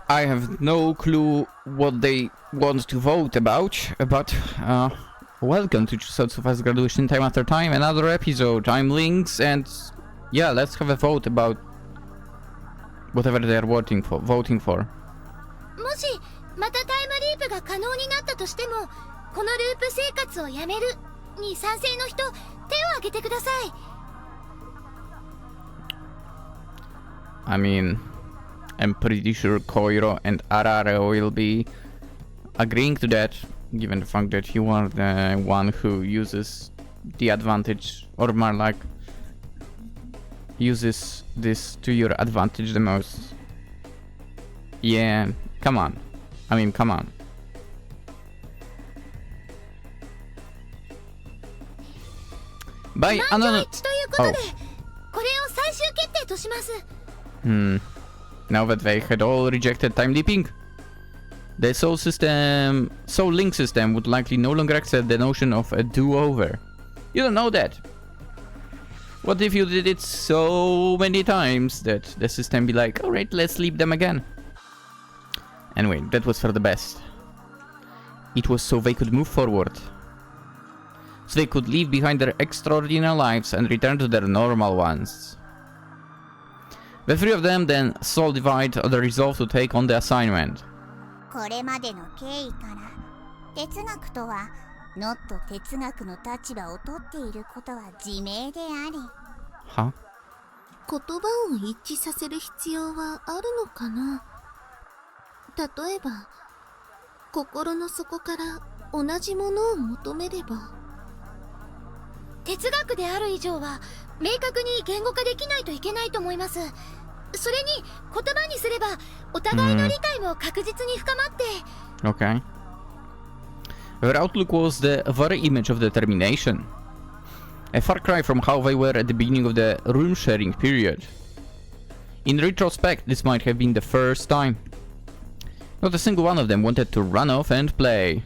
I have no clue what they want to vote about, but welcome to Chuusotsu Fast Graduation Time After Time, another episode. I'm Lynx, and yeah, let's have a vote about whatever they are voting for. もしまたタイムリープが可能になったとしても、このループ生活をやめるに賛成の人、手を挙げてください。I mean, I'm pretty sure Koiro and Arare will be agreeing to that, given the fact that you are the one who uses the advantage, or more like uses this to your advantage the most. Yeah, come on. I mean, come on. By another... Oh. Now that they had all rejected time leaping, the Soul Link system would likely no longer accept the notion of a do-over. You don't know that. What if you did it so many times that the system be like, alright, let's leap them again. Anyway, that was for the best. It was so they could move forward. So they could leave behind their extraordinary lives and return to their normal ones. The three of them then solidified the resolve to take on the assignment. これまでの経緯から哲学とはノット哲学の立場を取っていることは自明であり。は？言葉を一致させる必要はあるのかな。例えば、心の底から同じものを求めれば。哲学である以上は明確に言語化できないといけないと思います。それに言葉にすればお互いの理解も確実に深まって。Okay. Their outlook was the very image of determination. A far cry from how they were at the beginning of the room sharing period. In retrospect, this might have been the first time. Not a single one of them wanted to run off and play.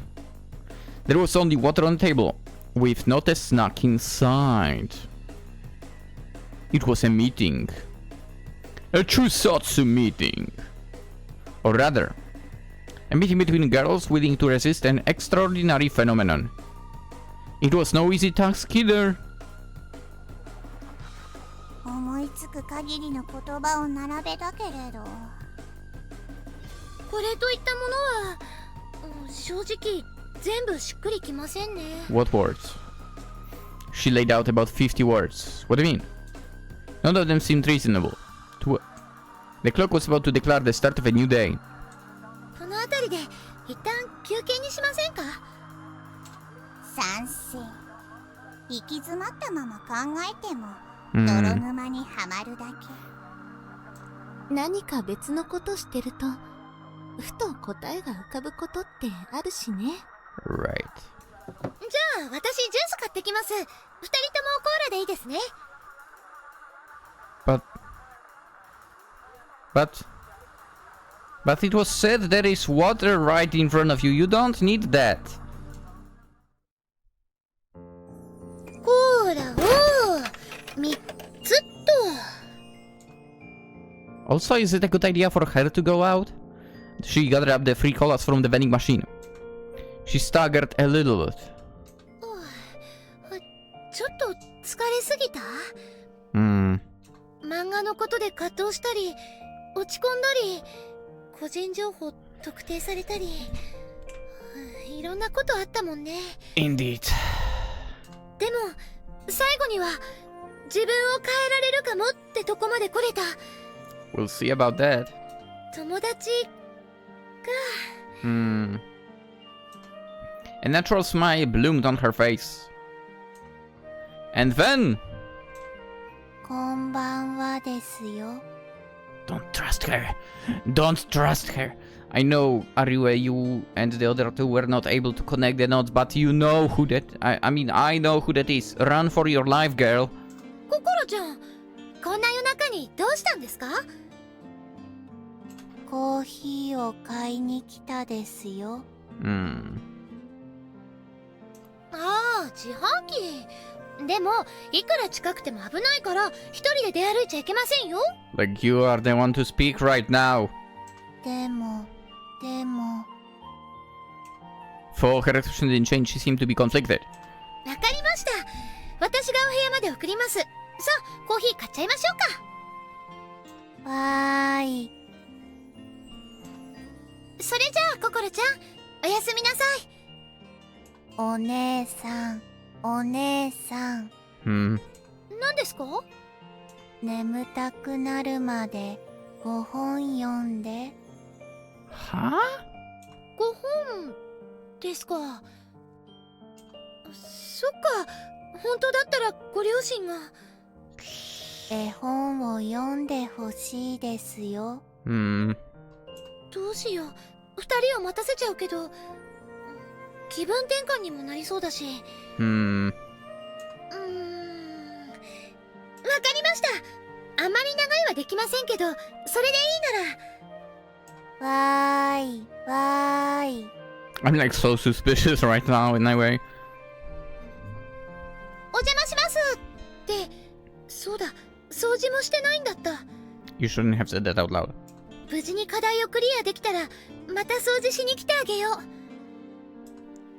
There was only water on the table, with not a snack inside. It was a meeting. A Chuusotsu meeting. Or rather, a meeting between girls willing to resist an extraordinary phenomenon. It was no easy task either. 思いつく限りの言葉を並べたけれど。これといったものは正直全部しっくりきませんね。What words? She laid out about 50 words. What do you mean? None of them seemed reasonable. The clock was about to declare the start of a new day. この辺りで一旦休憩にしませんか？賛成。行き詰まったまま考えても泥沼にはまるだけ。何か別のことしてるとふと答えが浮かぶことってあるしね。Right. じゃあ私ジュース買ってきます。二人ともコーラでいいですね。But it was said there is water right in front of you. You don't need that. コーラを3つと。Also, is it a good idea for her to go out? She gathered up the 3 colas from the vending machine. She staggered a little bit. ちょっと疲れすぎた？漫画のことで葛藤したり、落ち込んだり、個人情報特定されたり、いろんなことあったもんね。Indeed. でも最後には自分を変えられるかもってとこまで来れた。We'll see about that. 友達が。A natural smile bloomed on her face. And then... こんばんはですよ。Don't trust her. Don't trust her. I know, Ariue, you and the other two were not able to connect the dots, but you know who that... I mean, I know who that is. Run for your life, girl. 心ちゃん、こんな夜中にどうしたんですか？コーヒーを買いに来たですよ。ああ、自販機。でもいくら近くても危ないから一人で出歩いちゃいけませんよ。 Like you are the one to speak right now. でも For her expression didn't change, she seemed to be conflicted. わかりました。私がお部屋まで送ります。さあコーヒー買っちゃいましょうか。わーい。それじゃあココロちゃんおやすみなさい。お姉さん、お姉さん、Hmm. 何ですか？眠たくなるまで5本読んで。Huh? 5本ですか。そっか、本当だったらご両親が。絵本を読んでほしいですよ。Hmm. どうしよう、2人を待たせちゃうけど気分転換にもなりそうだし。Hmm. わかりました。あまり長いはできませんけど、それでいいなら。わーい、わーい。I'm like so suspicious right now in that way. お邪魔しますって、そうだ、掃除もしてないんだった。 You shouldn't have said that out loud. 無事に課題をクリアできたらまた掃除しに来てあげよう。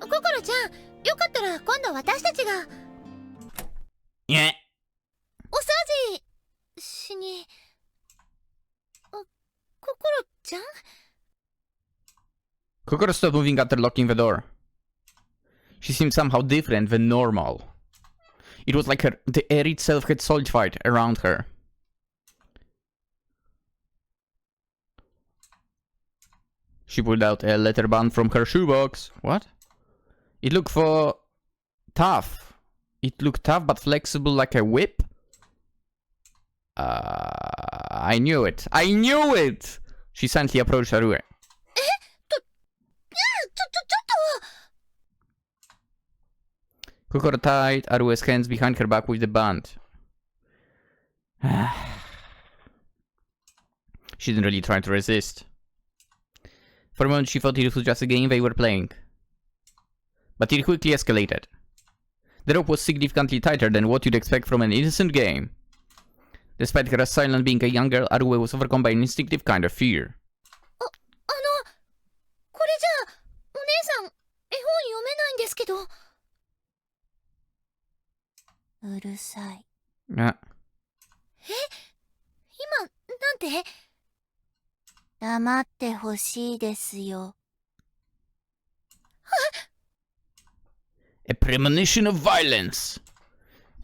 ココロちゃん、よかったら今度私たちが Yeah. お掃除しに。ココロちゃん？ Kokoro stopped moving after locking the door. She seemed somehow different than normal. It was like the air itself had solidified around her. She pulled out a letter band from her shoebox. What? It looked tough. It looked tough but flexible like a whip. I knew it. I knew it! She silently approached Arue. ちょっと Kokoro tied Arue's hands behind her back with the band. She didn't really try to resist. For a moment she thought it was just a game they were playing. But it quickly escalated. The rope was significantly tighter than what you'd expect from an innocent game. Despite her silent being a young girl, Arue was overcome by an instinctive kind of fear. これじゃあお姉さん絵本読めないんですけど。うるさい。今なんて？黙ってほしいですよ。A premonition of violence!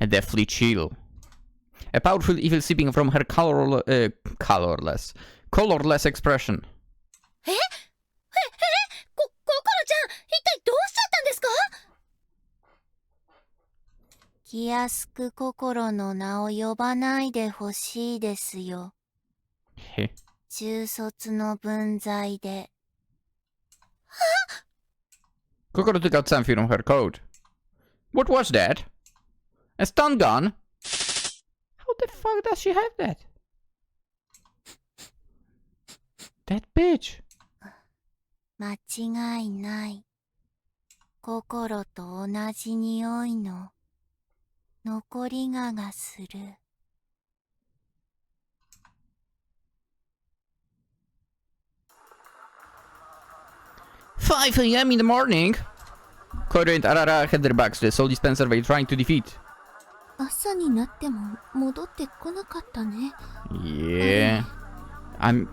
A deathly chill. A powerful evil seeping from her colorless expression. ココロちゃん、一体どうしちゃったんですか？気安く心の名を呼ばないでほしいですよ。中卒の分際で。Kokoro took out something from her coat. What was that? A stun gun? How the fuck does she have that? That bitch. 間違いない。心と同じ匂いの残りがする。5 a.m. in the morning? Koiro and Arara had their backs to the soul dispenser they were trying to defeat. 朝になっても戻ってこなかったね。 Yeah. I'm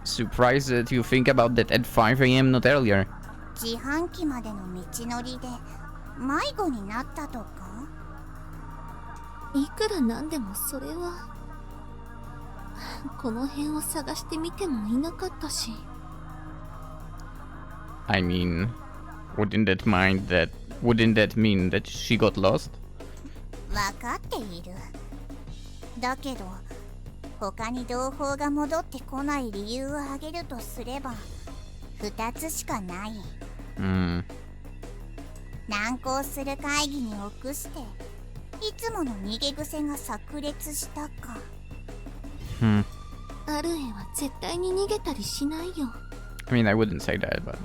surprised that you think about that at 5 a.m. not earlier. 自販機までの道のりで迷子になったとか？いくらなんでもそれはこの辺を探してみてもいなかったし。 I mean, wouldn't that mean that she got lost? わかっている。だけど他に同胞が戻ってこない理由を挙げるとすれば2つしかない。Hmm. 難航する会議に臆していつもの逃げ癖が炸裂したか。Hmm. アルエは絶対に逃げたりしないよ。 I mean, I wouldn't say that, but...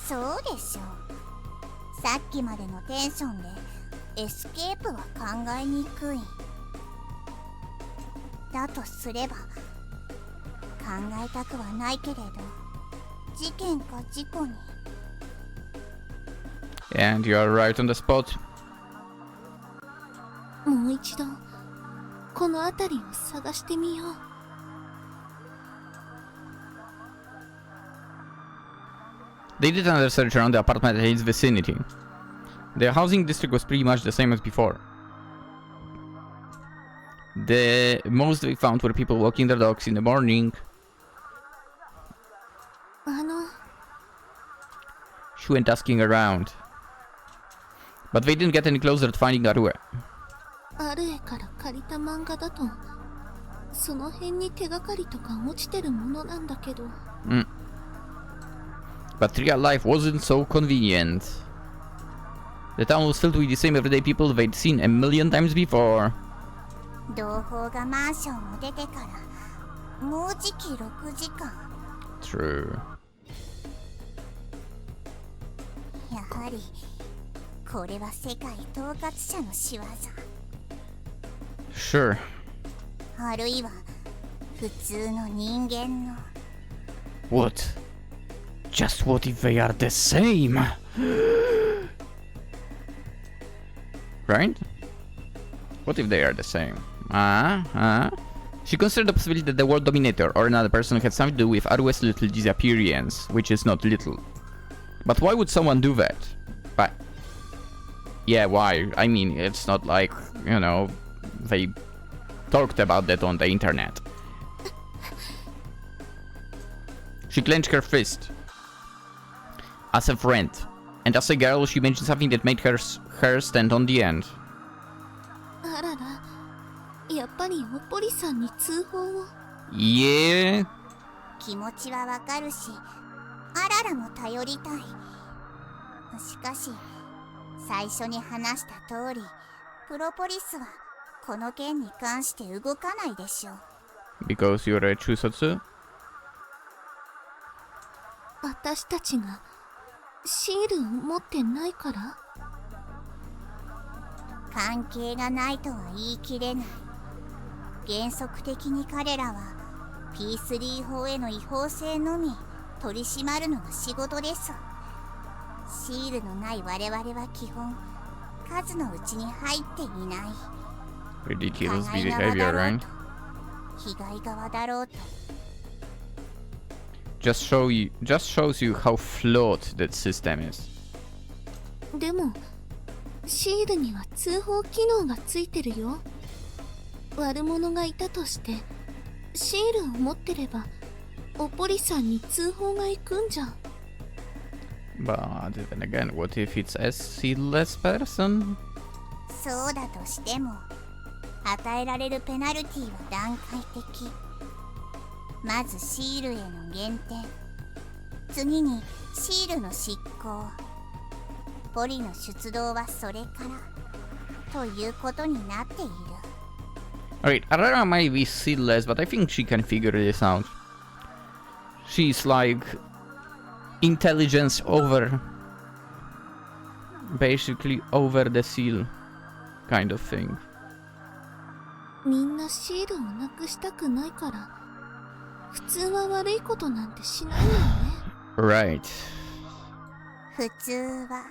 そうでしょう。さっきまでのテンションでエスケープは考えにくい。だとすれば考えたくはないけれど、事件か事故に。 And you are right on the spot. もう一度この辺りを探してみよう。They did another search around the apartment and its vicinity. The housing district was pretty much the same as before. The most they found were people walking their dogs in the morning. あの She went asking around. But they didn't get any closer to finding Arue. ある絵から借りた漫画だとその辺に手がかりとか落ちてるものなんだけど。But real life wasn't so convenient. The town was filled with the same everyday people they'd seen a million times before. 同胞がマンションを出てからもうじき6時間。 True. やはりこれは世界統括者の仕業。 Sure. あるいは普通の人間の。 What? Just what if they are the same? Right? What if they are the same? She considered the possibility that the world dominator or another person had something to do with Arue's little disappearance, which is not little. But why would someone do that? But yeah, why? I mean, it's not like, you know, they talked about that on the internet. She clenched her fist. As a friend, and as a girl, she mentioned something that made her stand on the end. あらら、やっぱりおポリさんに通報を。 Yeah. 気持ちはわかるし、あららも頼りたい。しかし最初に話した通り、プロポリスはこの件に関して動かないでしょう。 Because you're a Chuusotsu? 私たちがシールを持ってないから？関係がないとは言い切れない。原則的に彼らは P3 法への違法性のみ取り締まるのが仕事です。シールのない我々は基本数のうちに入っていない。 Ridiculous 加害側 behavior, だろう right? と被害側だろうと。 Just shows you how flawed that system is. でもシールには通報機能がついてるよ。悪者がいたとしてシールを持ってればおポリさんに通報が行くんじゃん。 But then again, what if it's a seedless person? そうだとしても与えられるペナルティは段階的。まずシールへの減点、次にシールの執行、ポリの出動はそれからということになっている。 Alright, Arara might be seedless, but I think she can figure this out. She's like intelligence over, basically over the seal kind of thing. みんなシールをなくしたくないから普通は悪いことなんてしないのよね。 Right. 普通は。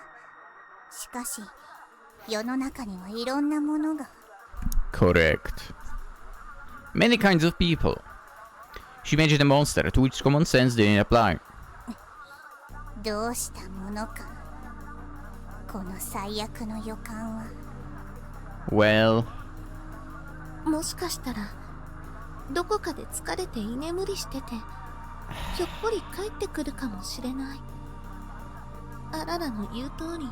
しかし世の中にはいろんなものが。 Correct. Many kinds of people. She mentioned a monster to which common sense didn't apply. どうしたものか、この最悪の予感は。 Well, もしかしたらどこかで疲れて居眠りしててひょっこり帰ってくるかもしれない。あららの言う通り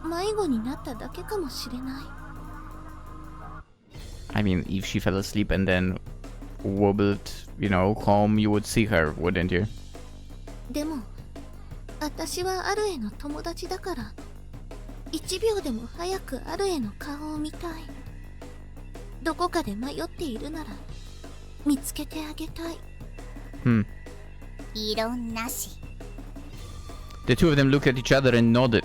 迷子になっただけかもしれない。 I mean, if she fell asleep and then wobbled, you know, home, you would see her, wouldn't you? でも私はアルエの友達だから1秒でも早くアルエの顔を見たい。どこかで迷っているなら見つけてあげたい。異論なし。 The two of them looked at each other and nodded.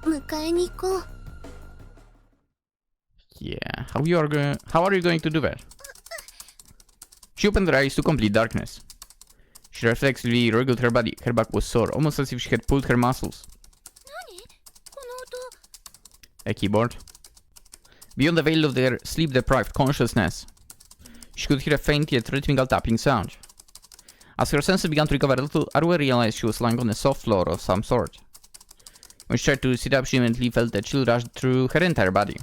迎えに行こう。Yeah, how are you going to do that? She opened her eyes to complete darkness. She reflexively wriggled her body. Her back was sore, almost as if she had pulled her muscles. A keyboard. Beyond the veil of their sleep-deprived consciousness, she could hear a faint yet rhythmical tapping sound. As her senses began to recover a little, Arue realized she was lying on a soft floor of some sort. When she tried to sit up, she immediately felt a chill rush through her entire body.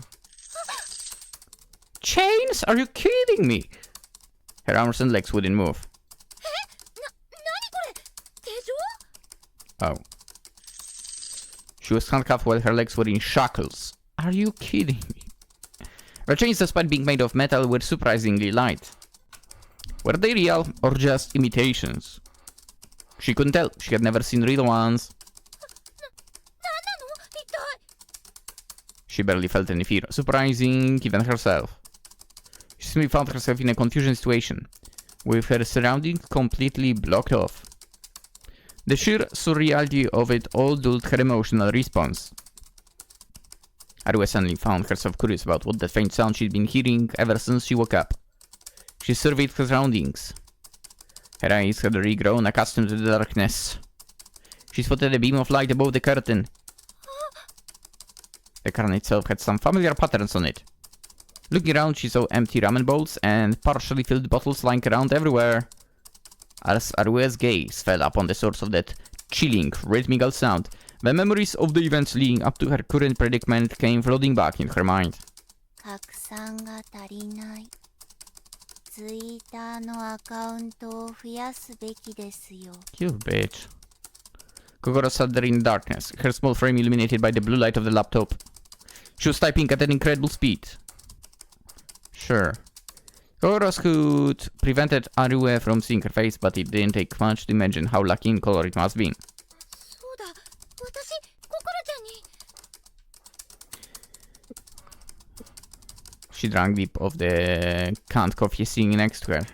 Chains? Are you kidding me? Her arms and legs wouldn't move. Oh. She was handcuffed while her legs were in shackles. Are you kidding me? The chains, despite being made of metal, were surprisingly light. Were they real or just imitations? She couldn't tell. She had never seen real ones. She barely felt any fear. Surprising even herself. She simply found herself in a confusion situation, with her surroundings completely blocked off. The sheer surreality of it all dulled her emotional response. Arue suddenly found herself curious about what that faint sound she'd been hearing ever since she woke up. She surveyed her surroundings. Her eyes had regrown accustomed to the darkness. She spotted a beam of light above the curtain. The curtain itself had some familiar patterns on it. Looking around, she saw empty ramen bowls and partially filled bottles lying around everywhere. As Arue's gaze fell upon the source of that chilling, rhythmical sound, the memories of the events leading up to her current predicament came flooding back in her mind. You bitch. Kokoro sat there in darkness, her small frame illuminated by the blue light of the laptop. She was typing at an incredible speed. Sure. Kokoro's hood prevented Arue from seeing her face, but it didn't take much to imagine how lucky in color it must be. She drank deep of the canned coffee sitting next to her.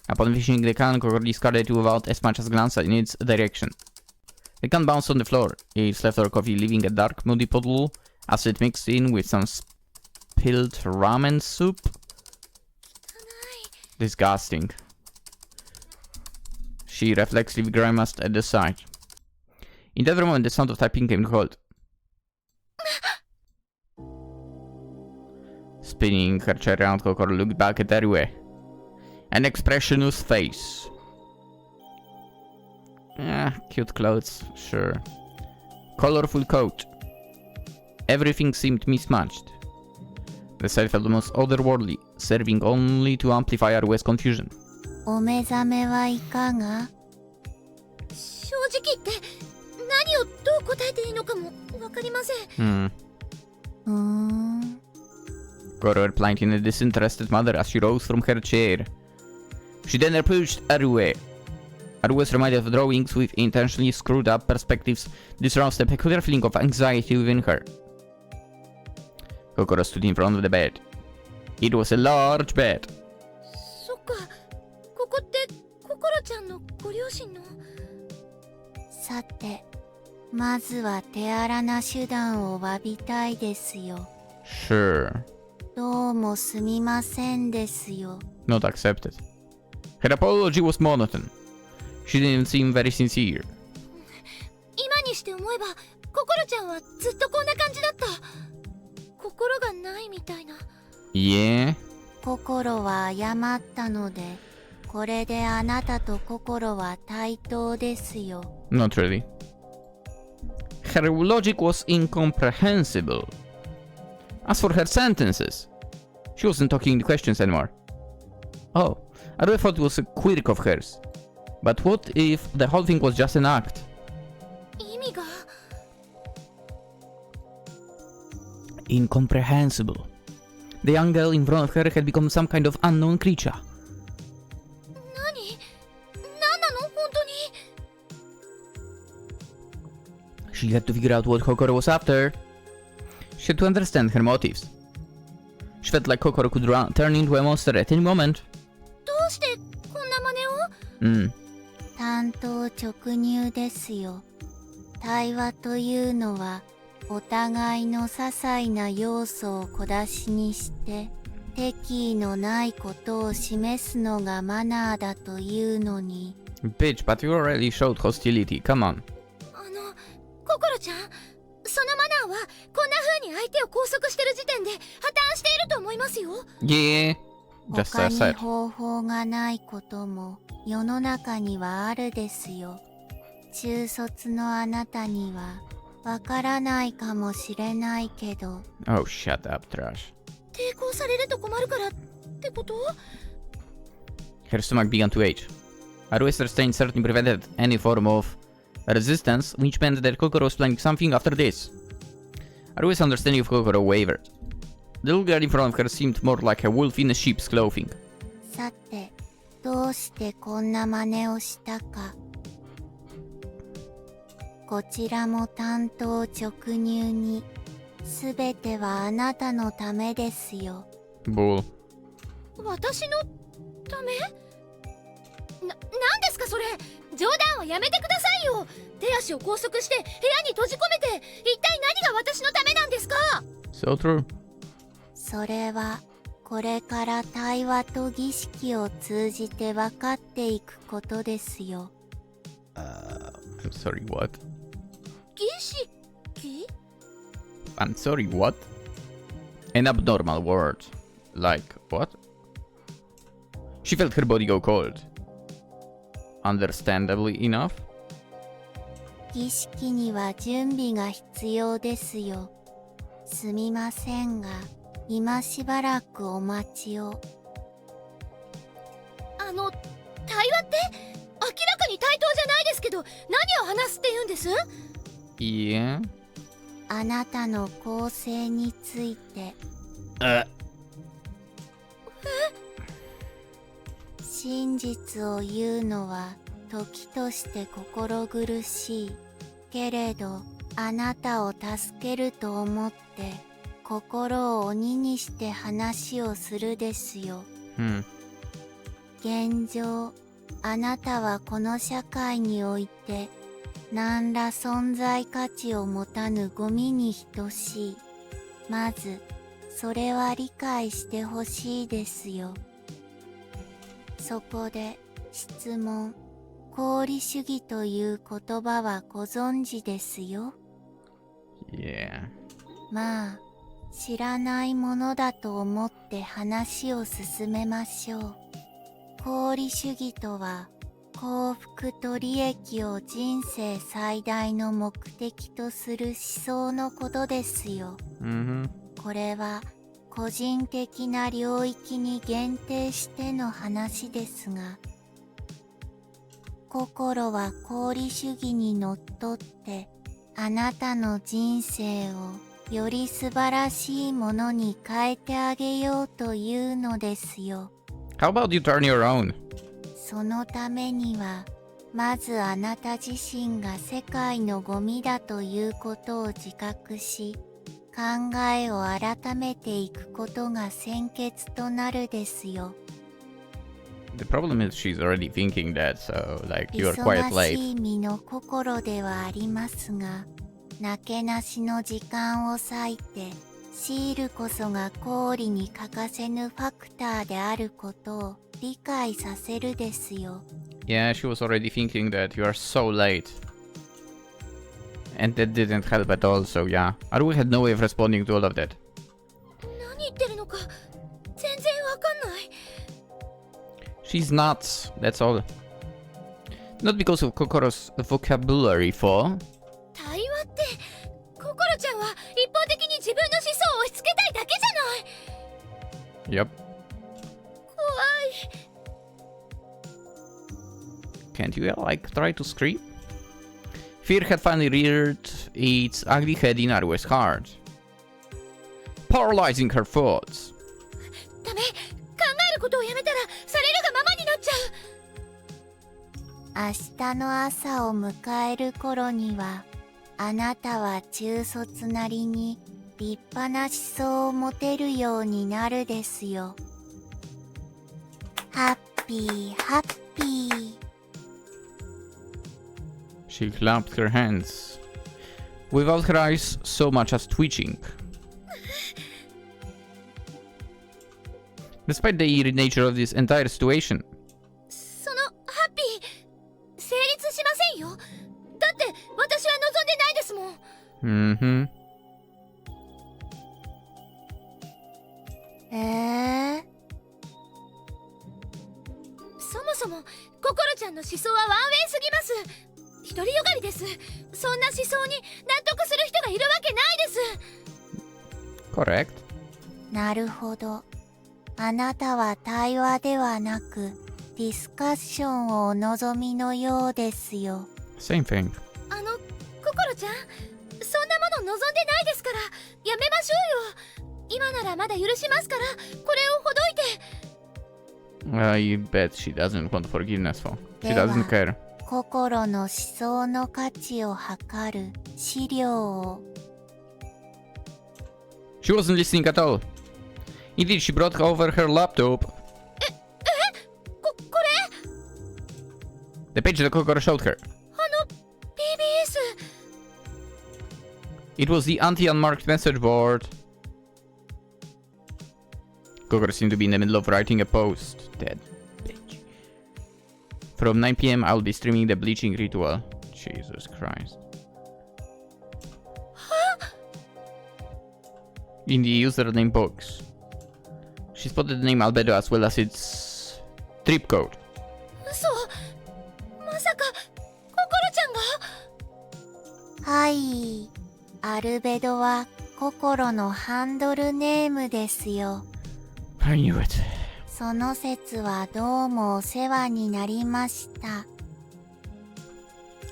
Upon finishing the can, Kokoro discarded it without as much as glance in its direction. The can bounced on the floor, its leftover coffee leaving a dark, muddy puddle as it mixed in with some spilled ramen soup. Disgusting. She reflexively grimaced at the sight. In that moment, the sound of typing came to halt. Spinning her chair around, Kokoro looked back at Arue. An expressionless face. Cute clothes, sure. Colorful coat. Everything seemed mismatched. The sight felt almost otherworldly, serving only to amplify Arue's confusion. お目覚めはいかが？正直言って何をどう答えていいのかもわかりません。Kokoro replied in a disinterested manner as she rose from her chair. She then approached Arue. Arue was reminded of drawings with intentionally screwed up perspectives. This roused a peculiar feeling of anxiety within her. Kokoro stood in front of the bed. It was a large bed. そっか、ここって心ちゃんのご両親の。さて、まずは手荒な手段を詫びたいですよ。Sure. どうもすみませんですよ。Not accepted. Her apology was monotone. She didn't seem very sincere. 今にして思えば、心ちゃんはずっとこんな感じだった。心がないみたいな。Yeah? 心は謝ったので、これであなたと心は対等ですよ。Not really. Her logic was incomprehensible. As for her sentences, she wasn't talking in questions anymore. Oh, I really thought it was a quirk of hers. But what if the whole thing was just an act? 意味が Incomprehensible. The young girl in front of her had become some kind of unknown creature. 何なの本当に She had to figure out what Kokoro was after. She had to understand her motives. She felt like Kokoro could turn into a monster at any moment. どうしてこんな真似を単刀直入ですよ。対話というのはお互いの些細な要素を小出しにして敵意のないことを示すのがマナーだというのに。 Bitch, but you already showed hostility. Come on. ココロちゃん、そのマナーはこんな風に相手を拘束してる時点で破綻していると思いますよ。Yeah, just 他 as に I said. 方法がないことも世の中にはあるですよ。中卒のあなたにはわからないかもしれないけど。 Oh, shut up, trash. 抵抗されると困るからってこと？ Her stomach began to ache. Aru's restraint certainly prevented any form of resistance, which meant that Kokoro was planning something after this. Aru's understanding of Kokoro wavered. The little girl in front of her seemed more like a wolf in a sheep's clothing. さて、どうしてこんな真似をしたか。こちらも単刀直入に、すべてはあなたのためですよ。Bull. 私のため？なんですかそれ？冗談はやめてくださいよ。手足を拘束して部屋に閉じ込めて、一体何が私のためなんですか？ So true. それはこれから対話と儀式を通じて分かっていくことですよ。I'm sorry, what? 儀式？ I'm sorry, what? An abnormal word. Like, what? She felt her body go cold. Understandably enough. 儀式には準備が必要ですよ。すみませんが、今しばらくお待ちを。対話って明らかに対等じゃないですけど、何を話すって言うんです？ Yeah. あなたの構成について。真実を言うのは時として心苦しいけれど、あなたを助けると思って心を鬼にして話をするですよ。現状、あなたはこの社会において何ら存在価値を持たぬゴミに等しい。まずそれは理解してほしいですよ。そこで質問。功利主義という言葉はご存知ですよ。Yeah. まあ、知らないものだと思って話を進めましょう。功利主義とは、幸福と利益を人生最大の目的とする思想のことですよ。これは、個人的な領域に限定しての話ですが、心は功利主義にのっとって、あなたの人生をより素晴らしいものに変えてあげようというのですよ。How about you turn your own? そのためには、まずあなた自身が世界のゴミだということを自覚し、考えを改めていくことが先決となるですよ。The problem is she's already thinking that, so like you're quite 忙 late. しい身の心ではありますが、なけなしの時間を割いて、シールこそが功利に欠かせぬファクターであることを理解させるですよ。Yeah, she was already thinking that you are so late. And that didn't help at all, so yeah. Aru had no way of responding to all of that. 何言ってるのか全然わかんない。She's nuts, that's all. Not because of Kokoro's vocabulary for... 対話ってココロちゃんは一方的に自分の思想を押し付けたいだけじゃない。 Yep. 怖い。 Can't you, like, try to scream? Fear had finally reared its ugly head in Aru's heart, paralyzing her thoughts. ダメ。考えることをやめたらされるがままになっちゃう。明日の朝を迎える頃には、あなたは中卒なりに立派な思想を持てるようになるですよ。ハッピーハッピー。She clapped her hands. without her eyes so much as twitching. Despite the eerie nature of this entire situation, そのハッピー成立しませんよ。だって私は望んでないですもん。そもそもココロちゃんの思想はワンウェイすぎます。独りよがりです。そんな思想に納得する人がいるわけないです。 correct. なるほど。あなたは対話ではなくディスカッションをお望みのようですよ。Same thing. ココロちゃん、そんなもの望んでないですからやめましょうよ。今ならまだ許しますからこれをほどいて。I bet she doesn't want forgiveness for. She doesn't care. 心の思想の価値を測る資料を。She wasn't listening at all. Indeed, she brought over her laptop. これ The page that Kokoro showed her. PBS。 It was the anti-unmarked message board. Kokoro seemed to be in the middle of writing a post. Dead bitch. From 9 p.m. I'll be streaming the Bleaching ritual. Jesus Christ. In the username box, she spotted the name Albedo as well as its trip code. 嘘、まさかココロちゃんが。はい、アルベドは心のハンドルネームですよ。I knew it. その説はどうもお世話になりました。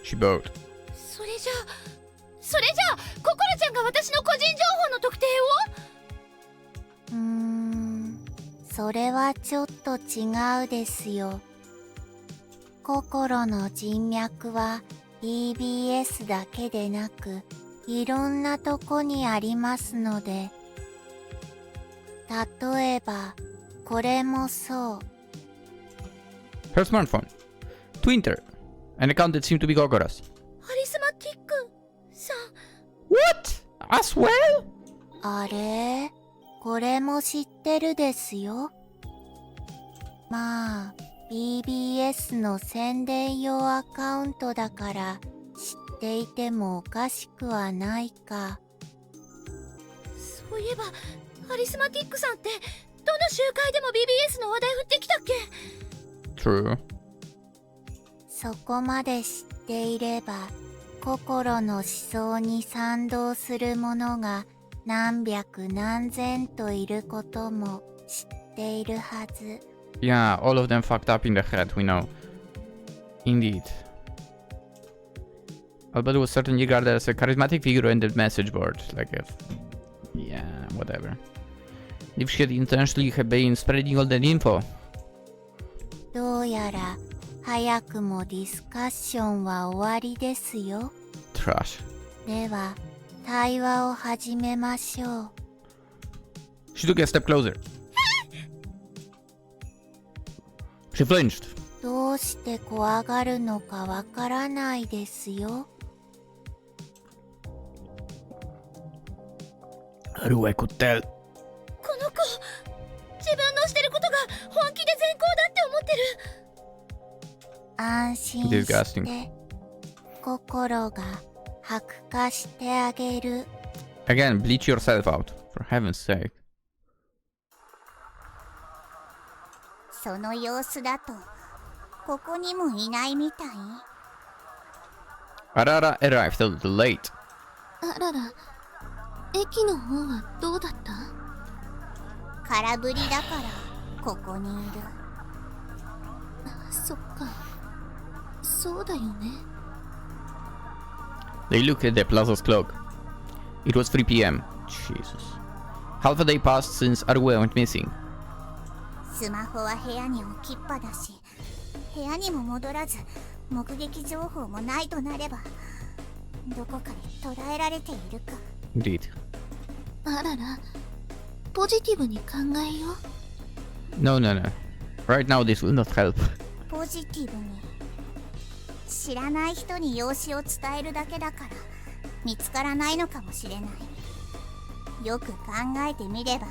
She bowed. それじゃあココロちゃんが私の個人情報の特定を。それはちょっと違うですよ。心の人脈は EBS だけでなくいろんなとこにありますので、例えばこれもそう。 Her smartphone. Twitter. An account that seemed to be Kokoro's. カリスマティックさん。 What? As well? あれ、これも知ってるですよ。まあ BBS の宣伝用アカウントだから知っていてもおかしくはないか。そういえばカリスマティックさんってどの集会でも BBS の話題振ってきたっけ。 True. そこまで知っていれば心の思想に賛同する者が何百何千といることも知っているはず。 Yeah, all of them fucked up in the head, we know. Indeed. Albedo was certainly regarded as a charismatic figure in the message board. Like if... Yeah, whatever. If she had intentionally been spreading all that info. どうやら早くもディスカッションは終わりですよ。 Trash. では対話を始めましょう。 She took a step closer. She flinched. どうして怖がるのかわからないですよ。 Haru, I could tell. この子自分のしてることが本気で善行だって思ってる。安心して Disgusting. 心が白化してあげる。 Again, bleach yourself out. For heaven's sake. その様子だとここにもいないみたい。 Arara arrived a little late. あらら、駅の方はどうだった？空振りだからここにいる。そっか、そうだよね。 They looked at the plaza's clock. It was 3 p.m. Jesus. Half a day passed since Arue went missing. スマホは部屋に置きっぱだし、部屋にも戻らず目撃情報もないとなればどこかで捉えられているか。 Indeed. あらら、ポジティブに考えよう。 No. Right now this will not help. ポジティブに知らない人に容姿を伝えるだけだから見つからないのかもしれない。よく考えてみれば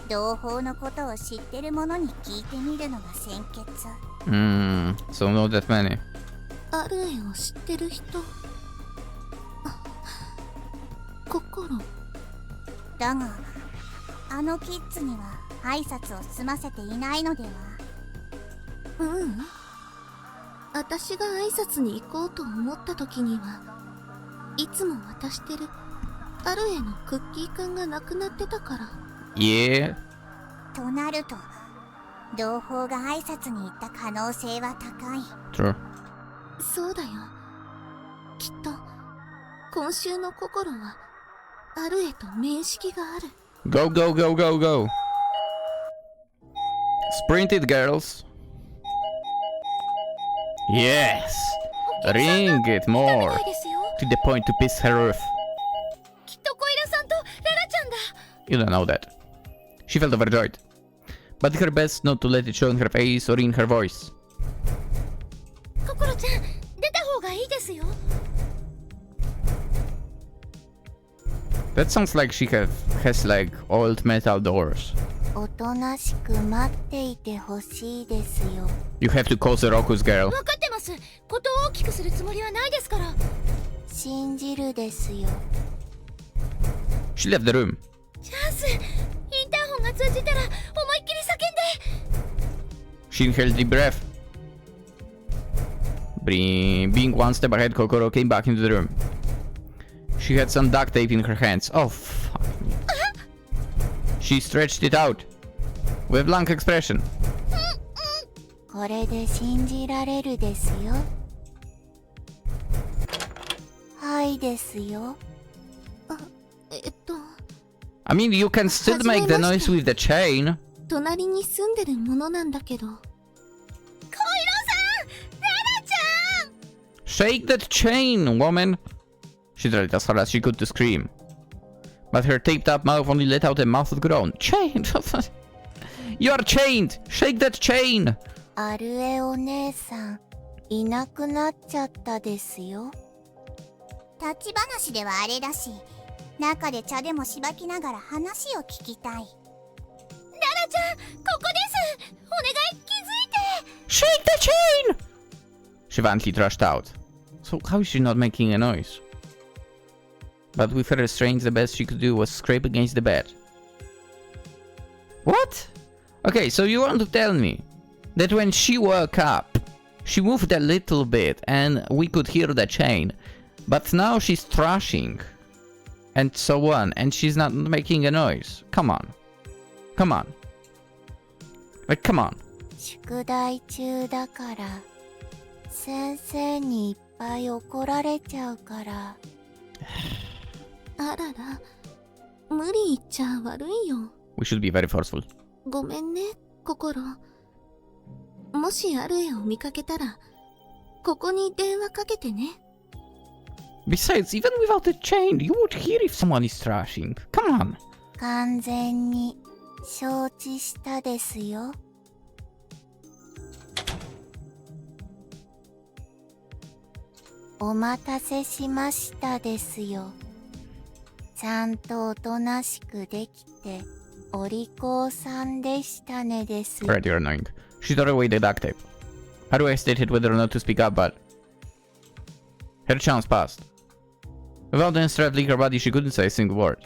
同胞のことを知ってる者に聞いてみるのが先決。So not that many. アルエを知ってる人。心。だがあのキッズには挨拶を済ませていないのでは。私が挨拶に行こうと思った時にはいつも渡してるアルエのクッキーくんがなくなってたから。Yeah. となると同胞が挨拶に行った可能性は高い。 True. そうだよ。きっと今週の心はアルエと面識がある。 Go, go, go, go, go. Sprint it, girls. Yes. Ring it more. ですよ。 To the point to piss her off. きっと小平さんとララちゃんだ。 You don't know that. She felt overjoyed, but did her best not to let it show in her face or in her voice. 心ちゃん、出た方がいいですよ。 That sounds like she has like old metal doors. おとなしく待っていてほしいですよ。 You have to cause the Rokus, girl. 分かってます。ことを大きくするつもりはないですから。信じるですよ。 She left the room. チャンス。インターホンが通じたら思いっきり叫んで。 She inhaled deep breath. Being one step ahead, Kokoro came back into the room. She had some duct tape in her hands. Oh, fuck me. She stretched it out with a blank expression. これで信じられるですよ。はいですよ。I mean, you can still make the noise with the chain. 隣に住んでるものなんだけど。小色さん、ララちゃん。 Shake that chain, woman! She tried as hard as she could to scream. But her taped up mouth only let out a muffled groan. Chain! You are chained! Shake that chain! アルエお姉さん、いなくなっちゃったですよ。立ち話ではあれだし、中で茶でもしばきながら話を聞きたい。ララちゃん、ここです。お願い、気づいて。 Shake the chain! She vainly thrashed out. So how is she not making a noise? But with her restraints, the best she could do was scrape against the bed. What? Okay, so you want to tell me that when she woke up, she moved a little bit and we could hear the chain, but now she's thrashing and so on, and she's not making a noise. Come on. Come on. Like, come on. 宿題中だから、先生にいっぱい怒られちゃうから。あらら、無理言っちゃ悪いよ。 We should be very forceful. ごめんね、心。もしアルエを見かけたら、ここに電話かけてね。Besides, even without the chain, you would hear if someone is thrashing. Come on. 完全に承知したですよ。お待たせしましたですよ。ちゃんとおとなしくできて、お利口さんでしたねです。Alright, you're annoying. She threw away the duct tape. Haru hesitated whether or not to speak up, but her chance passed. Without the straddling her body, she couldn't say a single word.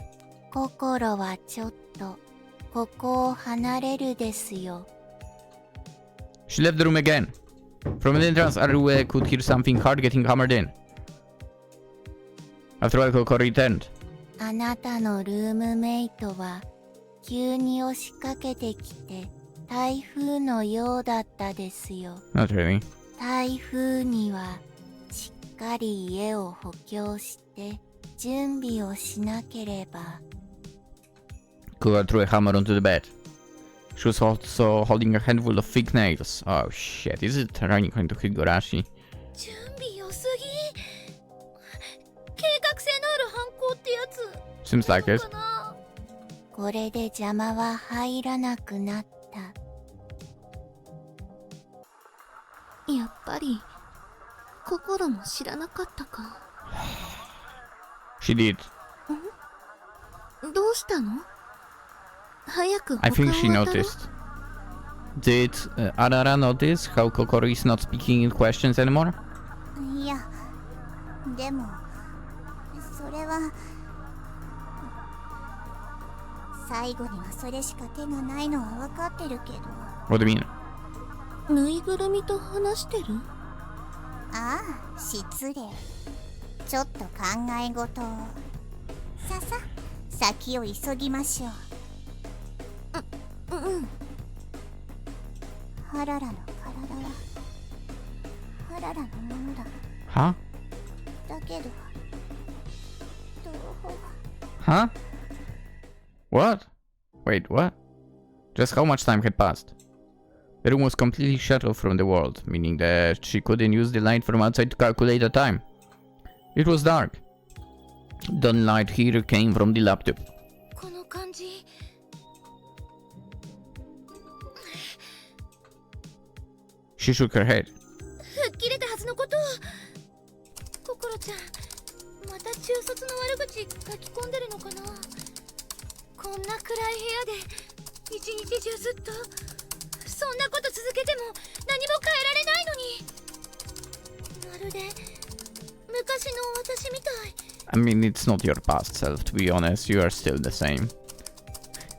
心はちょっと、ここを離れるですよ。She left the room again. From the entrance, Haru could hear something hard getting hammered in. After a while, Kokoro returned. あなたのルームメイトは急に押しかけてきて台風のようだったですよ。Not really. 台風にはしっかり家を補強して準備をしなければ。Kokoro threw a hammer onto the bed. She was also holding a handful of thick nails. Oh shit, is it raining going to hit Gorashi? 準備良すぎ。計画性のある犯行ってやつ。 Seems like it. かな。これで邪魔は入らなくなった。やっぱり心も知らなかったか。She did. どうしたの？早く I 他を think she 渡ろう。 noticed. Did Arara notice how Kokoro is not speaking in questions anymore? いやでもそれは最後にはそれしか手がないのは分かってるけど。 What do you mean? ぬいぐるみと話してる？ああ失礼。ちょっと考え事を。ささ先を急ぎましょう。うん。ハララの体はハララのものだ。 Huh? だけど同胞は Huh? What? Wait, what? Just how much time had passed? The room was completely shut off from the world, meaning that she couldn't use the light from outside to calculate the time. It was dark. The light here came from the laptop. この感じ。 She shook her head. 吹っ切れたはずのことを。心ちゃん、また中卒の悪口書き込んでるのかな。こんな暗い部屋で一日中ずっとそんなこと続けても何も変えられないのに。まるで昔の私みたい。 I mean, it's not your past self, to be honest, you are still the same.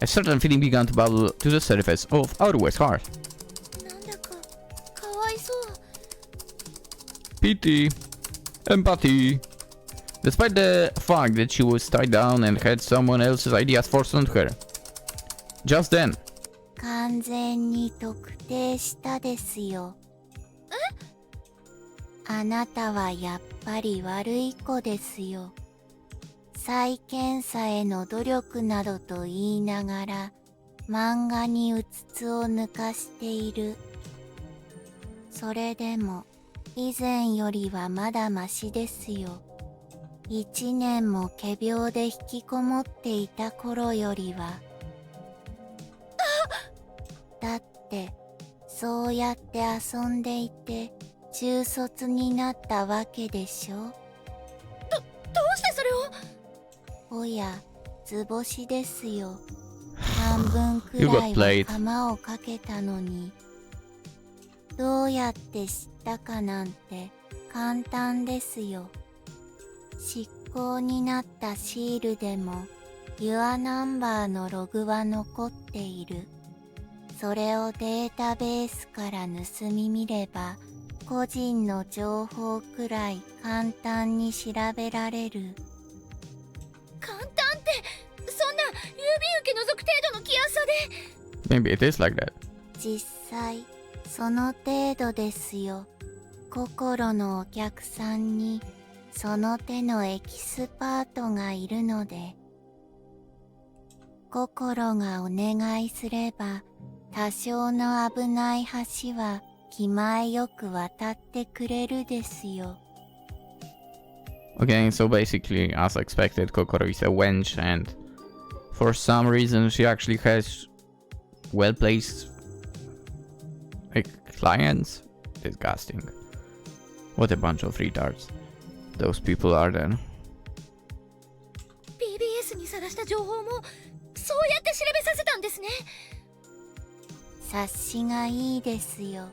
A certain feeling began to bubble to the surface of Arue's heart. なんだかかわいそう。 Pity. Empathy. Despite the fact that she was tied down and had someone else's ideas forced onto her. Just then, 完全に特定したですよ。あなたはやっぱり悪い子ですよ。再検査への努力などと言いながら漫画にうつつを抜かしている。それでも以前よりはまだマシですよ。1年も仮病で引きこもっていた頃よりは。だってそうやって遊んでいて中卒になったわけでしょ。どうしてそれを。おや、図星ですよ。半分く You ら got い played. は釜をかけたのに。どうやって知ったかなんて簡単ですよ。執行になったシールでもユアナンバーのログは残っている。それをデータベースから盗み見れば個人の情報くらい簡単に調べられる。簡単ってそんな郵便受け除く程度の気安さで。 maybe it is like that. 実際その程度ですよ。心のお客さんにその手のエキスパートがいるので、心がお願いすれば多少の危ない橋は気前よく渡ってくれるですよ。 Okay, so basically, as expected, Kokoro is a wench, and for some reason, she actually has well-placed like clients. Disgusting. What a bunch of retards those people are then. BBS に探した情報もそうやって調べさせたんですね。察しがいいですよ。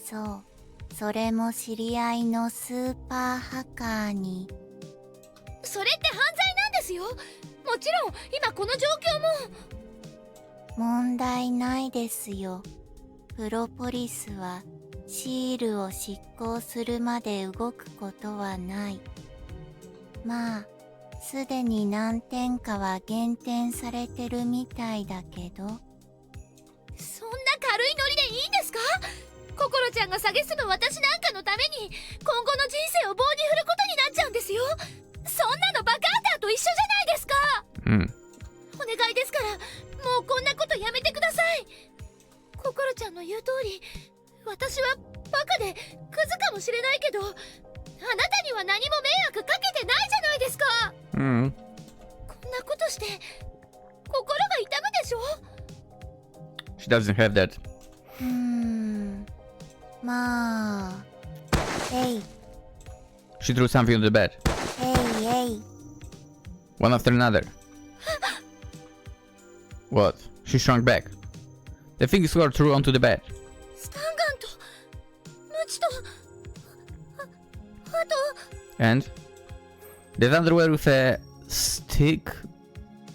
そう、それも知り合いのスーパーハッカーに。それって犯罪なんですよ。もちろん今この状況も。問題ないですよ。プロポリスはシールを執行するまで動くことはない。まあ、すでに何点かは減点されてるみたいだけど。そんな軽いノリでいいんですか。心ちゃんが蔑む私なんかのために今後の人生を棒に振ることになっちゃうんですよ。そんなのバカーターと一緒じゃないですか。お願いですからもうこんなことやめてください。心ちゃんの言う通り私はバカでクズかもしれないけど、あなたには何も迷惑かけてないじゃないですか。こんなことして心が痛むでしょ。 She doesn't have that. まあ。えい。She threw something on the bed. えいえい。One after another. What? She shrunk back. The things were thrown onto the bed. スタンガンとムチとあと And the underwear with a stick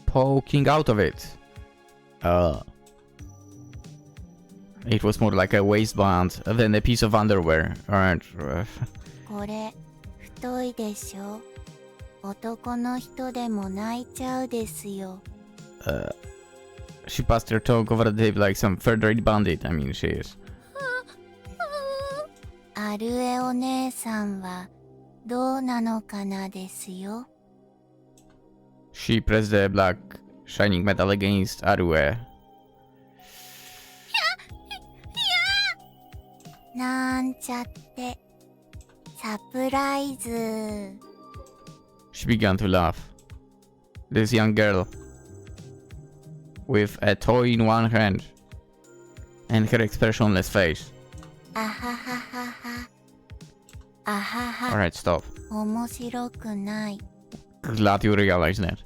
poking out of it. It was more like a waistband than a piece of underwear. Alright. これ太いでしょ。男の人でも泣いちゃうですよ。She passed her tongue over the tip like some third-rate bandit. I mean, she is. アルエお姉さんはどうなのかなですよ。She pressed the black shining metal against Arue. なんちゃってサプライズ。 She began to laugh. This young girl, with a toy in one hand and her expressionless face. あはははは。あはは。 Alright, stop. 面白くない。 Glad you realized that.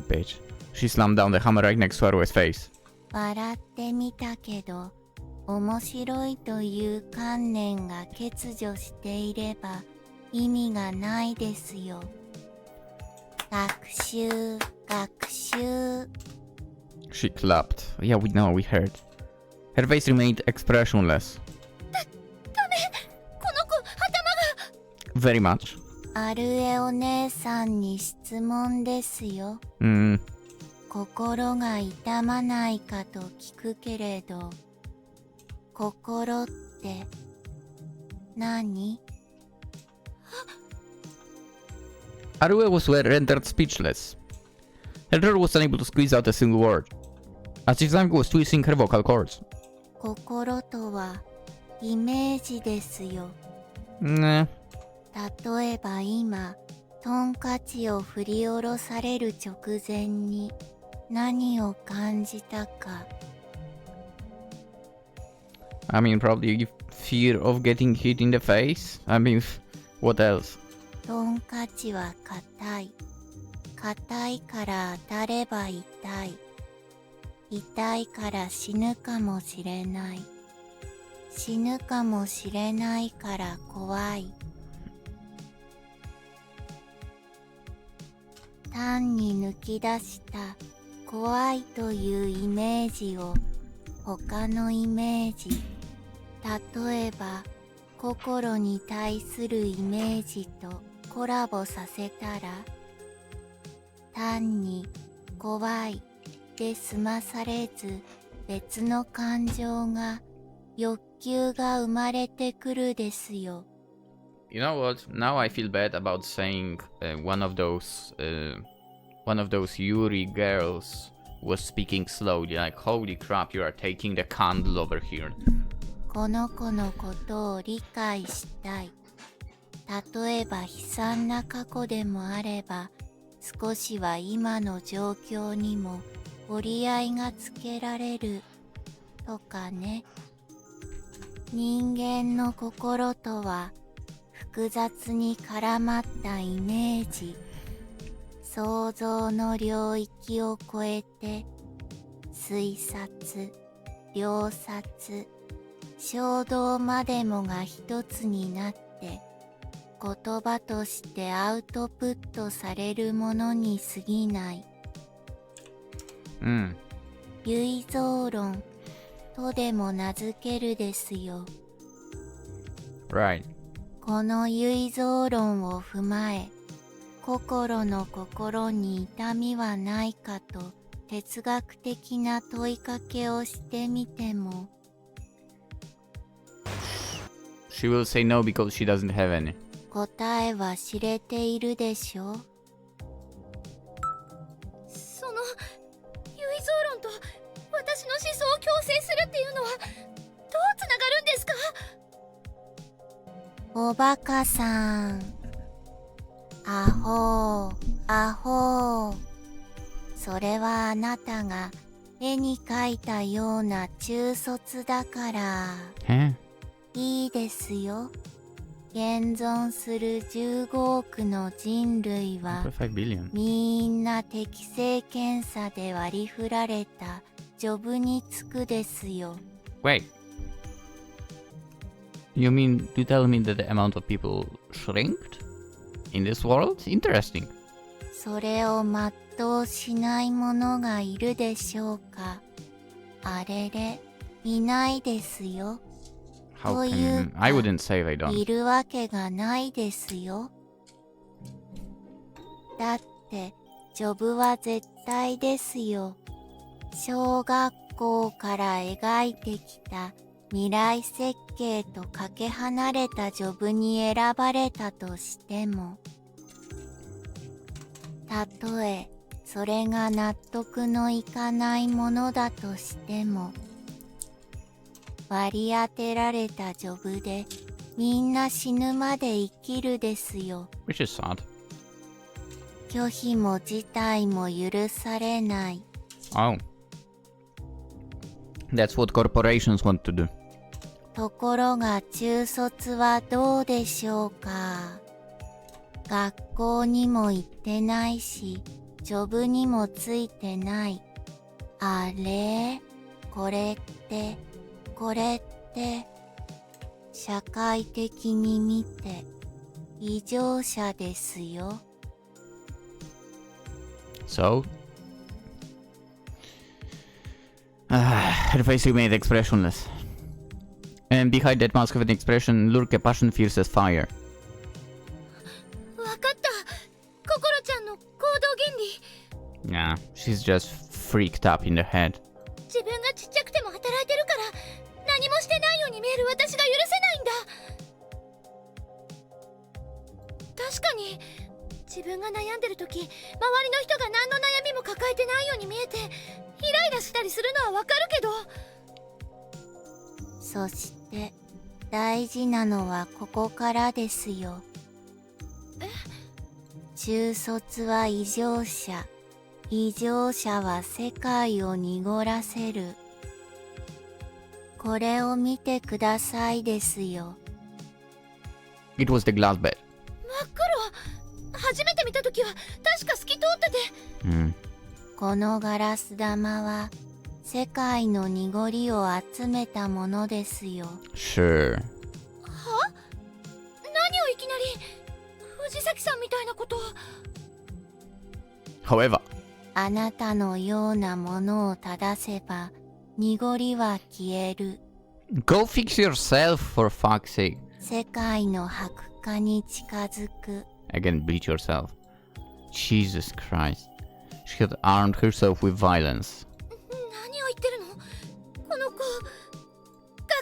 Bitch. She slammed down the hammer right next to Arue's face. 笑ってみたけど、面白いという観念が欠如していれば意味がないですよ。学習、学習。She clapped. Yeah, we know, we heard. Her face remained expressionless. ダメ、この子頭が Very much. アルエお姉さんに質問ですよ。心が痛まないかと聞くけれど、心って何？ Arue was rendered speechless. Her throat was unable to squeeze out a single word, as if something was twisting her vocal cords. 心とはイメージですよ。Nah. 例えば今、トンカチを振り下ろされる直前に何を感じたか。I mean, probably fear of getting hit in the face. I mean, what else? トンカチは硬い。硬いから当たれば痛い。痛いから死ぬかもしれない。死ぬかもしれないから怖い。単に抜き出した怖いというイメージを他のイメージ、例えば心に対するイメージとコラボさせたら、単に怖いで済まされず別の感情が、欲求が生まれてくるですよ。You know what? Now I feel bad about saying one of those Yuri girls was speaking slowly. Like, holy crap, you are taking the candle over here. この子のことを理解したい。例えば悲惨な過去でもあれば、少しは今の状況にも折り合いがつけられるとかね。人間の心とは複雑に絡まったイメージ、想像の領域を超えて推察、洞察、衝動までもが一つになって言葉としてアウトプットされるものに過ぎない。唯像論とでも名付けるですよ。Right. この唯像論を踏まえ、心の心に痛みはないかと哲学的な問いかけをしてみても。She will say no because she doesn't have any. 答えは知れているでしょ。その唯像論と私の思想を強制するっていうのはどうつながるんですか？おバカさん。アホー、アホー。それはあなたが絵に描いたような中卒だから。Huh? いいですよ。現存する15億の人類は1.5 billion. みんな適正検査で割り振られたジョブにつくですよ。Wait. You mean to tell me that the amount of people shrinked in this world? Interesting. それを全うしない者がいるでしょうか。あれれ、いないですよ。How という can か I wouldn't say they don't. いるわけがないですよ。だってジョブは絶対ですよ。小学校から描いてきた未来設計とかけ離れたジョブに選ばれたとしても、たとえそれが納得のいかないものだとしても、割り当てられたジョブでみんな死ぬまで生きるですよ。 Which is sad. 拒否も辞退も許されない。 Oh. That's what corporations want to do. ところが中卒はどうでしょうか。学校にも行ってないし、ジョブにもついてない。あれ？これって、社会的に見て異常者ですよ。So? Her face remained expressionless. And behind that mask of an expression lurked a passion fierce as fire. わかった。心ちゃんの行動原理。 Nah, she's just freaked up in the head. 自分がちっちゃくても働いてるから何もしてないように見える私が許せないんだ。確かに自分が悩んでる時、周りの人が何の悩みも抱えてないように見えてイライラしたりするのはわかるけど、そして大事なのはここからですよ。中卒は異常者、異常者は世界を濁らせる。これを見てくださいですよ。 It was the glass bed. 真っ黒。初めて見た時は確か透き通ってて。このガラス玉は世界の濁りを集めたものですよ。 Sure. は？何をいきなり藤崎さんみたいなことを。However, あなたのようなものを正せば濁りは消える。 go fix yourself for fuck's sake. 世界の白化に近づく。 Again, bleach yourself. Jesus Christ. She had armed herself with violence. 何を言ってるの？この子、学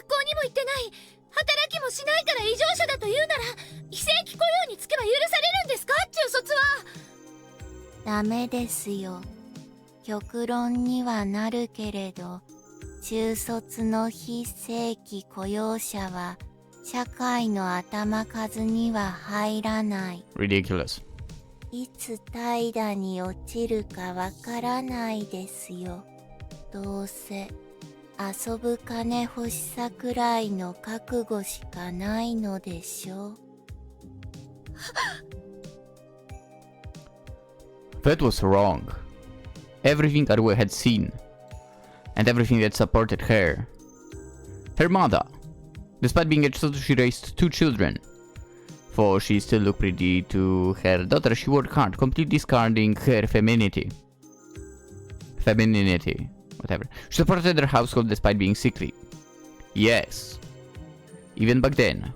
校にも行ってない、働きもしないから異常者だと言うなら、非正規雇用に就けば許されるんですか？中卒は。ダメですよ。極論にはなるけれど、中卒の非正規雇用者は社会の頭数には入らない。 Ridiculous. いつ怠惰に落ちるかわからないですよ。どうせ遊ぶ金欲しさくらいの覚悟しかないのでしょう。That was wrong. Everything Arue had seen, and everything that supported her. Her mother. Despite being a child, she raised 2 children. For she still looked pretty to her daughter, she worked hard, completely discarding her femininity. Whatever. She supported her household despite being sickly. Yes. Even back then. どう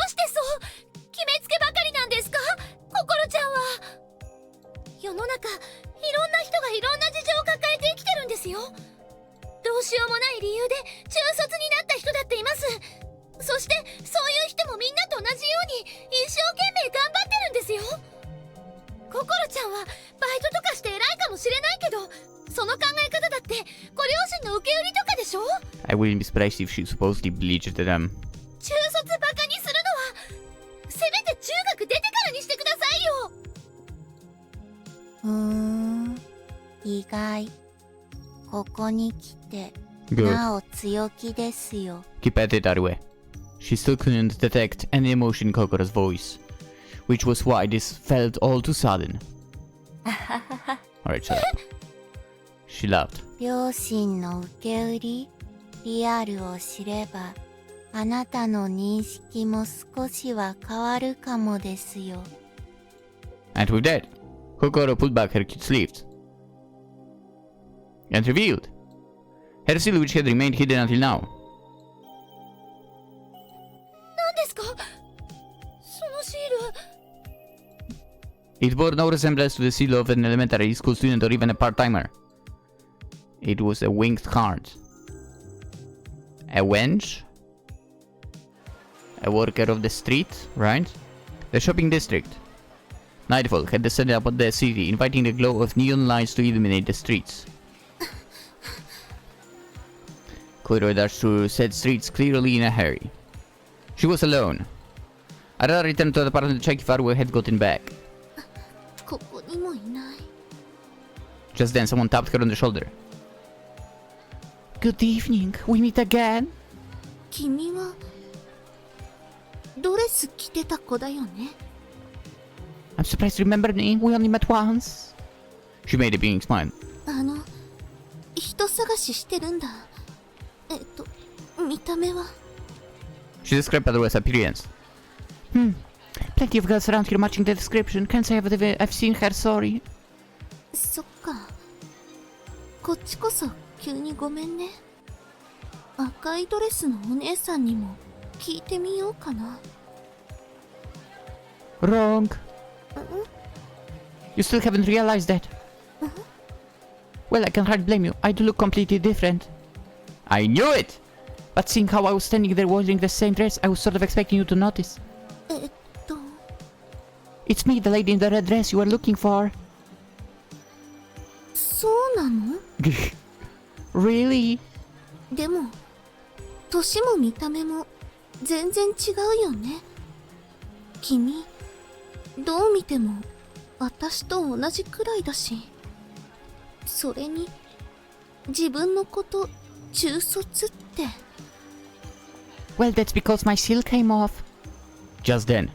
してそう決めつけばかりなんですか？心ちゃんは。世の中、いろんな人がいろんな事情を抱えて生きてるんですよ。どうしようもない理由で中卒になった人だっています。そしてそういう人もみんなと同じように一生懸命頑張ってるんですよ。心ちゃんはバイトとかして偉いかもしれないけど、その考え方だってご両親の受け売りとかでしょ？ I wouldn't be surprised if she supposedly bleached them. 中卒バカにするのはせめて中学出てからにしてくださいよ。意外。ここに来て Good. なお強気ですよ。 Keep at it, Arue. She still couldn't detect any emotion in Kokoro's voice, which was why this felt all too sudden. Alright, shut up. She laughed. 両親の受け売り、リアルを知れば、あなたの認識も少しは変わるかもですよ。And with that, Kokoro pulled back her cute sleeves and revealed her seal, which had remained hidden until now. 何ですかそのシール。 It bore no resemblance to the seal of an elementary school student or even a part-timer. It was a winged card. A wench? A worker of the street, right? The shopping district. Nightfall had descended upon the city, inviting the glow of neon lights to illuminate the streets. Koiro dashed through said streets clearly in a hurry. She was alone. Arara returned to the apartment to check if Arue had gotten back. ここにもいない。 Just then, someone tapped her on the shoulder. Good evening, we meet again. 君はドレス着てた子だよね。 I'm surprised you remember me, we only met once. She made a beaming smile. 人探ししてるんだ。見た目は。 She described Arue's appearance. Plenty of girls around here matching the description. Can't say I've seen her, sorry. そっか。こっちこそ急にごめんね。赤いドレスのお姉さんにも聞いてみようかな。Wrong. You still haven't realized that. Well, I can hardly blame you. I do look completely different. I knew it! But seeing how I was standing there wearing the same dress, I was sort of expecting you to notice. It's me, the lady in the red dress you were looking for. そうなの？ Really? でも年も見た目も全然違うよね。君どう見ても私と同じくらいだし、それに自分のこと中卒って。 Well, that's because my seal came off. Just then.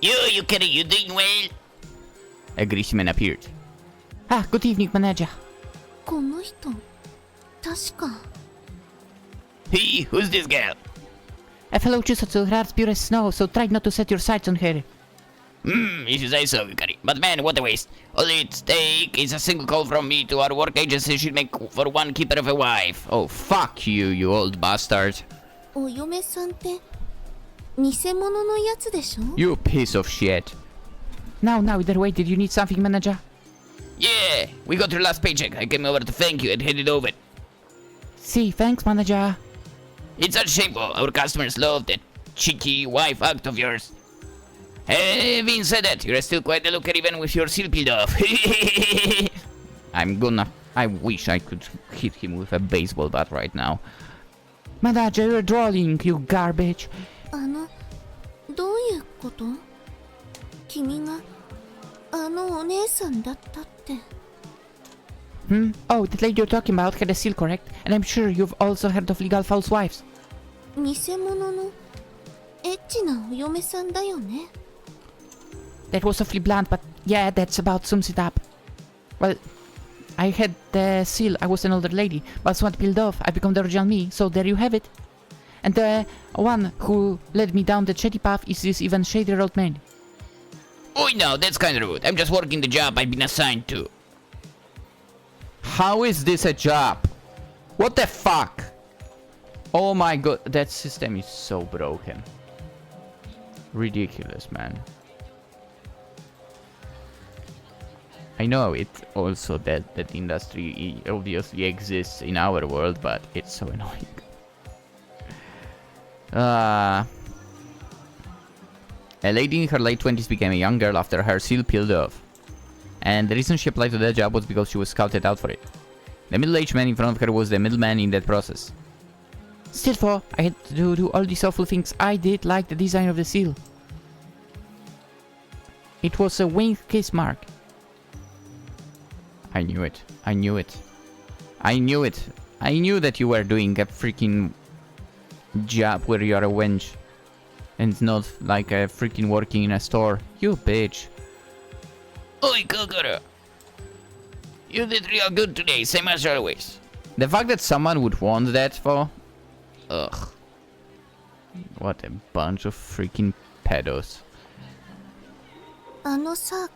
You kidding? You doing well? A greasy man appeared. Ah, good evening, manager. この人確か。 Hey, who's this girl? A fellow Chuusotsu, her heart's pure as snow, so try not to set your sights on her. If you say so, Yukari. But man, what a waste. All it takes is a single call from me to our work agency should make for one keeper of a wife. Oh, fuck you, you old bastard. お嫁さんって偽物のやつでしょ？ You piece of shit. Now, either way, did you need something, manager? Yeah, we got your last paycheck. I came over to thank you and hand it over. See, thanks, manager. It's such shameful. Our customers love that cheeky wife act of yours. Having said that, you're still quite the looker even with your seal peeled off. I wish I could hit him with a baseball bat right now. Manager, you're drooling, you garbage. どういうこと？君がお姉さんだったって。Oh, the lady you're talking about had a seal, correct? And I'm sure you've also heard of legal false wives. 偽物のエッチなお嫁さんだよね。 That was awfully blunt, but yeah, that's about sums it up. Well, I had the seal, I was an older lady, but once peeled off, I become the original me, so there you have it. And the one who led me down the shady path is this even shadier old man. Oh no, that's kinda rude. I'm just working the job I've been assigned to. How is this a job? What the fuck? Oh my god, that system is so broken. Ridiculous, man. I know it also that industry obviously exists in our world, but it's so annoying. A lady in her late 20s became a young girl after her seal peeled off. And the reason she applied to that job was because she was scouted out for it. The middle-aged man in front of her was the middleman in that process. Still though, I had to do all these awful things. I did like the design of the seal. It was a wink kiss mark. I knew it. I knew it. I knew it. I knew that you were doing a freaking job where you are a wench. And not like a freaking working in a store. You bitch. Oi, Kokoro! You did real good today, same as always. The fact that someone would want that for... Ugh. What a bunch of freaking pedos. あのさ、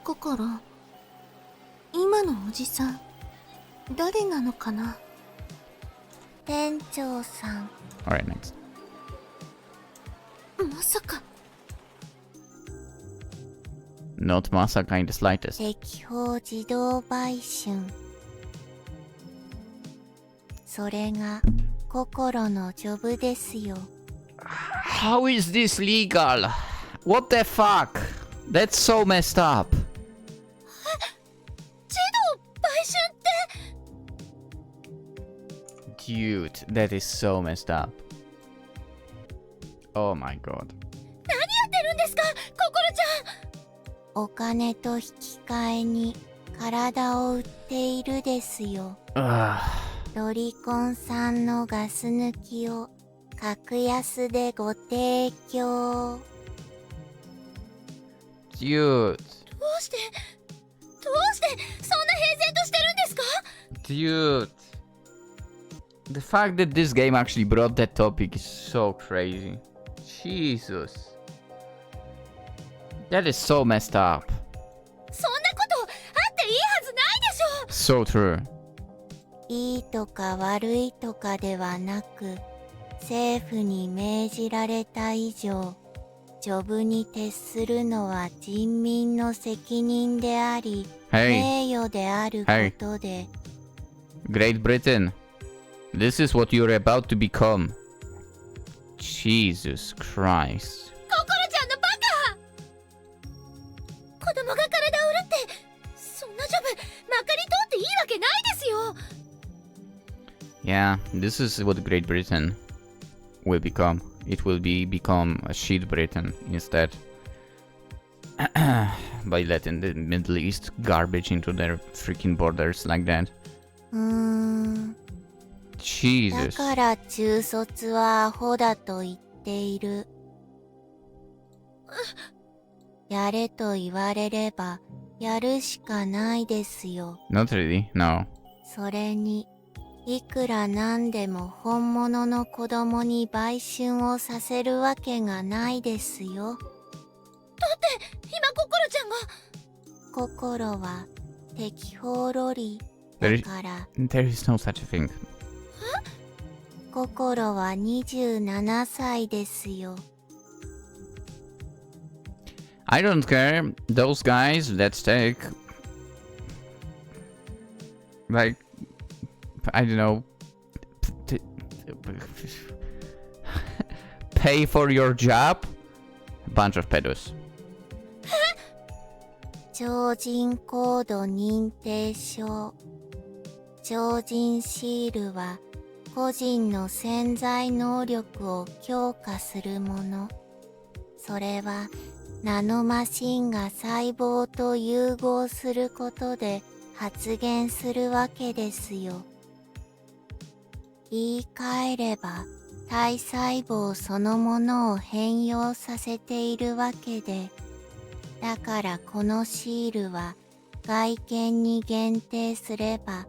心。今のおじさん、誰なのかな？店長さん。 Alright, next. まさか。Not Masaka in the slightest. 適法自動売春。それが心のジョブですよ。How is this legal? What the fuck? That's so messed up. 児童売春って Dude, that is so messed up. Oh my god. 何やってるんですか、心ちゃん。お金と引き換えに体を売っているですよ。 Ugh. ロリコンさんのガス抜きを格安でご提供。Dude. どうしてそんな平然としてるんですか？ Dude. The fact that this game actually brought that topic is so crazy. Jesus. That is so messed up. そんなことあっていいはずないでしょ。 So true. いいとか悪いとかではなく、政府に命じられた以上、ジョブに徹するのは人民の責任であり、 Hey, 名誉であることで、 Great Britain. This is what you're about to become. Jesus Christ. 心ちゃんのバカ。子供が体を売るってそんなジョブまかり通っていいわけないですよ。 Yeah, this is what Great Britain will become. It will become a shit Britain instead. By letting the Middle East garbage into their freaking borders like that. だ Jesus. から中卒はアホだと言っている。やれと言われればやるしかないですよ。 Not really, no. それに、いくらなんでも本物の子供に売春をさせるわけがないですよ。だって今心ちゃんが。心は適法ロリ There だから、 There is no such a thing. 心は27歳ですよ。I don't care. Those guys that take... Like... I don't know... Pay for your job? Bunch of pedos. 超人コード認定証。超人シールは個人の潜在能力を強化するもの。それはナノマシンが細胞と融合することで発現するわけですよ。言い換えれば体細胞そのものを変容させているわけで、だからこのシールは外見に限定すれば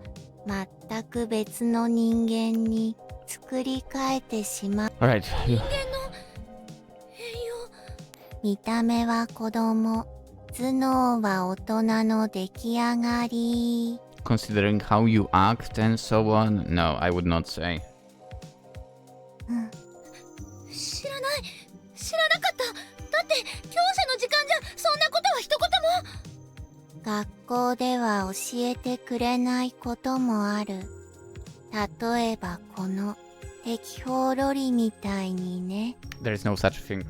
全く別の人間に作り変えてしまう。Alright. 人間の変容。見た目は子供、頭脳は大人の出来上がり。Considering how you act and so on, no, I would not say. 知らなかった。だって教師の時間じゃそんなことは一言も。学校では教えてくれないこともある。例えばこの適法ロリみたいにね。 There is no such thing.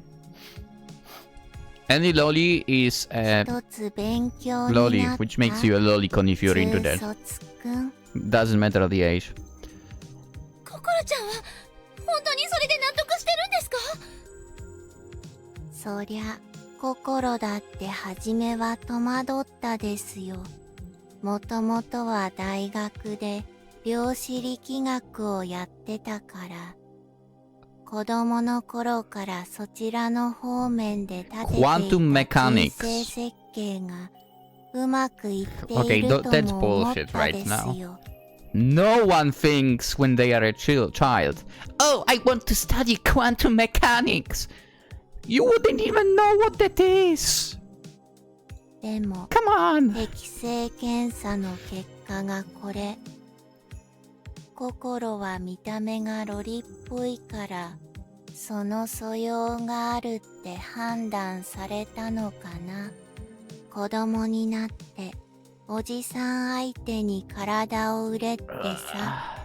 Any lolly is a 一つ勉強に lolly, なった。 which makes you a lolicon if you're into 中 that. 卒くん。 Doesn't matter the age. 心ちゃんは本当にそれで納得してるんですか？そりゃ、心だって初めは戸惑ったですよ。もともとは大学で量子力学をやってたから。子供の頃からそちらの方面で立てていた Quantum 人 mechanics. 生設計がうまくいってい Okay, ると that's も思っ bullshit た right です now. よ。No one thinks when they are a child, oh, I want to study quantum mechanics. You wouldn't even know what that is. でも Come on. 適正検査の結果がこれ。心は見た目がロリっぽいからその素養があるって判断されたのかな。子供になっておじさん相手に体を売れってさ、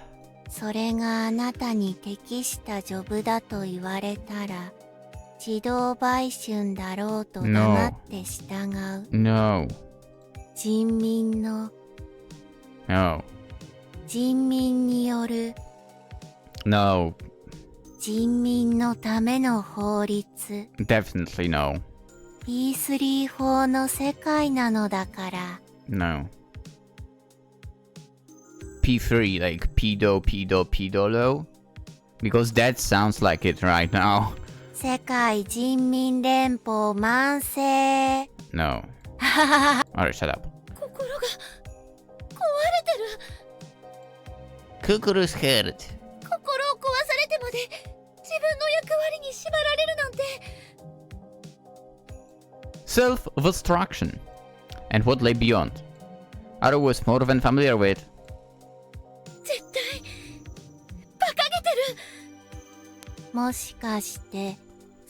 それがあなたに適したジョブだと言われたら自動売春だろうと黙って従う。 No. 人民による No. 人民のための法律 Definitely no. P3 法の世界なのだから。 No. P3, like pedolo? Because that sounds like it right now. 世界人民連邦万世。 No. Alright, shut up. 心が壊れてる。 Kukuru's head. 心を壊されてまで自分の役割に縛られるなんて。 Self-destruction. And what lay beyond. Aru was more than familiar with. 絶対馬鹿げてる。もしかして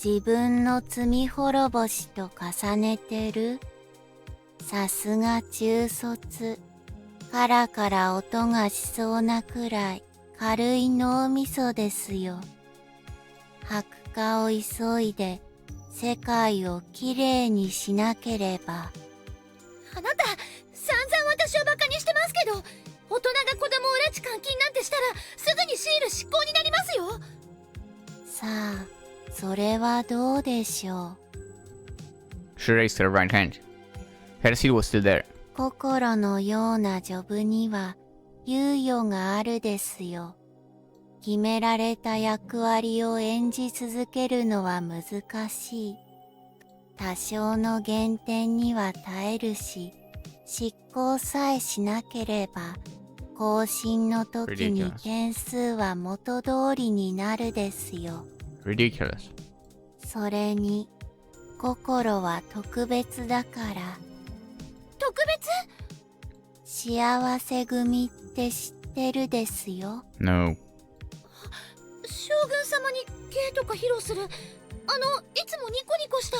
自分の罪滅ぼしと重ねてる？さすが中卒。カラカラ音がしそうなくらい軽い脳みそですよ。白化を急いで世界をきれいにしなければ。あなた散々私をバカにしてますけど、大人が子供を拉致監禁なんてしたらすぐにシール執行になりますよ。さあ、それはどうでしょう。 She raised her right hand. Her seal was still there. 心のようなジョブには猶予があるですよ。決められた役割を演じ続けるのは難しい。多少の減点には耐えるし、執行さえしなければ、更新の時に点数は元通りになるですよ。Ridiculous. それに、心は特別だから。特別？幸せ組って知ってるですよ。 No. 将軍様に芸とか披露するいつもニコニコした。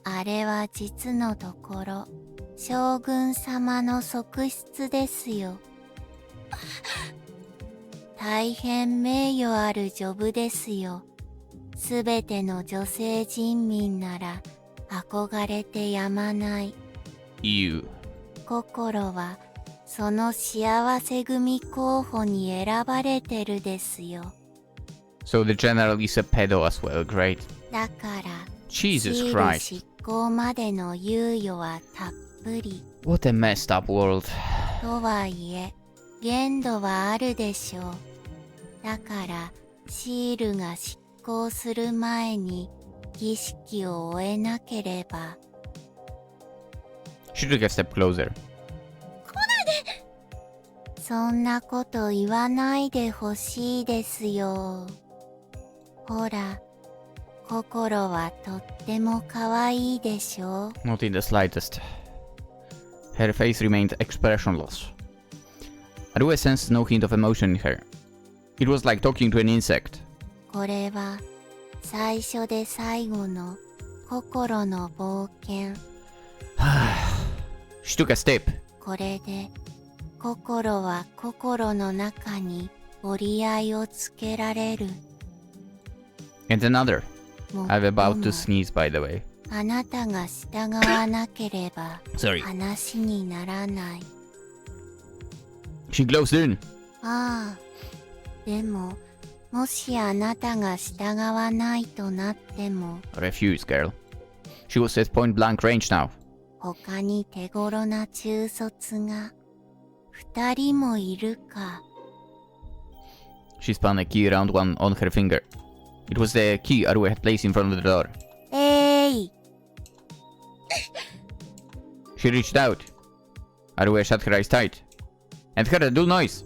あれは実のところ、将軍様の側室ですよ。大変名誉あるジョブですよ。すべての女性人民なら憧れてやまない。You. 心はその幸せ組候補に選ばれてるですよ。 So the general is a pedo as well, great. だから、 Jesus シール Christ. 執行までの猶予はたっぷり。 What a messed up world. とはいえ、限度はあるでしょう。だから、シールが執行する前に儀式を終えなければ。 She took a step closer. そんなこと言わないでほしいですよ。ほら、心はとっても可愛いでしょ。 Not in the slightest. Her face remained expressionless. Arue sensed no hint of emotion in her. It was like talking to an insect. これは最初で最後の心の冒険。She took a step. これで心は心の中に折り合いをつけられる。 And another. もっ I'm と about も to sneeze, by the way. あなたが従わなければ Sorry. 話にならない。 She closed in. ああ、でももしあなたが従わないとなっても Refuse, girl. She was at point blank range now. 他に手頃な中卒が2人もいるか。 She spun a key around one on her finger. It was the key Arue had placed in front of the door. Hey! She reached out. Arue shut her eyes tight and heard a dull noise.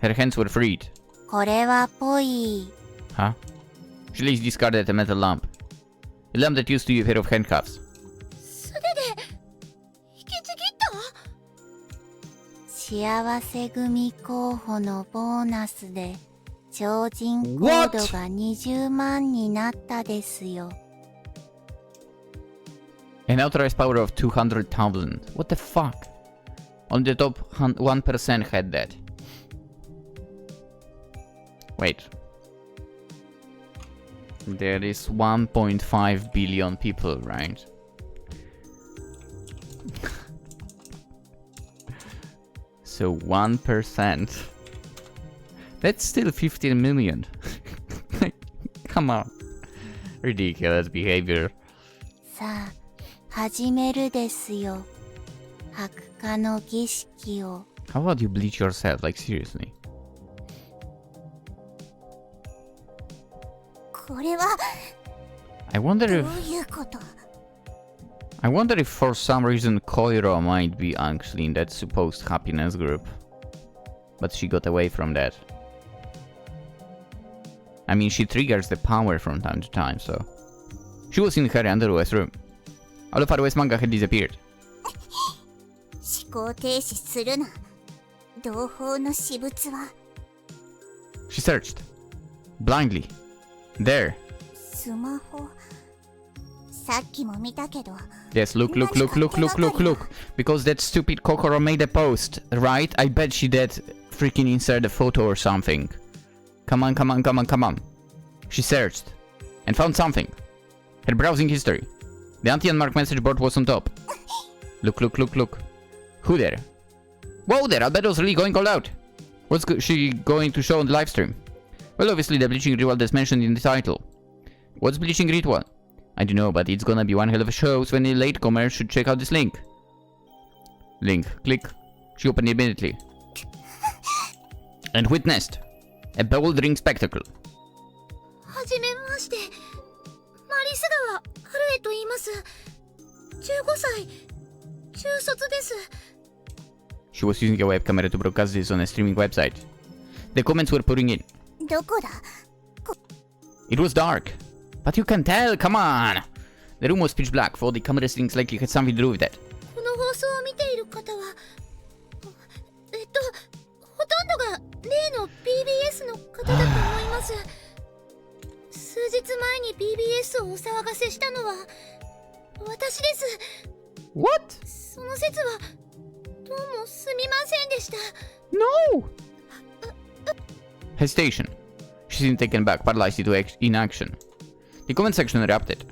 Her hands were freed. これはぽい。 Huh? She lazy discarded a metal lamp. A lamp that used to be a pair of handcuffs. 素手で引きちぎった幸せ組候補のボーナスで超人コードが20万になったですよ。An authorized power of 200,000. What the fuck? Only the top 1% had that. Wait. There is 1.5 billion people, right? So 1%. That's still 15 million. Come on. Ridiculous behavior. さあ、始めるですよ。白化の儀式を。 How about you bleach yourself? Like, seriously. これは I wonder ど if... ういうこと？ I wonder if for some reason Koiro might be actually in that supposed happiness group. But she got away from that. I mean, she triggers the power from time to time, so... She was in her Underwear's room. All of Underwear's manga had disappeared. 思考停止するな。同胞の私物は She searched. Blindly. There. スマホ。さっきも見たけど。 Yes, look. Because that stupid Kokoro made a post, right? I bet she did freaking insert a photo or something. Come on. She searched. And found something. Her browsing history. The anti-unmarked message board was on top. Look. Who there? Whoa there, Albedo's really going all out. What's she going to show on the live stream? Well, obviously the Bleaching Ritual that's mentioned in the title. What's Bleaching Ritual? I don't know, but it's gonna be one hell of a show, so any latecomers should check out this link. Link. Click. She opened it immediately. And witnessed a bewildering spectacle. はじめまして。マリス川春江と言います。15歳。中卒です。She was using a web camera to broadcast this on a streaming website. The comments were pouring in. どこだ？ It was dark. But you can tell, come on! The room was pitch black, for the camera settings likely had something to do with that. この放送を見ている方は、ほとんどが例の PBS の方だと思います。数日前に PBS をお騒がせしたのは私です。 What? その説はどうもすみませんでした。 No! Hesitation. She seemed taken back, paralyzed into inaction. The comment section erupted.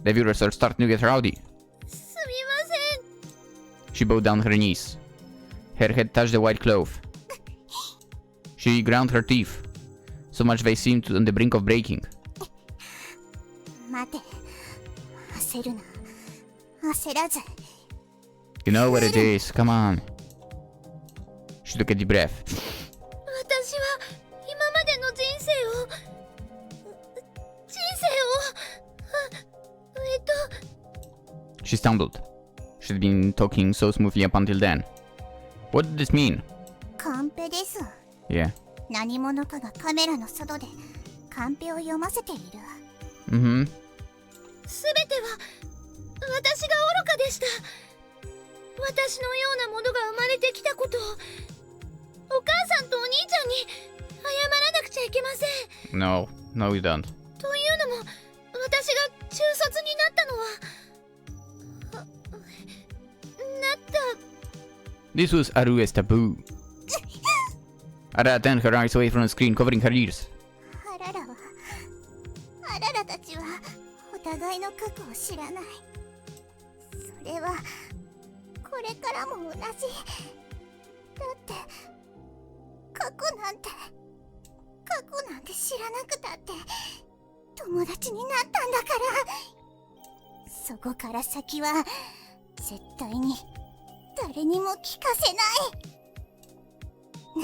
The viewers are starting to get rowdy. すみません。 She bowed down her knees. Her head touched the white cloth. She ground her teeth, so much they seemed on the brink of breaking. 待て。焦るな。焦らず。 You know what it is, come on. She took a deep breath. 私は今までの人生を She stumbled. She'd been talking so smoothly up until then. What did this mean? カンペです。 Yeah. 何者かがカメラの外でカンペを読ませている。Mm-hmm. すべては私が愚かでした。私のようなものが生まれてきたことをお母さんとお兄ちゃんに謝らなくちゃいけません。 No, you don't. というのも私が中卒になったのはThis was Arue's taboo. Ara turned her eyes away from the screen, covering her ears. あららたちはお互いの過去を知らない。それはこれからも同じ。だって過去なんて知らなくたって友達になったんだから。そこから先は絶対に誰にも聞かせな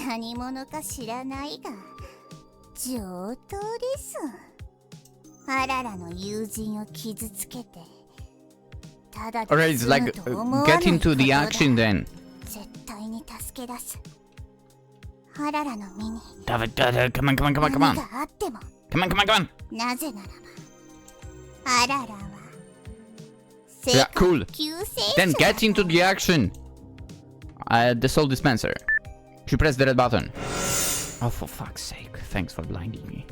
い。何者か知らないが上等です。あららの友人を傷つけて、ただで Alright, it's 済 like むと思わない get こと into the だ。 action then. 絶対に助け出す。あららの身に Come on, come on, come on, come on, come 何 on. があっても、 Come on, come on, come on. なぜならば、あららは Yeah, cool. 救世 Then 者だ get into the action. The soul dispenser. She pressed the red button. Oh, for fuck's sake. Thanks for blinding me.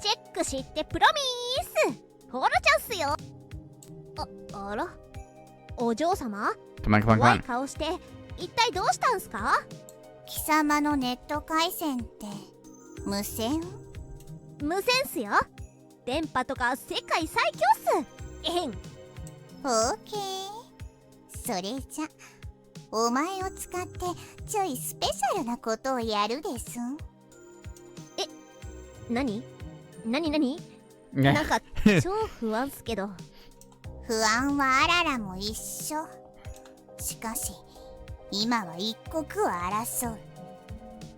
チェックしてプロミース。フォロチャンスよ。あら、お嬢様 Come on, come on, 怖 come い on. 顔して一体どうしたんすか？貴様のネット回線って無線？無線っすよ。電波とか世界最強っす。えへん。オーケー。それじゃお前を使ってちょいスペシャルなことをやるです。何なんか超不安っすけど。不安はあららも一緒。しかし今は一刻を争う。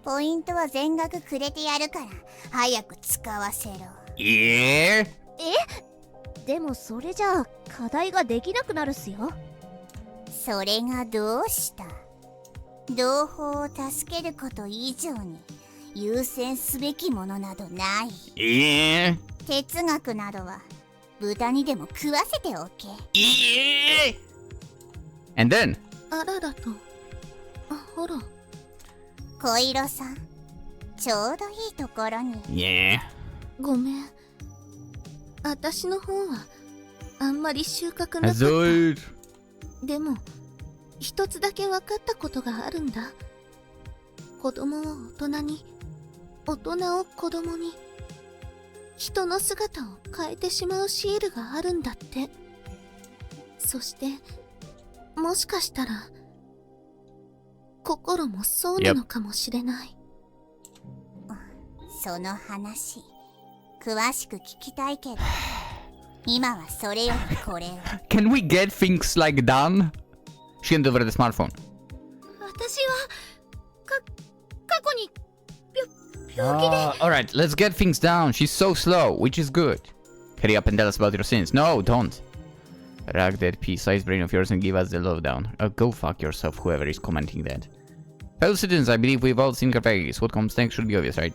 ポイントは全額くれてやるから早く使わせろ。Yeah. でもそれじゃあ課題ができなくなるっすよ。それがどうした？同胞を助けること以上に優先すべきものなどない。 Yeah. 哲学などは豚にでも食わせておけ。 Yeah. And then. あららと、ほら、小色さん、ちょうどいいところに。 Yeah. ごめん。私の方はあんまり収穫なかっ Azul. た。でも一つだけ分かったことがあるんだ。子供を大人に、大人を子供に、人の姿を変えてしまうシールがあるんだって。そしてもしかしたら心もそうなのかもしれない。その話詳しく聞きたいけど今はそれよりこれを。 Can we get things like done? She handed over the smartphone. 私は過去に病気で。 Alright, let's get things down. She's so slow, which is good. Hurry up and tell us about your sins. No, don't. Rag that pea-sized brain of yours and give us the lowdown. Go fuck yourself, whoever is commenting that. Fellow citizens, I believe we've all seen Carpegis. What comes next should be obvious, right?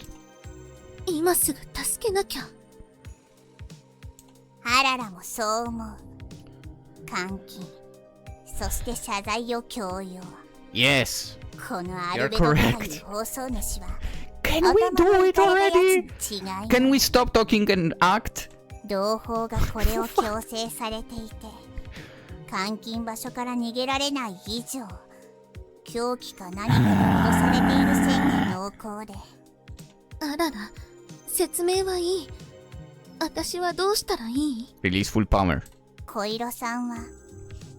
今すぐ助けなきゃ。あららもそう思う。監禁、そして謝罪を強要。 Yes. このアルベド会の放送主は Can we do it already? 違いない。 Can we stop talking and act? 同胞がこれを強制されていて監禁場所から逃げられない以上凶器か何かに脅されている線が濃厚で。あらら、説明はいい。私はどうしたらいい？ Release full power. 小色さんは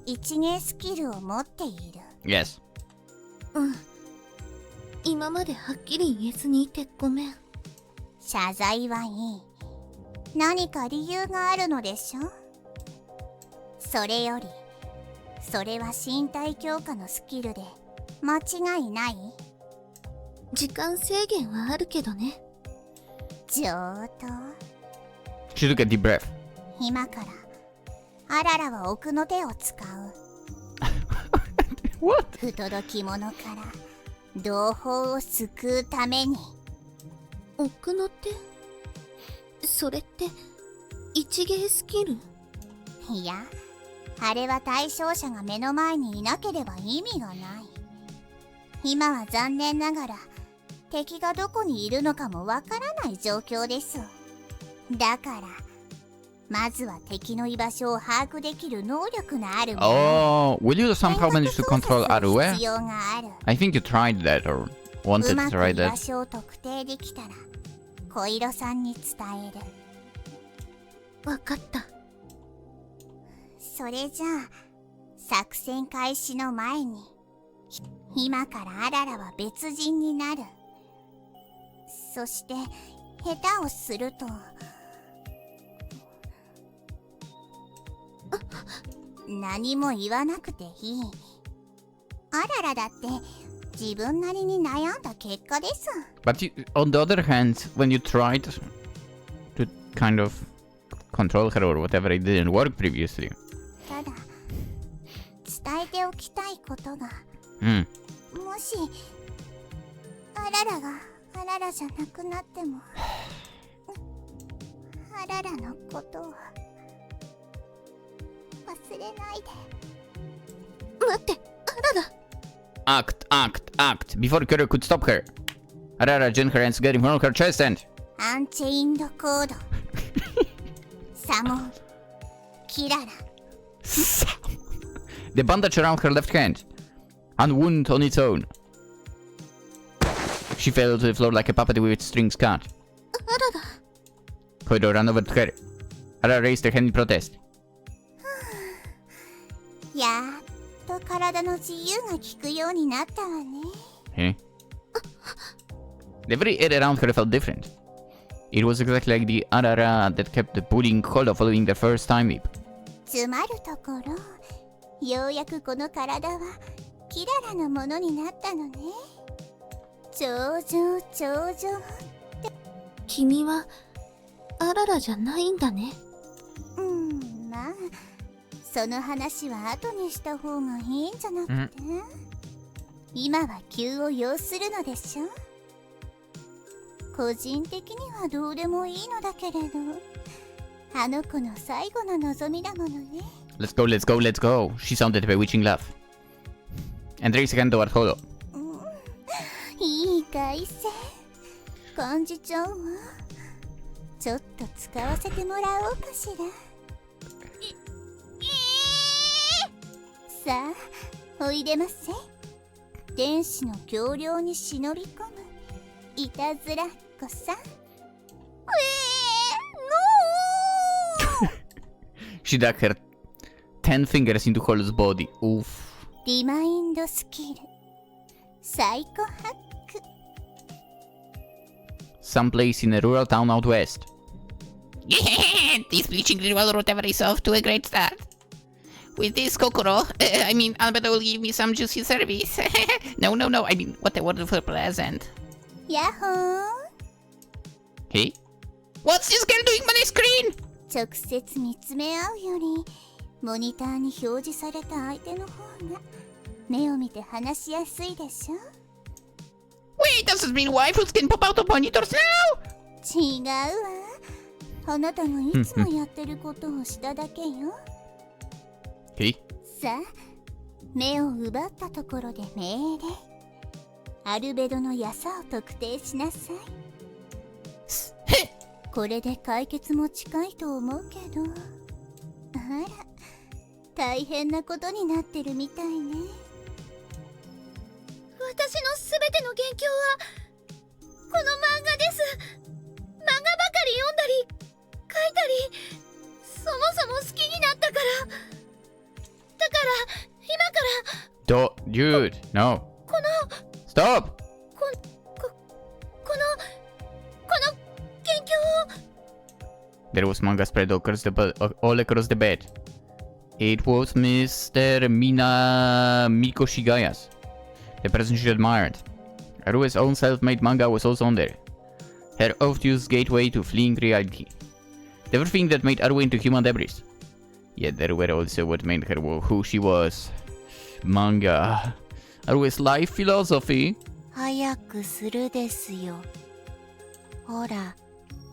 一芸スキルを持っている。 Yes. うん。今まではっきり言えずにいてごめん。謝罪はいい。何か理由があるのでしょ。それよりそれは身体強化のスキルで間違いない？時間制限はあるけどね。上等。 She took a deep breath. 今からあららは奥の手を使う。 What? 不届き者から同胞を救うために。奥の手？それって一芸スキル？いや、あれは対象者が目の前にいなければ意味がない。今は残念ながら敵がどこにいるのかもわからない状況です。だからまずは敵の居場所を把握できる能力のあるもの。 Oh, will you somehow manage to control 必 Arue? 要がある。 I think you tried that or う wanted ま to く try 居場 that. 所を特定できたら小色さんに伝える。わかった。それじゃあ作戦開始の前に今からあららは別人になる。そして下手をすると何も言わなくていい。あららだって自分なりに悩んだ結果です。 But on the other hand, when you tried to kind of control her or whatever, it didn't work previously. ただ伝えておきたいことが、Hmm. もしアララがアララじゃなくなってもアララのことを忘れないで。待って、あらら。Act. Before Kuro could stop her. Arara jammed her hands together in front of her chest and... アンチェインドコードサモンキララ。 The bandage around her left hand. Unwound on its own. She fell to the floor like a puppet with its strings cut. あらら。Koido ran over to her. Arara raised her hand in protest. やっと体の自由が利くようになったわね。 Hey? The very air around her felt different. It was exactly like the Arara that kept pulling Kodo following their first time leap. つまるところ、ようやくこの体はキララのものになったのね。頂上。君はあららじゃないんだね。まあその話は後にした方がいいんじゃなくて、今は急を要するのでしょ。個人的にはどうでもいいのだけれど、あの子の最後の望みだものね。 Let's go. She sounded a bewitching laugh. And raised her hand toward Kodo. いい回線感じちゃうわ。ちょっと使わせてもらおうかしら。さあおいでませ。天使の橋梁に忍び込むいたずらっ子さん。She dug her 10 fingers into Kodo's body. Oof. リマインドスキルサイコハック。 Someplace in a rural town out west. Yeah, this bleaching ritual whatever is off to a great start. With this Kokoro, Alberto will give me some juicy service. No, I mean, what a wonderful present. やっほー。 Hey? What's this girl doing on my screen? 直接見つめ合うよりモニターに表示された相手の方が目を見て話しやすいでしょ。 Wait, does this mean waifus can pop out of monitors now? 違うわ。あなたがいつもやってることをしただけよ。Hey? さあ目を奪ったところで命令。アルベドのヤサを特定しなさい。これで解決も近いと思うけど、あら大変なことになってるみたいね。私のすべての元凶はこの漫画です。漫画ばかり読んだり書いたり、そもそも好きになったから。だから今から。Dude, no. Stop! この元凶を。 There was manga spread all across the bed. It was Mr. Miko Shigaya's, the person she admired. Harue's own self-made manga was also on there. Her obtuse gateway to fleeing reality. The everything that made Haruo into human debris. Yet there were also what made her who she was. Manga. Harue's life philosophy. 早くするですよ。ほら、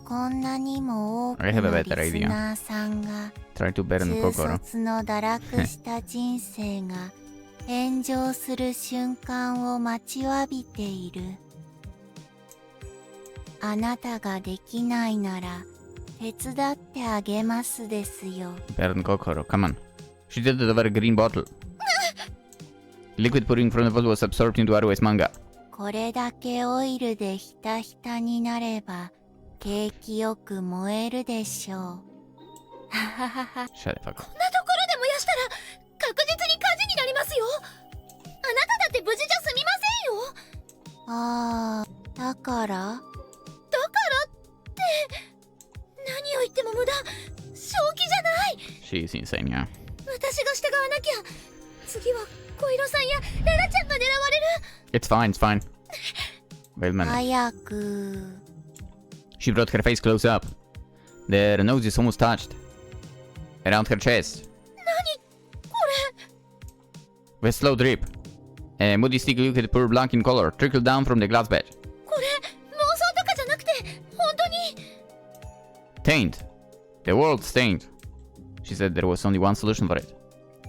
こんなにも多く I have a の better リス idea. ナーさんが Try to burn 中 Kokoro. 卒の堕落した人生が炎上する瞬間を待ちわびている。あなたができないなら手伝ってあげますですよ。 Burn Kokoro, come on. She did it over a green bottle. Liquid pouring from the bottle was absorbed into Harue's manga. これだけオイルでひたひたになれば景気よく燃えるでしょう。はははは。 Shut the fuck up. こんなところで燃やしたら確実に火事になりますよ。あなただって無事じゃ済みませんよ。ああ、だからだからって何を言っても無駄。正気じゃない。 She's insane, yeah. 私が従わなきゃ。次は小色さんやララちゃんが狙われる。 It's fine, it's fine. Wait a minute. 早く。 She brought her face close up. Their nose is almost touched. Around her chest. これ With a slow drip. A moody sticky liquid pure black in color trickled down from the glass bed. これ妄想とかじゃなくて本当に。 Taint. The world stained. She said there was only one solution for it.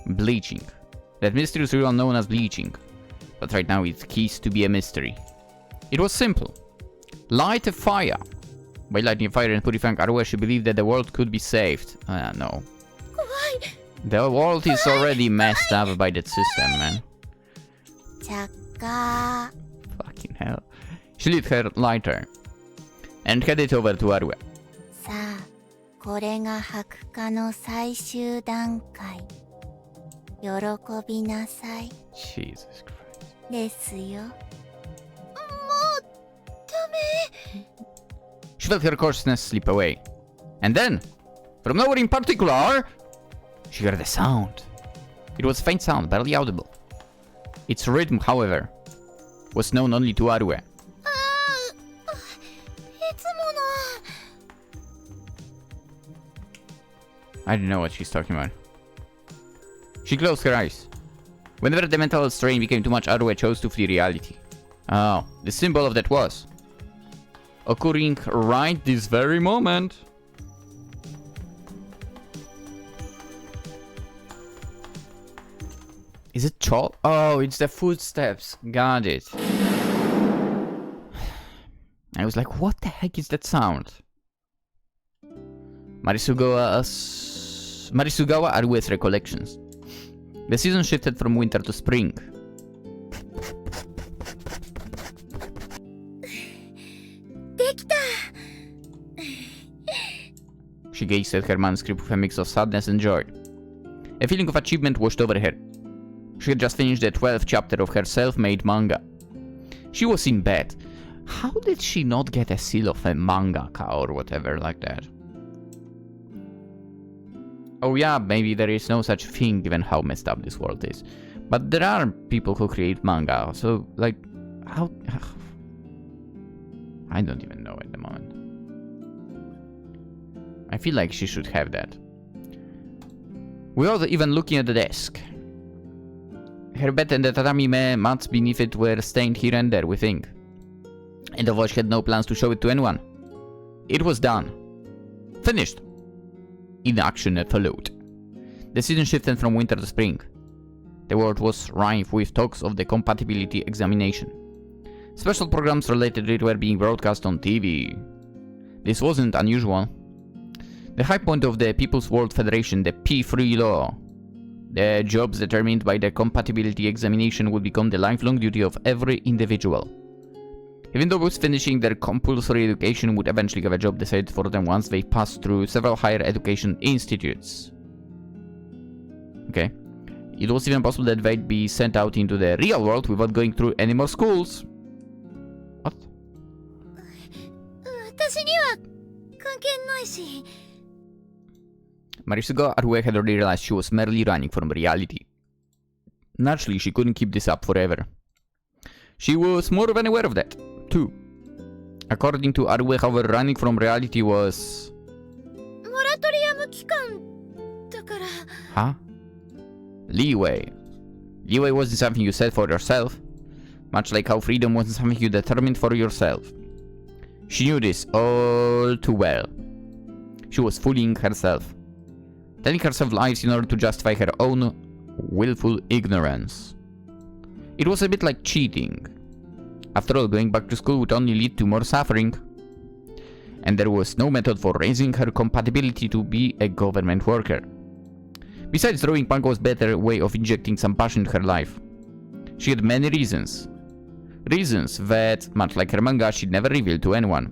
Bleaching. That mysterious ritual known as bleaching. But right now it ceased to be a mystery. It was simple. Light a fire. By lighting a fire and purifying Arue, she believed that the world could be saved. No. 怖い。 The world is already messed up by that system, man. 着火。 Fucking hell. She lit her lighter and headed over to Arue. さあ、これが白化の最終段階。喜びなさい。 Jesus Christ. ですよ。もうダメ。 She felt her consciousness slip away. And then, from nowhere in particular, she heard a sound. It was a faint sound, barely audible. Its rhythm, however, was known only to Arue. いつもの。 I don't know what she's talking about. She closed her eyes. Whenever the mental strain became too much, Arue chose to flee reality. Oh, the symbol of that was occurring right this very moment. Is it Chol? Oh, it's the footsteps. Got it. I was like, what the heck is that sound? Marisugawa Arue's recollections. The season shifted from winter to spring. できた。 She gazed at her manuscript with a mix of sadness and joy. A feeling of achievement washed over her. She had just finished the 12th chapter of her self-made manga. She was in bed. How did she not get a seal of a mangaka or whatever like that? Oh yeah, maybe there is no such thing given how messed up this world is. But there are people who create manga, so like, how... I don't even know at the moment. I feel like she should have that. Without even looking at the desk. Her bed and the tatami mats beneath it were stained here and there with ink. And although she had no plans to show it to anyone, it was done. Finished. Inaction followed. The season shifted from winter to spring. The world was rife with talks of the compatibility examination. Special programs related to it were being broadcast on TV. This wasn't unusual. The high point of the People's World Federation, the P3 law. The jobs determined by the compatibility examination would become the lifelong duty of every individual. Even those finishing their compulsory education would eventually have a job decided for them once they passed through several higher education institutes. Okay. It was even possible that they'd be sent out into the real world without going through any more schools. What? 私には関係ないし。 Marisuga Arue had already realized she was merely running from reality. Naturally, she couldn't keep this up forever. She was more than aware of that, too. According to Arue, however, running from reality was... モラトリアム期間だから。 Huh? Leeway. Leeway wasn't something you set for yourself, much like how freedom wasn't something you determined for yourself. She knew this all too well. She was fooling herself, telling herself lies in order to justify her own willful ignorance. It was a bit like cheating. After all, going back to school would only lead to more suffering. And there was no method for raising her compatibility to be a government worker. Besides, drawing manga was a better way of injecting some passion into her life. She had many reasons. Reasons that, much like her manga, she'd never revealed to anyone.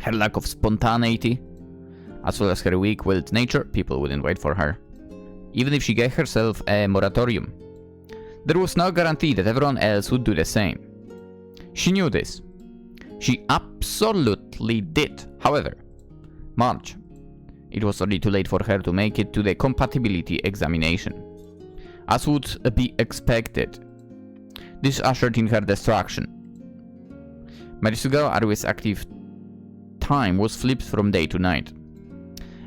Her lack of spontaneity, as well as her weak-willed nature, people wouldn't wait for her. Even if she gave herself a moratorium. There was no guarantee that everyone else would do the same. She knew this. She absolutely did. However, March. It was already too late for her to make it to the compatibility examination. as would be expected. This ushered in her destruction. Marisugawa Arue's active time was flipped from day to night.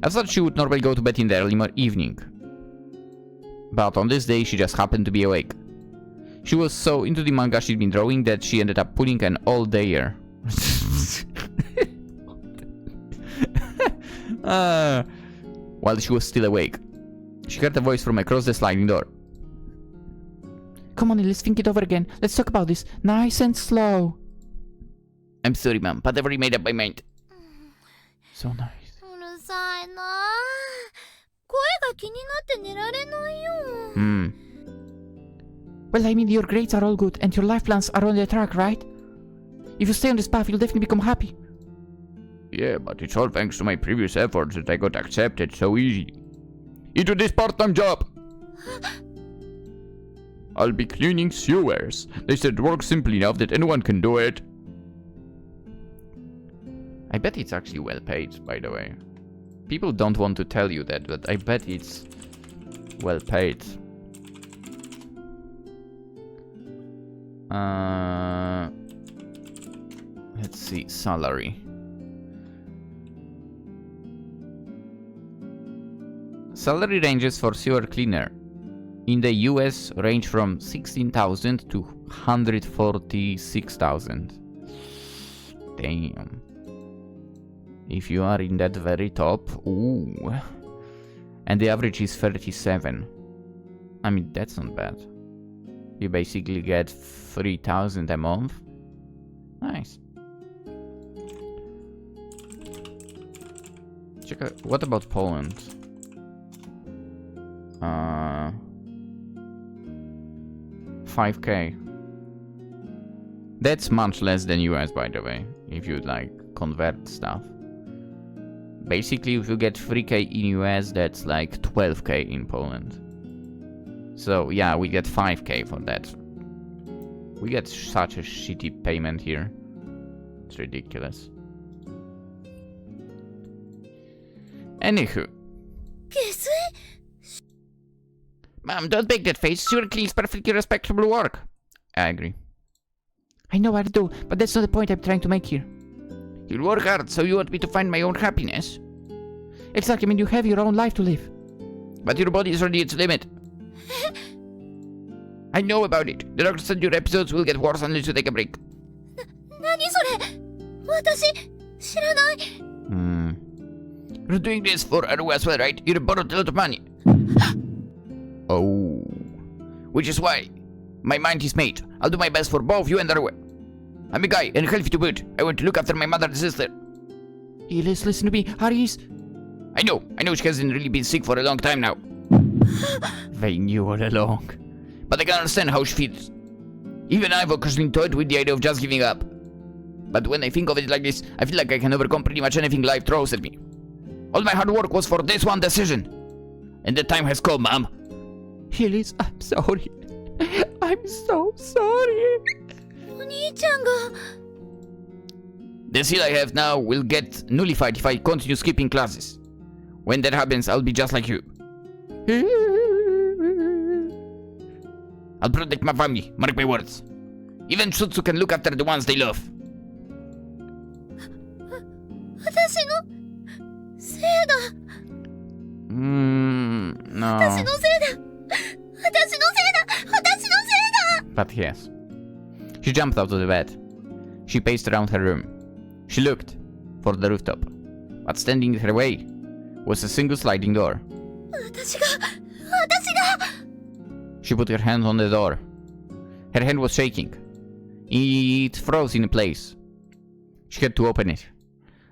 As such, she would normally go to bed in the early evening. But on this day, she just happened to be awake. She was so into the manga she'd been drawing that she ended up pulling an all-dayer. While she was still awake. She heard a voice from across the sliding door. Come on, let's think it over again. Let's talk about this nice and slow. I'm sorry, ma'am, but I've already made up my mind. So nice. うるさいな。声が気になって寝られないよ。Well, I mean, your grades are all good, and your life plans are on the track, right? If you stay on this path, you'll definitely become happy. Yeah, but it's all thanks to my previous efforts that I got accepted so easy. Into this part-time job! I'll be cleaning sewers. They said it works simple enough that anyone can do it. I bet it's actually well paid, by the way. People don't want to tell you that, but I bet it's well paid. Let's see, salary. Salary ranges for sewer cleaner in the US range from 16,000 to 146,000. Damn. If you are in that very top, ooh. And the average is 37. I mean, that's not bad. You basically get 3,000 a month. Nice. Check out, what about Poland? 5k. That's much less than US, by the way, if you like convert stuff. Basically, if you get 3k in US, that's like 12k in Poland. So yeah, we get 5k for that. We get such a shitty payment here. It's ridiculous. Anywho. Ma'am, don't make that face. Sewer cleaning is perfectly respectable work. I agree. I know I do, but that's not the point I'm trying to make here. You'll work hard, so you want me to find my own happiness? Exactly, I mean, you have your own life to live. But your body is already at its limit. I know about it. The doctor said your episodes will get worse unless you take a break. 何それ。私、知らない。You're doing this for Aru as well, right? You borrowed a lot of money. Oh. Which is why my mind is made. I'll do my best for both you and Aru. I'm a guy and healthy to boot. I want to look after my mother and sister. Hey, listen to me. Haris. I know she hasn't really been sick for a long time now. They knew all along. But I can understand how she feels. Even I've occasionally toyed with the idea of just giving up. But when I think of it like this, I feel like I can overcome pretty much anything life throws at me. All my hard work was for this one decision. And the time has come, Mom. Hillis, I'm sorry. I'm so sorry. お兄ちゃんが。The seal I have now will get nullified if I continue skipping classes. When that happens, I'll be just like you. I'll protect my family, mark my words. Even Chuusotsu can look after the ones they love. 私のせいだ。No. 私のせいだ。私のせいだ。私のせいだ。 But yes. She jumped out of the bed. She paced around her room. She looked for the rooftop. But standing in her way was a single sliding door. 私が。She put her hand on the door. Her hand was shaking. It froze in place. She had to open it.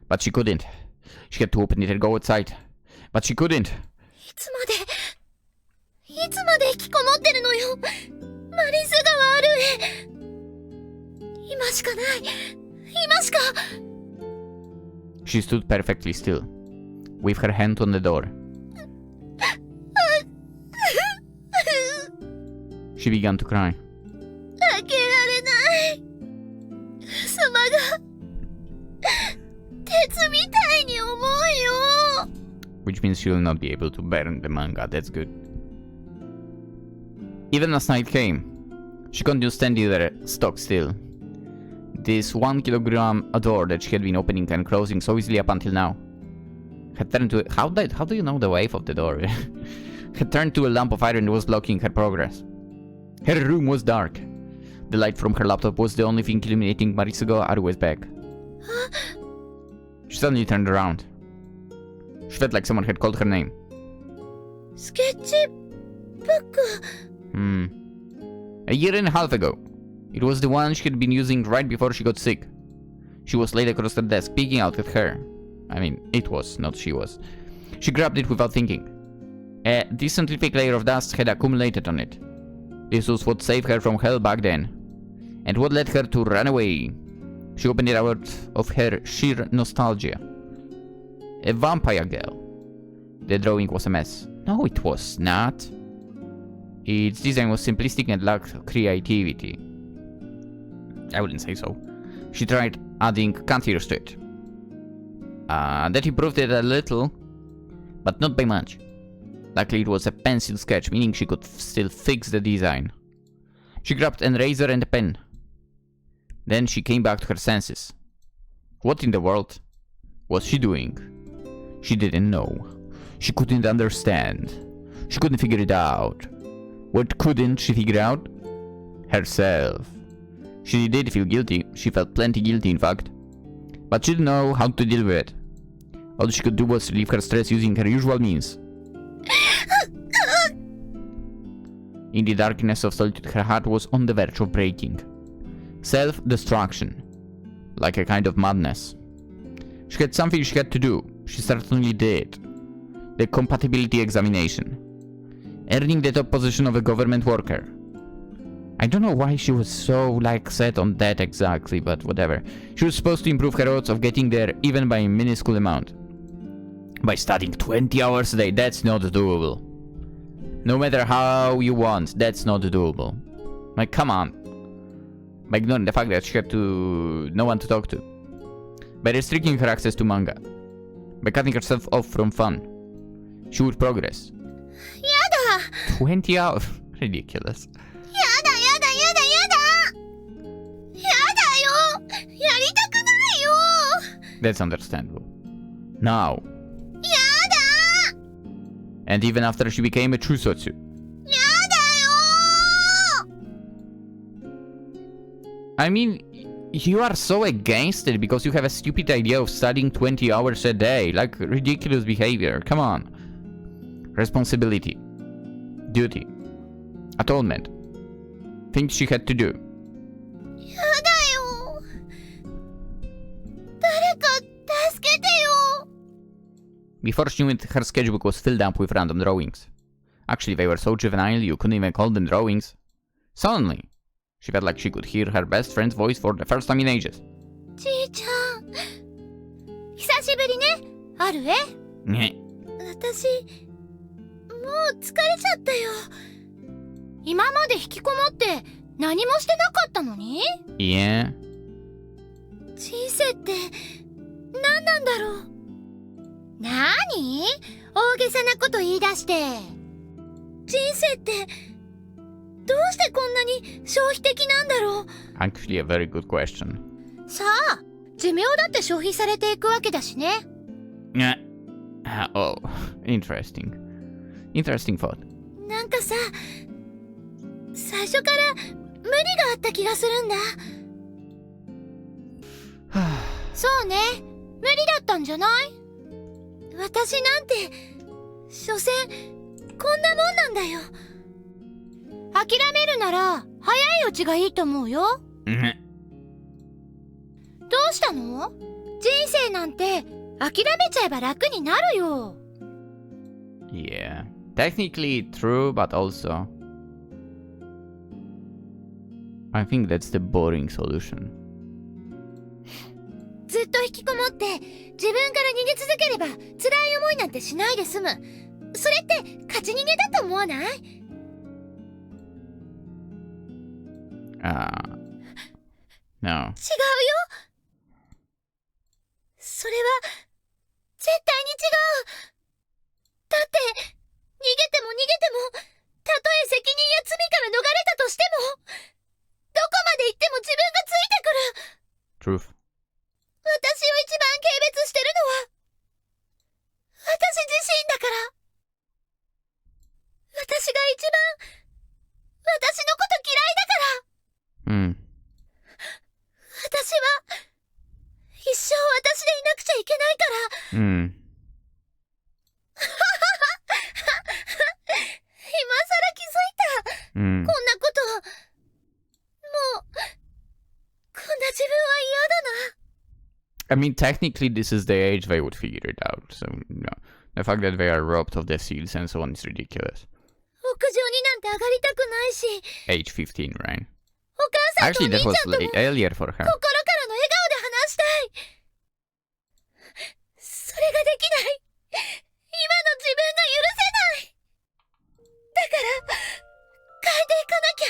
But she couldn't. She had to open it and go outside. But she couldn't. いつまで引きこもってるのよ。マリス川あるへ。今しかない。今しか。She stood perfectly still, with her hand on the door. She began to cry. 開けられない。襖が鉄みたいに重いよ。Which means she will not be able to burn the manga. That's good. Even as night came, she continued standing there, stock still. This 1 kilogram door that she had been opening and closing so easily up until now had turned to... How do you know the wave of the door? Had turned to a lump of iron and was blocking her progress. Her room was dark. The light from her laptop was the only thing illuminating Marisugo Arue's back. She suddenly turned around. She felt like someone had called her name. スケッチブック A year and a half ago. It was the one she had been using right before she got sick. She was laid across her desk, peeking out at her. I mean, it was, not she was. She grabbed it without thinking. A decently thick layer of dust had accumulated on it. This was what saved her from hell back then, and what led her to run away. She opened it out of her sheer nostalgia. A vampire girl. The drawing was a mess. No, it was not. Its design was simplistic and lacked creativity. I wouldn't say so. She tried adding cat ears to it. That improved it a little, but not by much. Luckily it was a pencil sketch, meaning she could still fix the design. She grabbed an eraser and a pen. Then she came back to her senses. What in the world was she doing? She didn't know. She couldn't understand. She couldn't figure it out. What couldn't she figure out? Herself. She did feel guilty. She felt plenty guilty, in fact. But she didn't know how to deal with it. All she could do was relieve her stress using her usual means. In the darkness of solitude, her heart was on the verge of breaking. Self-destruction. Like a kind of madness. She had something she had to do. She certainly did. The compatibility examination. Earning the top position of a government worker. I don't know why she was so, set on that exactly, but whatever. She was supposed to improve her odds of getting there even by a minuscule amount. By studying 20 hours a day, that's not doable. No matter how you want, that's not doable. Come on. By ignoring the fact that she had no one to talk to. By restricting her access to manga. By cutting herself off from fun. She would progress. 20 hours. Ridiculous. やだよやりたくないよ That's understandable. Now. やだ And even after she became a Chuusotsu. やだよ I mean, you are so against it because you have a stupid idea of studying 20 hours a day. Like, ridiculous behavior. Come on. Responsibility. Duty. Atonement. Things she had to do. やだよ誰か助けてよ Before she knew it, her sketchbook was filled up with random drawings. Actually, they were so juvenile you couldn't even call them drawings. Suddenly, she felt like she could hear her best friend's voice for the first time in ages. じいちゃん久しぶりねあるえ Nyeh. 私もう疲れちゃったよ今まで引きこもって何もしてなかったのに Yeah. 人生って何なんだろうなに大げさなこと言い出して人生ってどうしてこんなに消費的なんだろう Actually, a very good question. さあ寿命だって消費されていくわけだしね Nyeh. Oh, interesting. Interesting thought. なんかさ最初から無理があった気がするんだそうね無理だったんじゃない私なんて所詮こんなもんなんだよ諦めるなら早いうちがいいと思うよどうしたの人生なんて諦めちゃえば楽になるよ Yeah. Technically true, but also... I think that's the boring solution. ずっと引きこもって自分から逃げ続ければ辛い思いなんてしないで済むそれって勝ち逃げだと思わない No. 違うよそれは絶対に違うだって逃げても逃げてもたとえ責任や罪から逃れたとしても、どこまで行っても自分がついてくる。Truth. 私を一番軽蔑してるのは、私自身だから。私が一番、私のこと嫌いだから。私は、一生私でいなくちゃいけないから。今更気づいた。こんなこと、もう、こんな自分は嫌だな。I mean, technically, this is the age they would figure it out. So, the fact that they are robbed of their seals and so on is ridiculous. 屋上になんて上がりたくないし。Age 15, right? お母さんとお Actually, 兄 that ちゃ was んとも earlier for her. 心からの笑顔で話したい。それができない。今の自分が許せない。だから、変えていかなきゃ。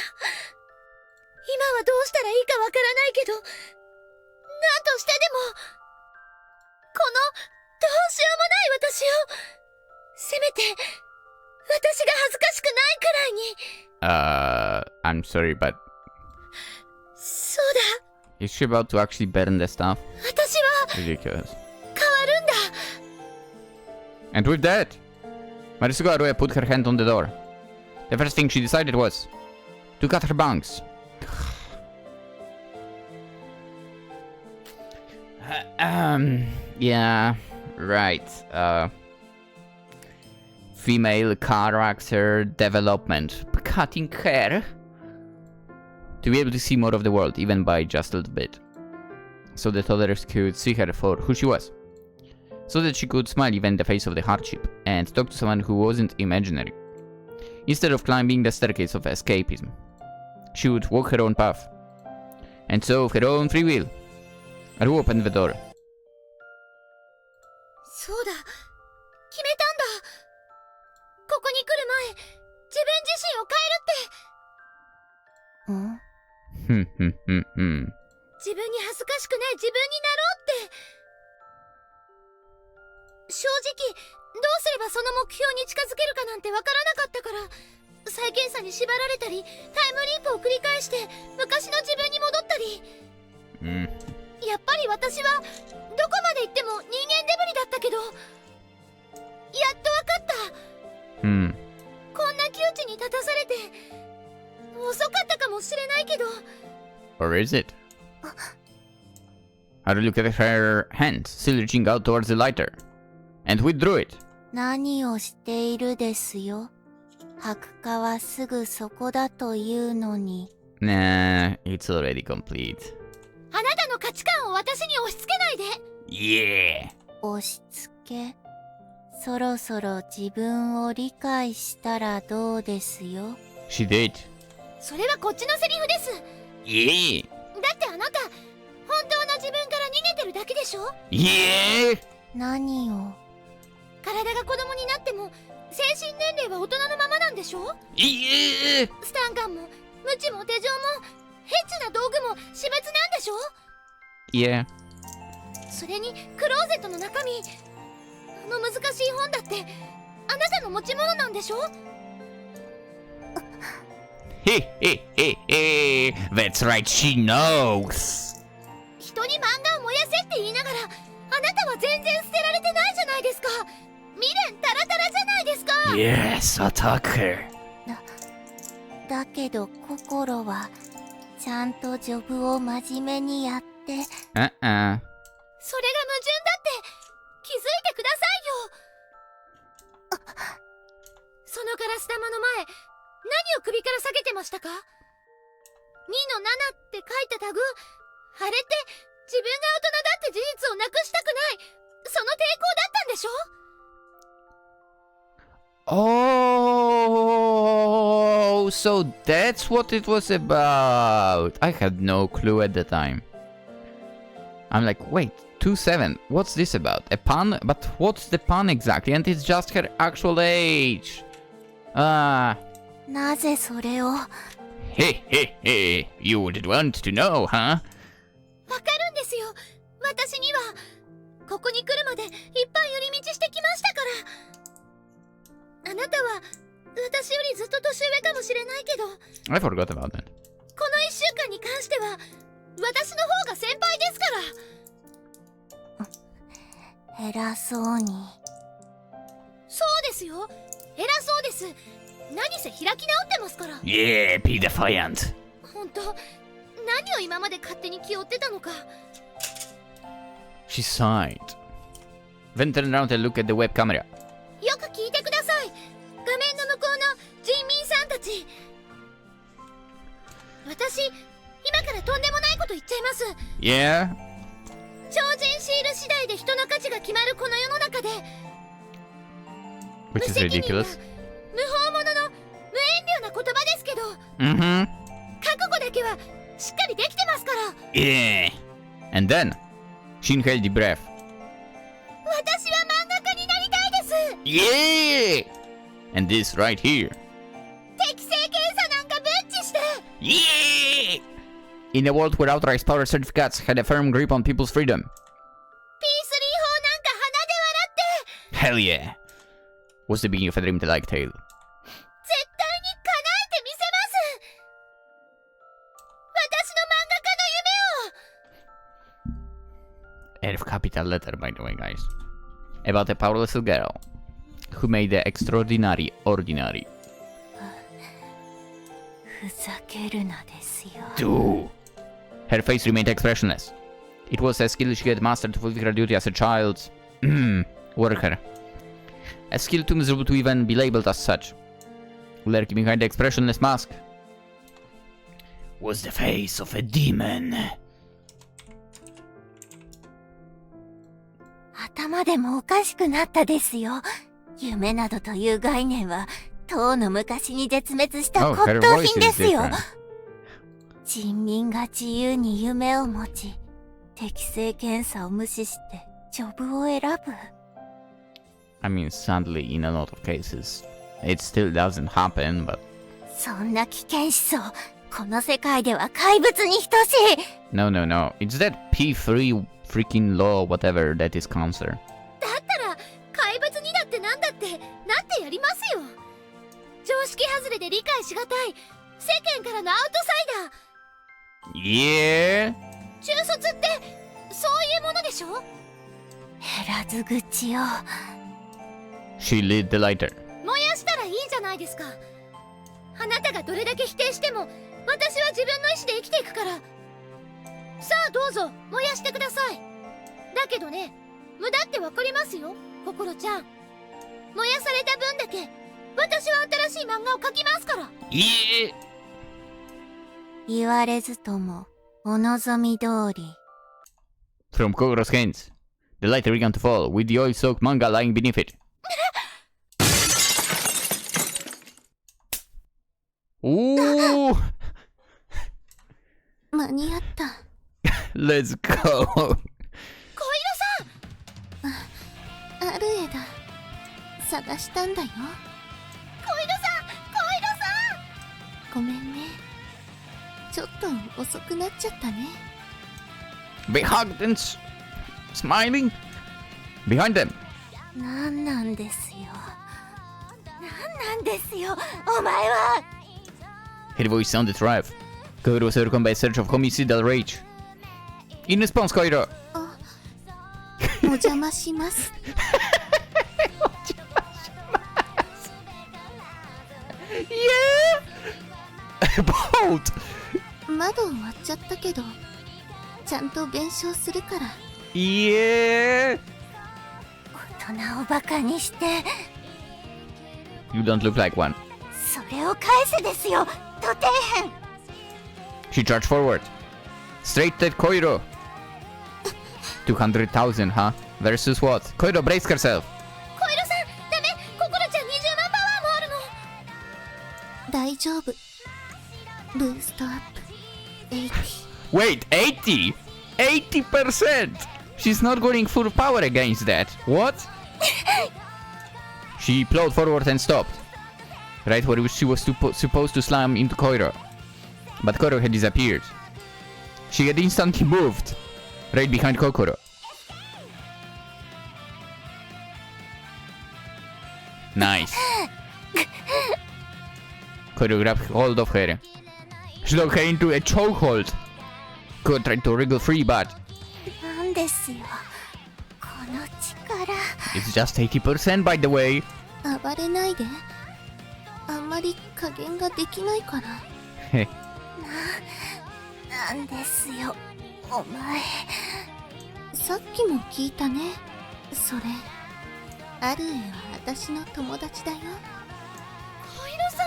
今はどうしたらいいかわからないけど、なんとしてでも、このどうしようもない私を、せめて、私が恥ずかしくないくらいに。I'm sorry, but そうだ。 is she about to actually burn the stuff? 私は Ridiculous. 変わるんだ。 And with that, Marisuga Aruya put her hand on the door. The first thing she decided was to cut her bangs. Yeah, right. Female character development. Cutting hair. To be able to see more of the world, even by just a little bit. So that others could see her for who she was. So that she could smile even in the face of the hardship, and talk to someone who wasn't imaginary. Instead of climbing the staircase of escapism, she would walk her own path. And so, of her own free will, Aru opened the door. そうだ、決めたんだ。ここに来る前、自分自身を変えるって。自分に恥ずかしくない自分になろうって。正直、どうすればその目標に近づけるかなんてわからなかったから、再検査に縛られたり、タイムリープを繰り返して昔の自分に戻ったり。やっぱり私はどこまで行っても人間デブリだったけど、やっとわかった。こんな窮地に立たされて遅かったかもしれないけど。 Or is it? Aru looked at her hand, still reaching out towards the lighter, and withdrew it. 何をしているですよ。白化はすぐそこだというのに。Nah, it's already complete. あなたの価値観を私に押し付けないで。Yeah! 押し付け。そろそろ自分を理解したらどうですよ。She did. それはこっちのセリフです。Yeah! だってあなた、本当の自分から逃げてるだけでしょ。 Yeah! 何を。体が子供になっても精神年齢は大人のままなんでしょ。 Yeah! スタンガンもムチも手錠もヘッチな道具も私物なんでしょ。 Yeah. それにクローゼットの中身、あの難しい本だってあなたの持ち物なんでしょ。 That's right, she knows. 人に漫画を燃やせって言いながら、あなたは全然捨てられてないじゃないですか。未練タラタラじゃないですか。 Yes, attacker. だけど心はちゃんとジョブを真面目にやって。それが矛盾だって気づいてくださいよ。そのガラス玉の前、何を首から下げてましたか。2の7って書いたタグ、あれって自分が大人だって事実をなくしたくない、その抵抗だったんでしょ。 Oh, so that's what it was about. I had no clue at the time. I'm like, wait, 2-7, what's this about? A pun? But what's the pun exactly? And it's just her actual age. なぜそれを。Hey, you would want to know, huh? わかるんですよ。私にはここに来るまでいっぱい寄り道してきましたから。あなたは私よりりずっと年上かもしれないけど、 I forgot about that. この1週間に関しては私の方が先輩ですから。偉そうに。そうですよ、偉そうです。何せ開き直ってますから。 Yeah, be defiant. 本当、何を今まで勝手に気負ってたのか。 She sighed. Then turned around and looked at the web camera. よく聞いてください。画面の向こうの人民さんたち。私、今からとんでもないこと言っちゃいます。 Yeah? 超人シール次第で人の価値が決まるこの世の中で、 Which is 無責任な ridiculous. 無法者の無遠慮な言葉ですけど、 Mm-hmm. 覚悟だけはしっかりできてますから。 Yeah. And then, she inhaled deep breath. 私は漫画家になりたいです。 Yeah! And this right here. 適正検査なんかブッチして。 Yeah! In a world where authorized power certificates had a firm grip on people's freedom. P3 法なんか鼻で笑って。 Hell yeah! Was the beginning of a dream-like tale. 絶対に叶えてみせます。私の漫画家の夢を。 F capital letter, by the way, guys. About a powerless girl who made the extraordinary ordinary. ふざけるなですよ。 Do. Her face remained expressionless. It was a skill she had mastered to fulfill her duty as a child worker. A skill too miserable to even be labeled as such. Lurking behind the expressionless mask was the face of a demon. 頭でもおかしくなったですよ。夢などという概念は、とうの昔に絶滅した Oh, 骨 her 董 voice 品で is すよ。 different. 人民が自由に夢を持ち、適正検査を無視してジョブを選ぶ。I mean, sadly, in a lot of cases, it still doesn't happen, but そんな危険思想、この世界では怪物に等しい。 no, no, no. It's that P3 freaking law, whatever, that is cancer. だったら怪物にだってなんだってなってやりますよ。常識外れで理解しがたい世間からのアウトサイダー。 Yeah? 中卒ってそういうものでしょ。減らず口を。 She lit the lighter. 燃やしたらいいじゃないですか。あなたがどれだけ否定しても私は自分の意思で生きていくから。さあどうぞ燃やしてください。だけどね、無駄ってわかりますよ、心ちゃん。燃やされた分だけ私は新しい漫画を描きますから。 Yeah! 言われずともお望み通り。 From Kogoro's hands, the lighter began to fall, with the oil-soaked manga lying beneath it. Ooh! 間に合った。 Let's go! 小色さん、ある枝探したんだよ。小色さん、ごめんね。ちょっと遅くなっちゃったね。 They hugged and smiling behind them. なんなんですよ。なんなんですよ、お前は。 Her voice sounded rough. Kogoro was overcome by a surge of homicidal rage. In response, Koiro. お邪魔します。 Yeah! Bolt! 窓割っちゃったけど、ちゃんと弁償するから。 Yeah! 大人をバカにして、 You don't look like one. それを返せですよ、と底辺。 She charged forward. Straight at Koiro. 200,000, huh? Versus what? Koiro braced herself. 小色さん、ダメ。心ちゃん20万パワーもあるの。大丈夫。ブーストアップ。80。 Wait, 80? 80%! She's not going full power against that. What? She plowed forward and stopped. Right where she was supposed to slam into Koiro. But Koiro had disappeared. She had instantly moved. Right behind Kokoro. Nice. Koiro grabbed hold of her. She locked her into a chokehold. Koiro tried to wriggle free, but なんですよこの力。 it's just 80% by the way. 暴れないで。あんまり加減ができないから。なんですよお前。さっきも聞いたね。それアルエは私の友達だよ。小色さん。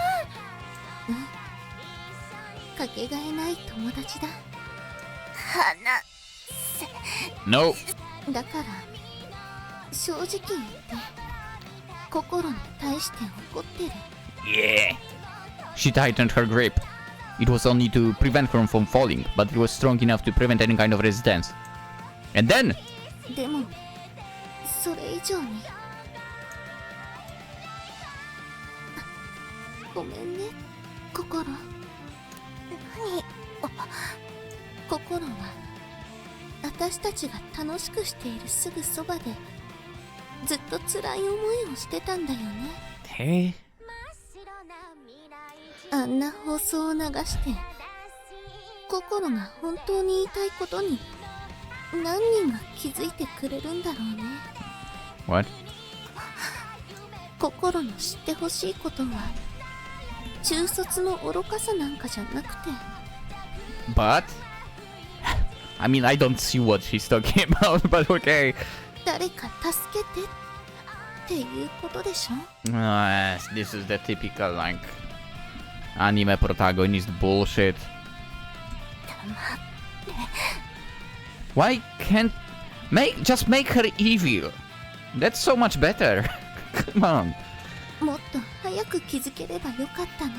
かけがえない友達だ。話 No. だから正直言って心に対して怒ってる。 Yeah. She tightened her grip. It was only to prevent her from falling, but it was strong enough to prevent any kind of resistance. And then, でもそれ以上にごめんね心。心は私たちが楽しくしているすぐそばでずっと辛い思いをしてたんだよね。 hey, あんな放送を流して心が本当に言いたいことに何人が気づいてくれるんだろうね。 what? 心の知ってほしいことは中卒の愚かさなんかじゃなくて、 But? I mean, I don't see what she's talking about, but okay. 誰か助けてっていうことでしょ。 This is the typical, like, anime protagonist bullshit. Why can't... Just make her evil. That's so much better. Come on. もっと早く気づければよかったね。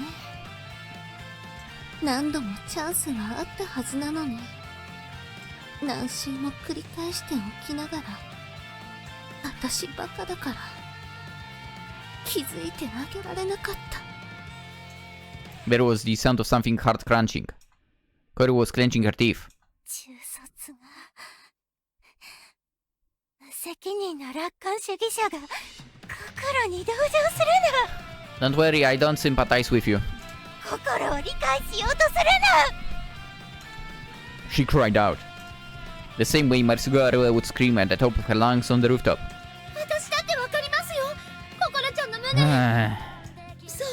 何度もチャンスがあったはずなのに何周も繰り返しておきながら私バカだから気づいてあげられなかった。 There was the sound of something hard crunching. Koiro was clenching her teeth. 中卒が無責任な楽観主義者が心に同情する Don't worry, I don't sympathize with you. な。心を理解しようとする She cried out. The same way Marsugaru would scream at the top of her lungs on the rooftop. 私だってわかりますよ。心ちゃんの胸。そう、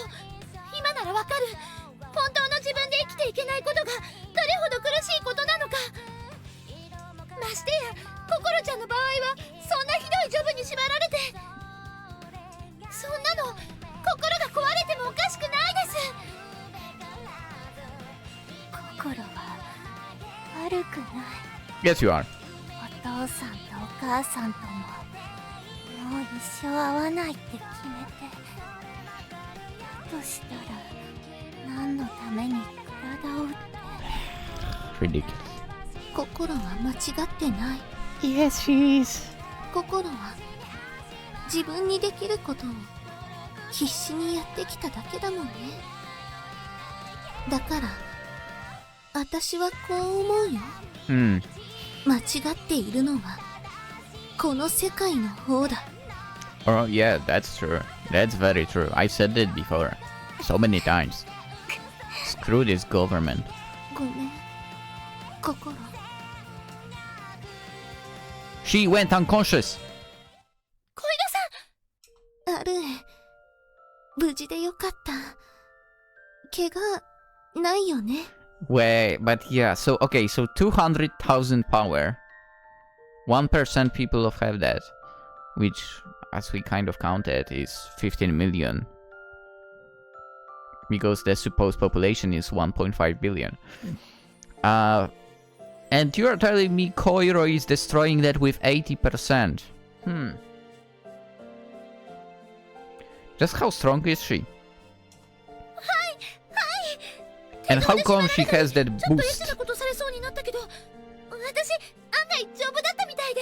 今ならわかる。本当の自分で生きていけないことがどれほど苦しいことなのか。ましてや心ちゃんの場合はそんなひどいジョブに縛られて、そんなの心が壊れてもおかしくないです。心は悪くない。 Yes, you are. お父さんとお母さんとももう一生会わないって決めて、だとしたら何のために体を打って。 Ridiculous. 心は間違ってない。 Yes, she is. 心は自分にできることを必死にやってきただけだもんね。だから私はこう思うよ。 Hmm. 間違っているのはこの世界の方だ。 Oh, yeah, that's true. That's very true. I said it before. So many times. Screw this government. ごめん心。 She went unconscious. 小井戸さん。あるえ無事でよかった。怪我ないよね。 Wait, but yeah, so, okay, so 200,000 power. 1% people have that. Which, as we kind of counted, is 15 million. Because the supposed population is 1.5 billion. And you're telling me Koiro is destroying that with 80%. Just how strong is she? And how come she has that ちょっとエッチ boost? なことされそうになったけど、私案外丈夫だったみたいで。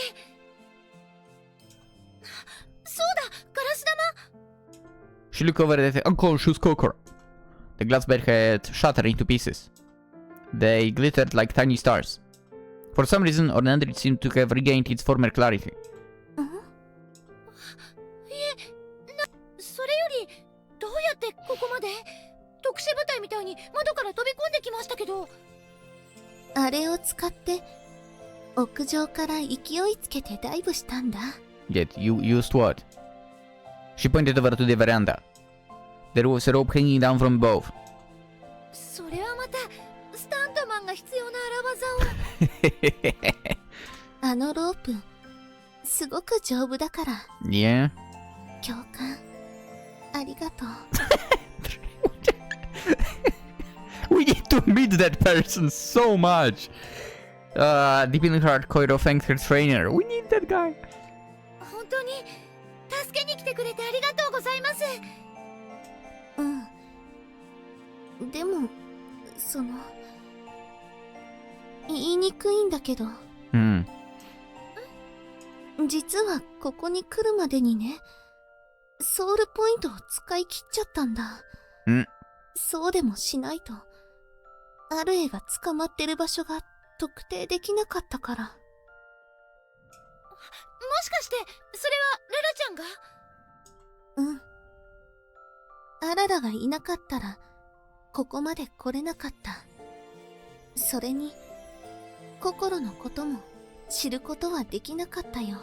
そうだ、ガラス玉。 She looked over at the unconscious Kokoro. The glass bed had shattered into pieces. They glittered like tiny stars. For some reason or another, it seemed to have regained its former clarity. それよりどうやってここまで？特殊部隊みたいに窓から飛び込んできましたけど。あれを使って屋上から勢いつけてダイブしたんだ。 Yet you used what? She pointed over to the veranda. There was a rope hanging down from above. それはまたスタントマンが必要な荒技を。あのロープすごく丈夫だから。 Yeah? 共感ありがとう。We need to meet that person so much. Deep in her heart, Koiro thanked her trainer. We need that guy. 本当に助けに来てくれてありがとうございます。うん。でも言いにくいんだけど、Hmm. 実はここに来るまでにね、ソウルポイントを使い切っちゃったんだ。そうでもしないとアルエが捕まってる場所が特定できなかったから。もしかしてそれはララちゃんが？アララがいなかったらここまで来れなかった。それに心のことも知ることはできなかったよ。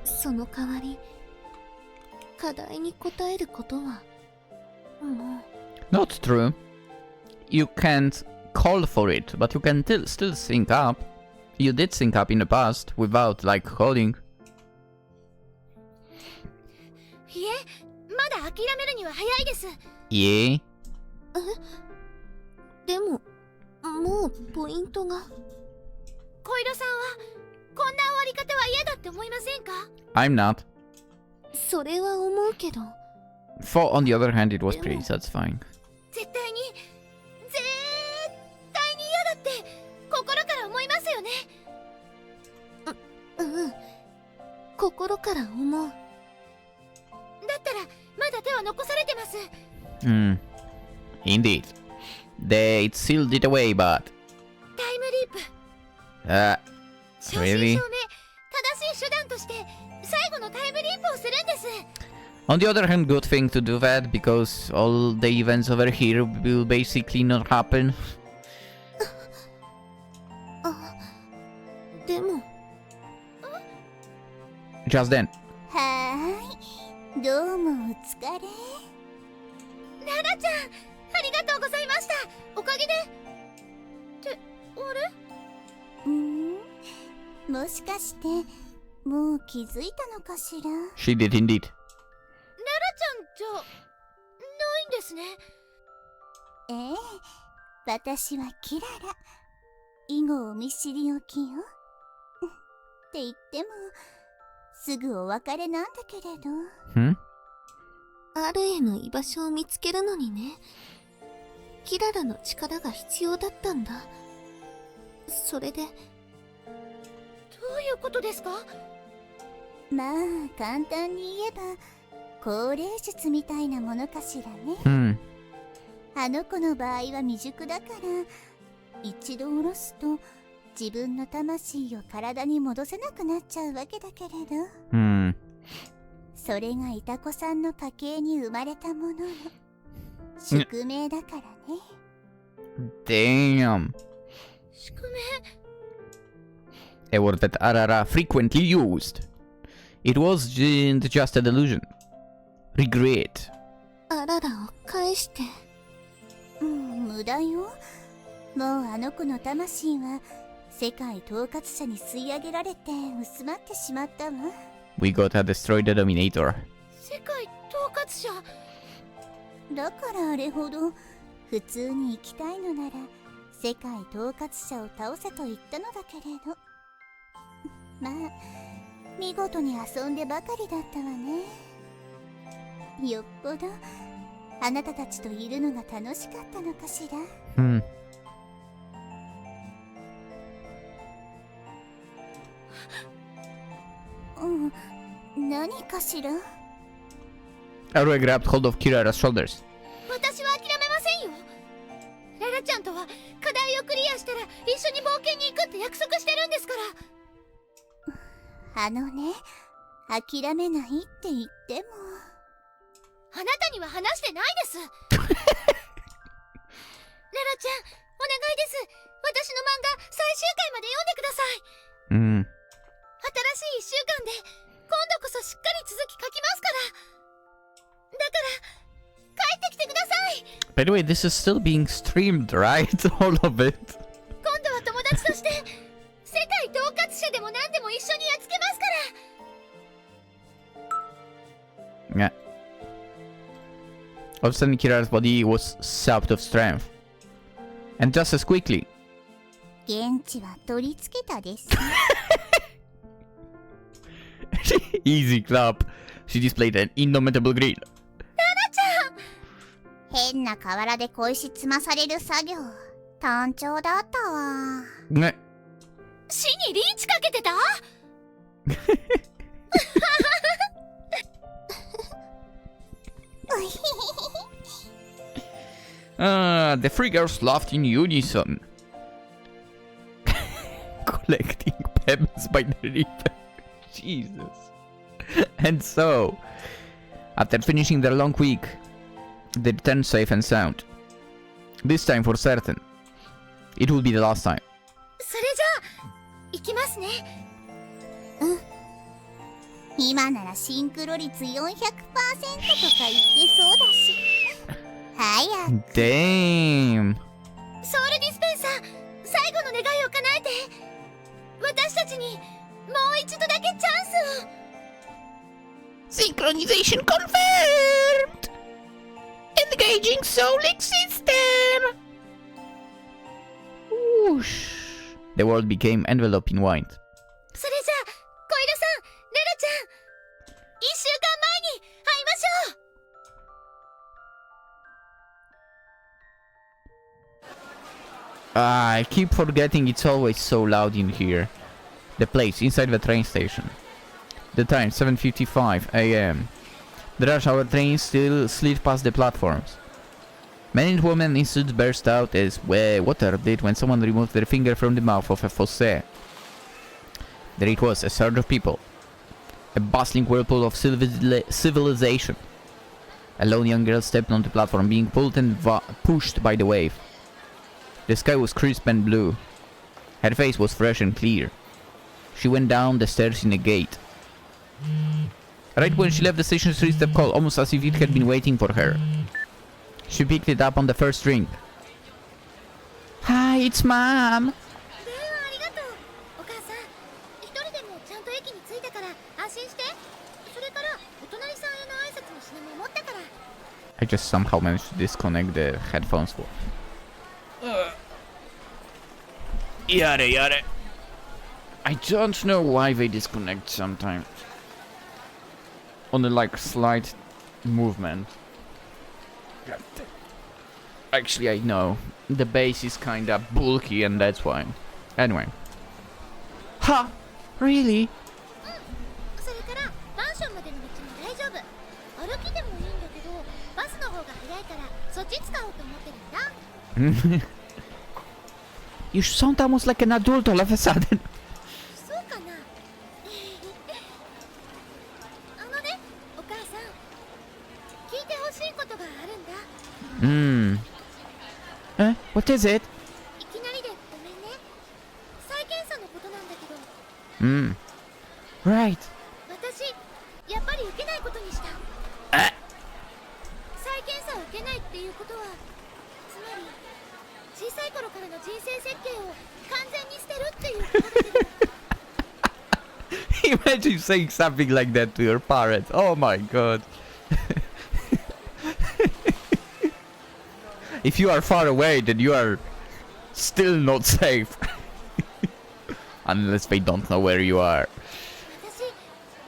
その代わり課題に答えることはもう。 Not true. You can't call for it, but you can still sync up. You did sync up in the past without, like, calling. いえ、まだ諦めるには早いです。Yeah? でももうポイントが。小色さんはこんな終わり方は嫌だって思いませんか？ I'm not. それは思うけど。 For, on the other hand, it was pretty satisfying. 絶対に嫌だって心から思いますよね。心から思う。だったらまだ手は残されてます。Indeed. They sealed it away, but... タイムリープ。正真 really? 正銘、正しい手段として最後のタイムリープをするんです。On the other hand, good thing to do that, because all the events over here will basically not happen. でも Just then. はーい、どうもお疲れ。ララちゃん、ありがとうございました。おかげで。ってあれ？もしかしてもう気づいたのかしら。 She did indeed. ララちゃんじゃないんですね。ええ、私はキララ。以後お見知りおきよ。って言ってもすぐお別れなんだけれど。アルエの居場所を見つけるのにね、キララの力が必要だったんだ。それで。どういうことですか？まあ簡単に言えば高齢術みたいなものかしらね。あの子の場合は未熟だから一度下ろすと自分の魂を体に戻せなくなっちゃうわけだけれど、それがイタコさんの家系に生まれたものの宿命だからね。Damn. 宿命。 A word that Arara frequently used. It wasn't just a delusion. Regret. アララを返して。無駄よ。もうあの子の魂は世界統括者に吸い上げられて薄まってしまったわ。 We gotta destroy the Dominator. 世界統括者。だからあれほど普通に生きたいのなら世界統括者を倒せと言ったのだけれど、まあ見事に遊んでばかりだったわね。よっぽどあなたたちといるのが楽しかったのかしら。何かしら。 Arua grabbed hold of Kirara's shoulders. 私は諦めませんよ。ララちゃんとは課題をクリアしたら一緒に冒険に行くって約束してるんですから。あのね、諦めないって言ってもあなたには話してないです。ララちゃん、お願いです。私の漫画最終回まで読んでください。新しい1週間で今度こそしっかり続き書きますから。だから帰ってきてください。 By the way, this is still being streamed, right? All of it. 今度は友達として世界統括者でも何でも一緒にやっつけますから。 Yeah. All of a sudden, Kirara's body was sapped of strength. And just as quickly. 現地は取り付けたです。Easy clap. She displayed an indomitable grin. 変な河原で小石積まされる作業、単調だったわ。ね。死にリーチかけてたThe three girls laughed in unison. Collecting pebbles by the river. Jesus. And so, after finishing their long week, they returned safe and sound. This time for certain. It will be the last time. それじゃあ行きますね。今ならシンクロ率 400% とか言ってそうだし。早く。Damn. ソウルディスペンサー、最後の願いを叶えて。私たちにもう一度だけチャンスを。 Synchronization confirmed! Engaging Soulink system! Whoosh. The world became enveloped in white. それじゃあ小色さん、レラちゃん、1週間前に会いましょう。 I keep forgetting it's always so loud in here. The place inside the train station. The time 7:55 a.m. The rush hour trains still slid past the platforms. Men and women in suits burst out as water did when someone removed their finger from the mouth of a fosse. There it was, a surge of people. A bustling whirlpool of civilization. A lone young girl stepped on the platform, being pulled and pushed by the wave. The sky was crisp and blue. Her face was fresh and clear. She went down the stairs in a gate. Right when she left the station, she received a call, almost as if it had been waiting for her. She picked it up on the first ring. Hi, it's Mom! 電話ありがとう。お母さん、一人でもちゃんと駅に着いたから安心して。それからお隣さんへの挨拶の品も持ったから。 I just somehow managed to disconnect the headphones. Yare yare. I don't know why they disconnect sometimes. On the like slight movement. Actually, I know. The base is kinda bulky and that's why. Anyway. Ha! Really? それからマンションまでの道も大丈夫。歩きでもいいんだけど、バスの方が早いからそっち使おうと思ってるんだ。 You sound almost like an adult all of a sudden. そうかな。あのね、お母さん、聞いてほしいことがあるんだ。What is it? いきなりでごめんね。再検査のことなんだけど。Right. 私、やっぱり受けないことにした。再検査を受けないっていうことは、つまり小さい頃からの人生設計を完全に捨てるっていうことだけど。 Imagine saying something like that to your parents. Oh my god. If you are far away, then you are still not safe. Unless they don't know where you are. 私、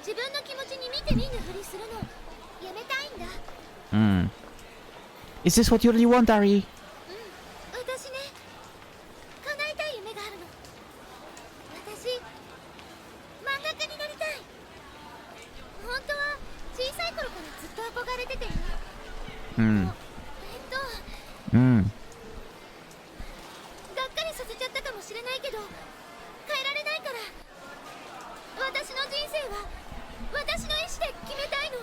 自分の気持ちに見て見ぬふりするのやめたいんだ。Is this what you really want, Ari? 私ね、叶えたい夢があるの。私、漫画家になりたい。本当は小さい頃からずっと憧れてて。がっかりさせちゃったかもしれないけど、変えられないから。私の人生は私の意志で決めたいの。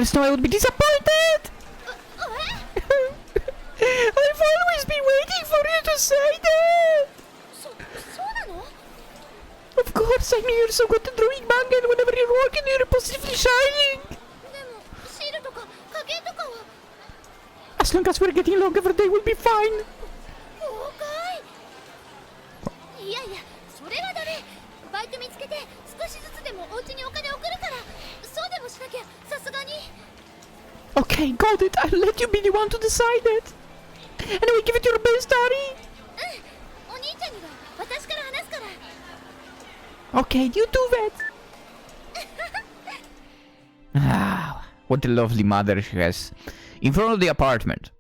There's no way I would be disappointed! I've always been waiting for you to say that! そうなの？ Of course, I knew you're so good at drawing manga and whenever you're working, you're positively shining! でもシールとか影とかは As long as we're getting along every day, we'll be fine! 了解。いやいや、それはダメ。バイト見つけて少しずつでもお家にお金送るから、そうでもしなきゃさすがに。Okay, got it. I'll let you be the one to decide it. Anyway, give it your best, Ari. お兄ちゃんには私から話すから。Okay, you do that. Ah, what a lovely mother she has. In front of the apartment,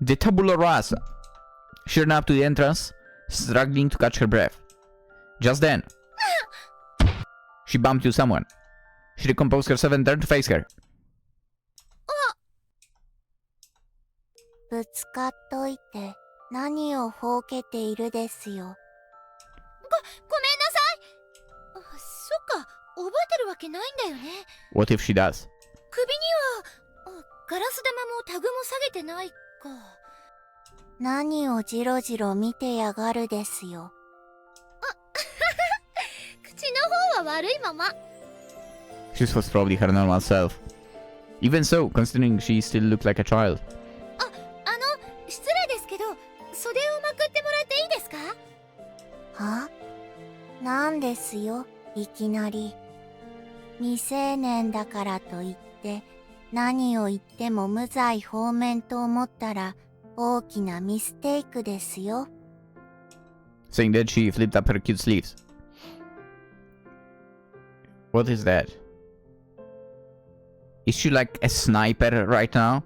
the tabula rasa. She ran up to the entrance, struggling to catch her breath. Just then, she bumped into someone. She recomposed herself and turned to face her. ぶつかっといて何をほうけているですよ。ごめんなさい。そっか、覚えてるわけないんだよね。 What if she does? 首にはガラス玉もタグも下げてないか。何をじろじろ見てやがるですよ。口の方は悪いまま。 This was probably her normal self. Even so, considering she still looked like a child. 失礼ですけど、袖をまくってもらっていいですか？は？なんですよ、いきなり。未成年だからといって何を言っても無罪放免と思ったら大きなミステイクですよ。 Saying that, she flipped up her cute sleeves. What is that? Is she like a sniper right now?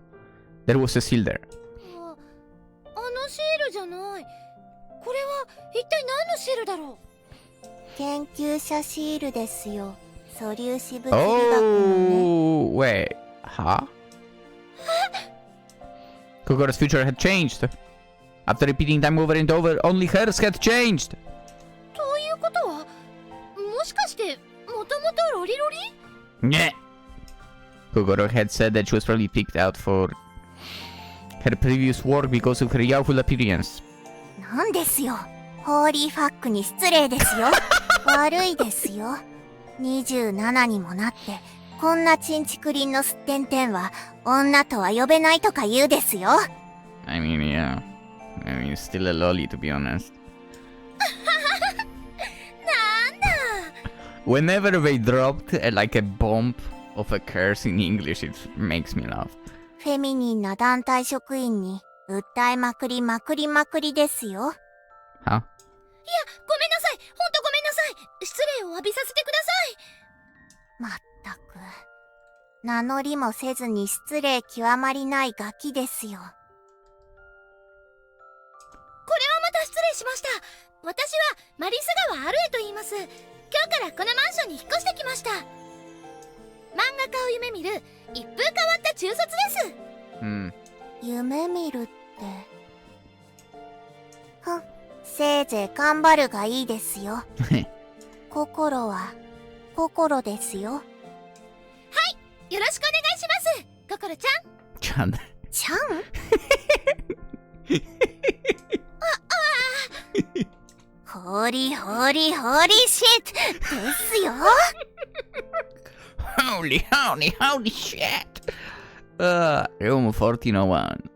There was a seal there. シールじゃない。これは一体何のシールだろう？研究者シールですよ。素粒子物理学のね。 Oh, wait. Huh? Kokoro's future had changed. After repeating time over and over, only hers had changed. ということは、もしかしてもともとロリロリNyeh. Kokoro had said that she was probably picked out for her previous work because of her youthful appearance. なんですよ。ホーリーファックに失礼ですよ。悪いですよ。27にもなって、こんなチンチクリンのすってんてんは、女とは呼べないとか言うですよ。I mean, yeah. I mean, still a lolly, to be honest. なんだ。 Whenever they dropped like a bomb of a curse in English, it makes me laugh. フェミニンな団体職員に、訴えまくりまくりまくりですよ。Huh? いや、ごめんなさい。ほんとごめんなさい。失礼を浴びさせてください。まったく。名乗りもせずに失礼極まりないガキですよ。これはまた失礼しました。私はマリス川アルエと言います。今日からこのマンションに引っ越してきました。漫画家を夢見る一風変わった中卒です。夢見るって。ふん、せいぜい頑張るがいいですよ。心は、心ですよ。はい、よろしくお願いします。心ちゃん。ちゃんホーリーホーリーホーリーシットですよ。Holy shit! Room 1401.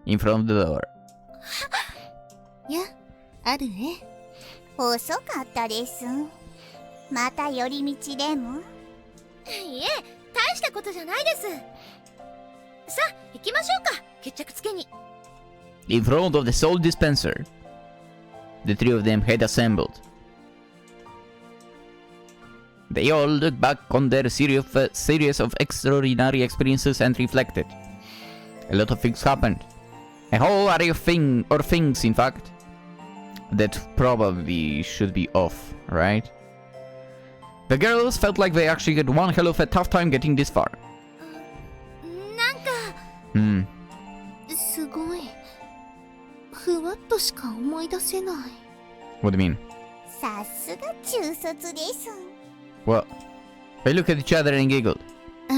In front of the door. や、あるね。遅かったです。また寄り道でも？いえ、大したことじゃないです。さあ、行きましょうか。決着つけに。In front of the salt dispenser, the three of them had assembled. They all looked back on their series of extraordinary experiences and reflected. A lot of things happened. A whole array of things, in fact, that probably should be off, right? The girls felt like they actually had one hell of a tough time getting this far. なんか、すごい。ふわっとしか思い出せない。What do you mean? さすが中卒です。 What? They looked at each other and giggled.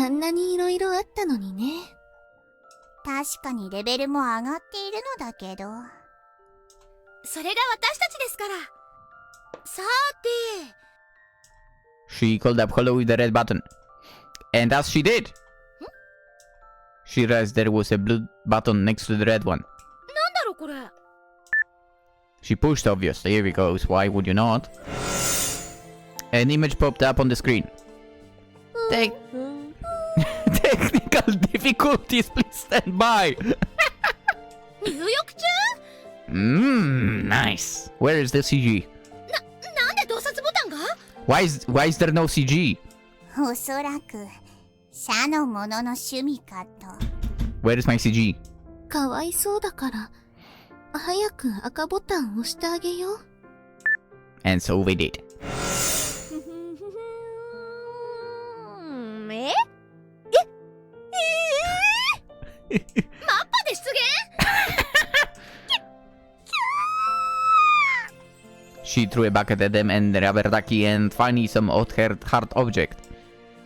あんなにいろいろあったのにね。確かにレベルも上がっているのだけど。それが私たちですから。さて。 She called up hello with the red button. And as she did, she realized there was a blue button next to the red one. なんだろうこれ。 She pushed, obviously. Here we go. Why would you not? An image popped up on the screen. Technical difficulties, please stand by. 入浴中？ Nice. Where is the CG? なんで洞察ボタンが？ Why is there no CG? おそらく社の者の趣味かと。 Where is my CG? かわいそうだから、早く赤ボタン押してあげよう。And so we did. マッパで出現？ She threw a bucket at them and rubber ducky and finally some odd hard object.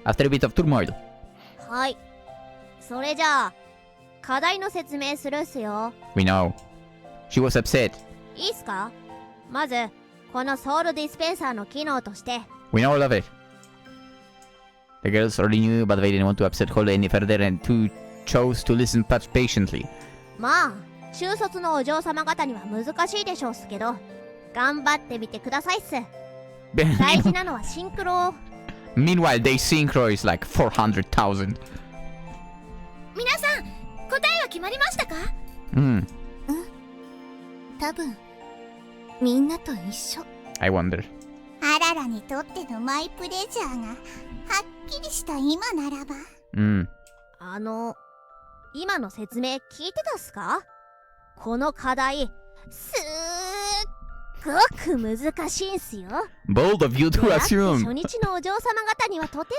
After a bit of turmoil. はい。それじゃあ、課題の説明するっすよ。We know. She was upset. いいっすか？まず、このソウルディスペンサーの機能として。We know all of it. The girls already knew, but they didn't want to upset Holly any further and two chose to listen patiently. まあ、中卒のお嬢様方には難しいでしょうっすけど、頑張ってみてくださいっす。大事なのはシンクロ。Meanwhile, they synchro is like 400,000. 皆さん、答えは決まりましたか？多分、みんなと一緒。I wonder. あららにとってのマイプレジャーがはっきりした今ならば。今の説明聞いてたっすか？この課題、すっごく難しいんすよ。Bold of you to だって assume. 初日のお嬢様方にはとて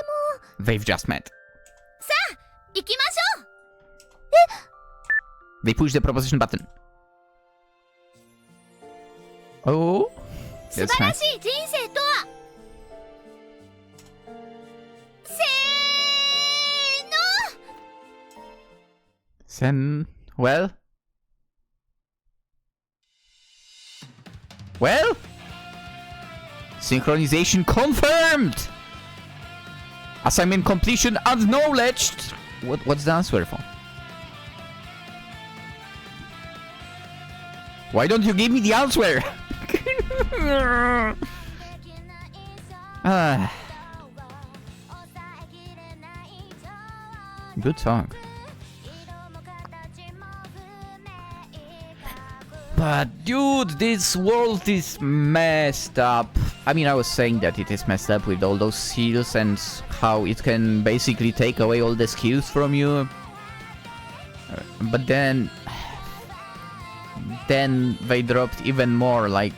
も。 They've just met. 行きましょう。 They push the proposition button. Oh, 素 that's 晴ら nice. しい人生とは？せーの。 Then, well, synchronization confirmed. Assignment completion acknowledged. What's the answer for? Why don't you give me the answer? Good song. But dude, this world is messed up. I mean, I was saying that it is messed up with all those seals and how it can basically take away all the skills from you. But then they dropped even more, like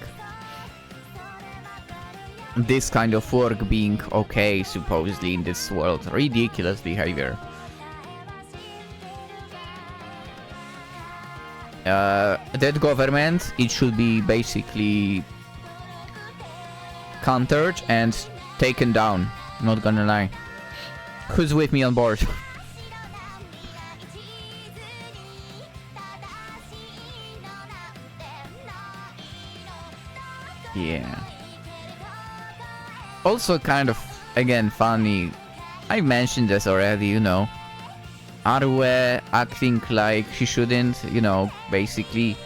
this kind of work being okay, supposedly, in this world. Ridiculous behavior. That government, it should be basically countered and taken down. Not gonna lie. Who's with me on board? Yeah. Also kind of, again, funny. I mentioned this already, you know. Arue acting like she shouldn't, you know, basically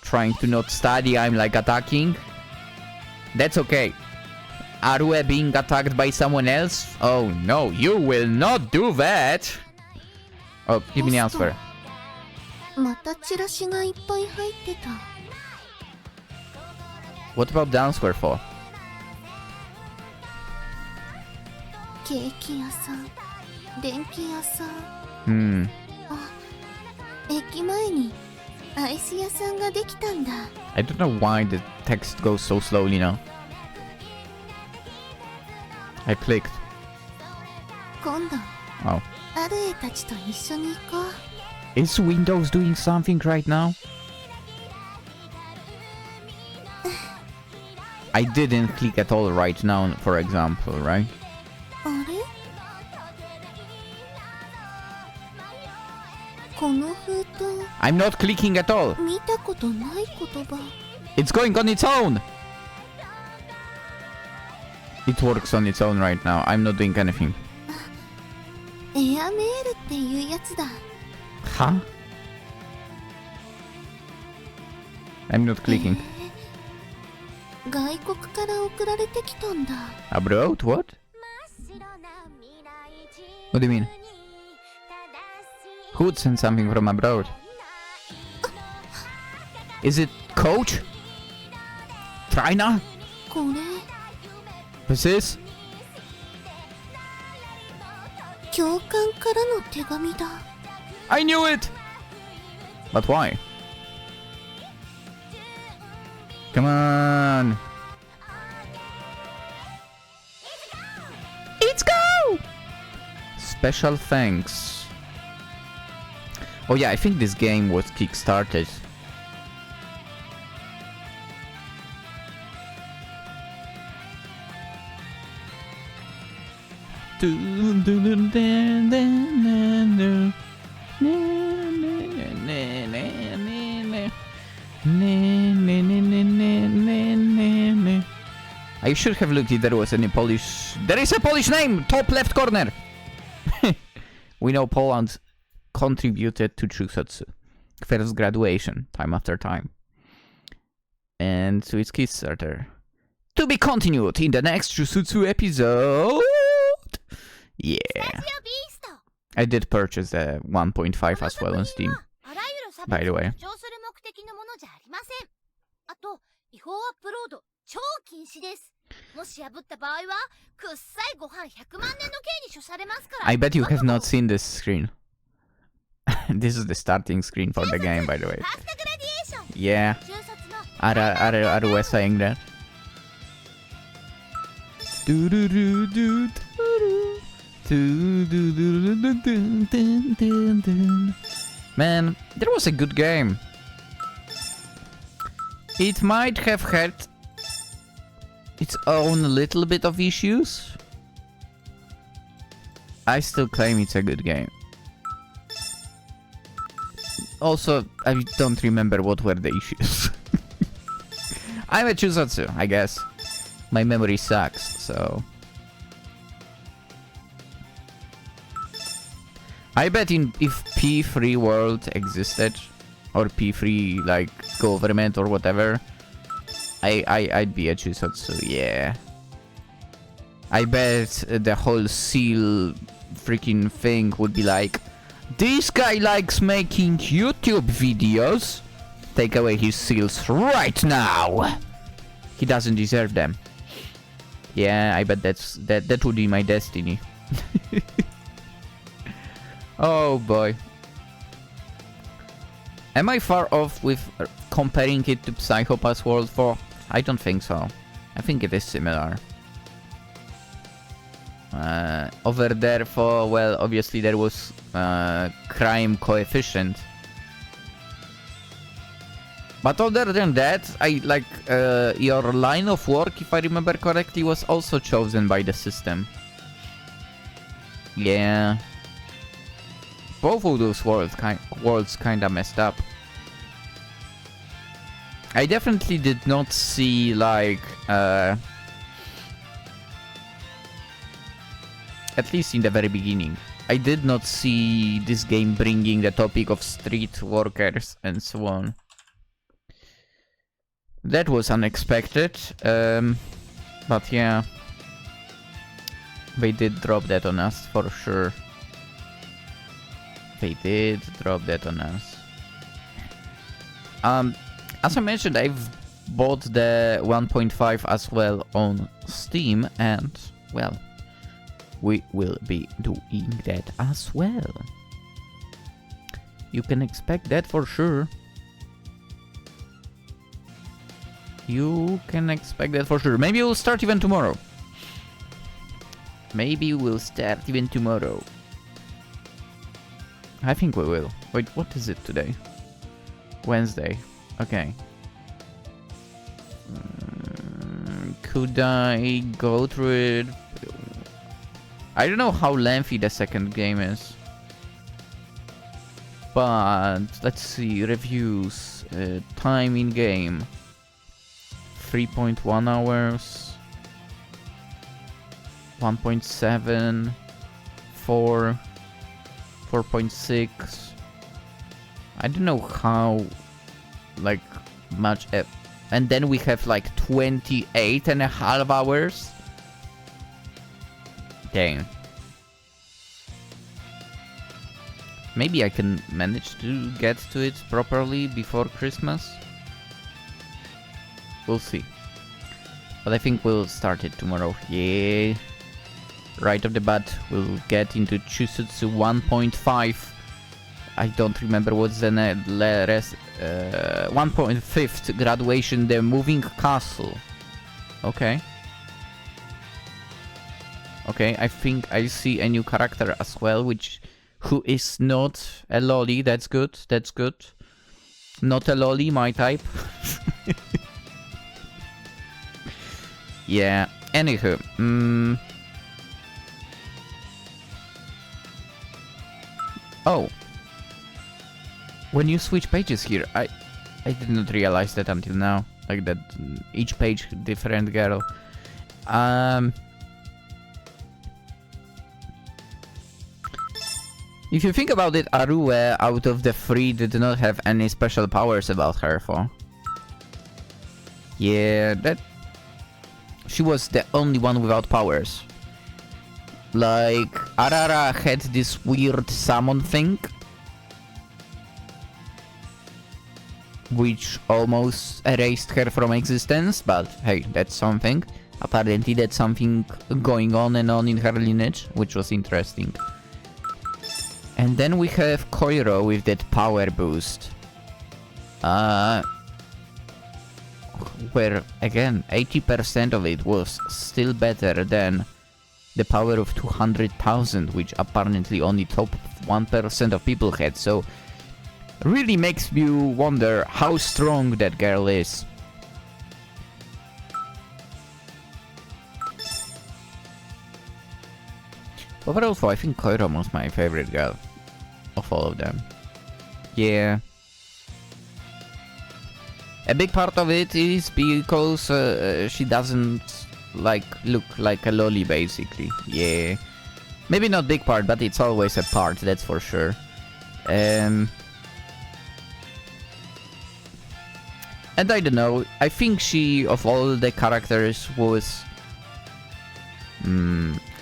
trying to not study, I'm like attacking. That's okay. Arue being attacked by someone else? Oh no, you will not do that! Oh, give me the answer. またチラシがいっぱい入ってた。 What about the answer for? ケーキ屋さん、電気屋さん。あ、駅前にアイス屋さんができたんだ。I don't know why the text goes so slowly now. I clicked. 今度、 Oh. アルエたちと一緒に行こう。 Is Windows doing something right now? I didn't click at all right now, for example, right? あれ？ I'm not clicking at all. 見たことない言葉。 It's going on its own. It works on its own right now. I'm not doing anything. エアメールっていうやつだ。 Huh? I'm not clicking. 外国から送られてきたんだ。 Abroad? What? What do you mean? Who would send something from abroad? Is it Coach? China? これ This is? 教官からの手紙だ。 I knew it! But why? Come on! Let's go! Special thanks. Oh yeah, I think this game was kickstarted. I should have looked if there was any Polish... There is a Polish name! Top left corner! We know Poland contributed to Chuusotsu. First graduation, time after time. And to its Kickstarter. To be continued in the next Chuusotsu episode! Yeah. I did purchase the 1.5 as well on Steam. By the way. もし破った場合は、くっさいご飯100万年の刑に処されますから。I bet you have not seen this screen. This is the starting screen for the game, by the way. Yeah. Are we saying that? Man, that was a good game. It might have had its own little bit of issues. I still claim it's a good game. Also, I don't remember what were the issues. I'm a Chuusotsu, I guess. My memory sucks, so... I bet if P3 world existed, or P3 like government or whatever, I'd be a Chuusotsu, yeah. I bet the whole seal freaking thing would be like, this guy likes making YouTube videos. Take away his seals right now. He doesn't deserve them. Yeah, I bet that would be my destiny. Oh boy. Am I far off with comparing it to Psychopath World 4? I don't think so. I think it is similar. Over there for, well, obviously there was crime coefficient. But other than that, I like your line of work, if I remember correctly, was also chosen by the system. Yeah. Both of those worlds kinda messed up. I definitely did not see, like, at least in the very beginning, I did not see this game bringing the topic of street workers and so on. That was unexpected, but yeah, they did drop that on us for sure. They did drop that on us. As I mentioned, I've bought the 1.5 as well on Steam, and, well, we will be doing that as well. You can expect that for sure. You can expect that for sure. Maybe we'll start even tomorrow. Maybe we'll start even tomorrow. I think we will. Wait, what is it today? Wednesday. Okay. Could I go through it? I don't know how lengthy the second game is. But let's see, reviews, time in game, 3.1 hours, 1.7, 4, 4.6. I don't know how, like, much, and then we have like 28.5 hours. Dang. Maybe I can manage to get to it properly before Christmas. We'll see. But I think we'll start it tomorrow. Yeah. Right off the bat, we'll get into Chuusotsu 1.5. I don't remember what's the rest. 1.5th graduation, the moving castle. Okay. Okay, I think I see a new character as well, who is not a lolly. That's good, that's good. Not a lolly, my type. Yeah, anywho. Oh. When you switch pages here, I did not realize that until now. Like that, each page different girl. If you think about it, Arue, out of the three, did not have any special powers about her, for. Yeah, she was the only one without powers. Like, Arara had this weird summon thing, which almost erased her from existence, but hey, that's something. Apparently that's something going on and on in her lineage, which was interesting. And then we have Koiro with that power boost. Where, again, 80% of it was still better than the power of 200,000, which apparently only top 1% of people had, so really makes you wonder how strong that girl is. Overall, though, I think Koiro was my favorite girl of all of them. Yeah. A big part of it is because she doesn't look like a lolly, basically. Yeah. Maybe not big part, but it's always a part, that's for sure. And I don't know, I think she, of all the characters, was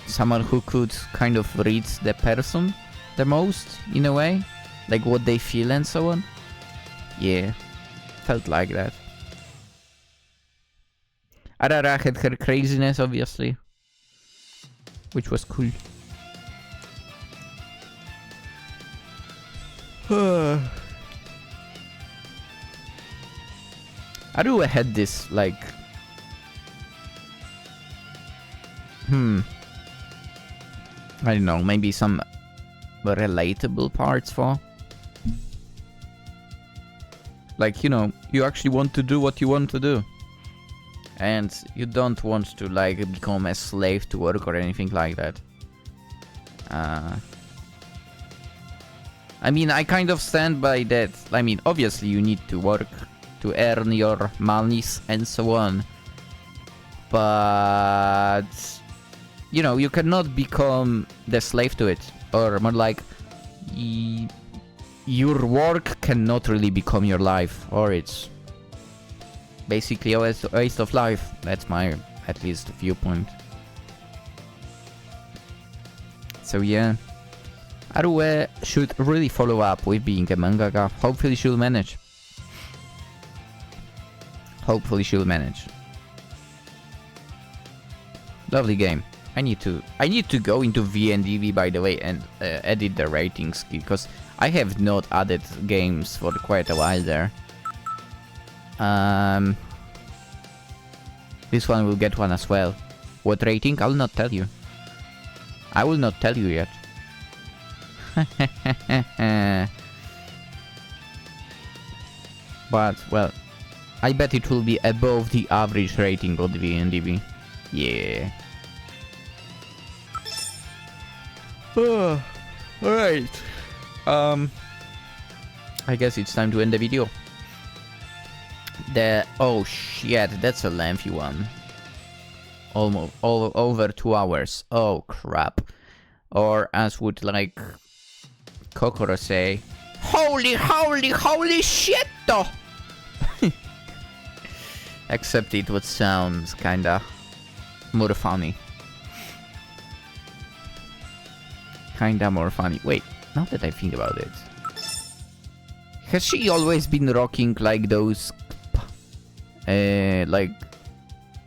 someone who could kind of read the person the most, in a way. Like what they feel and so on. Yeah, felt like that. Arara had her craziness, obviously, which was cool. Arue had this, like... I don't know, maybe some relatable parts for... Like, you know, you actually want to do what you want to do. And you don't want to, like, become a slave to work or anything like that. I mean, I kind of stand by that. I mean, obviously you need to work to earn your monies and so on. But... you know, you cannot become the slave to it. Or more like... your work cannot really become your life. Or it's... basically a waste of life. That's my, at least, viewpoint. So yeah. Arue should really follow up with being a mangaka. Hopefully she'll manage. Hopefully she'll manage. Lovely game. I need to go into VNDB, by the way, and edit the ratings, because I have not added games for quite a while there. This one will get one as well. What rating? I'll not tell you. I will not tell you yet. But, well, I bet it will be above the average rating of the VNDB. Yeah. Alright. I guess it's time to end the video. Oh shit, that's a lengthy one. Almost over 2 hours. Oh crap. Or as would like Kokoro say, holy shit though. Except it would sound kinda more funny. Kinda more funny. Wait, now that I think about it. Has she always been rocking like those like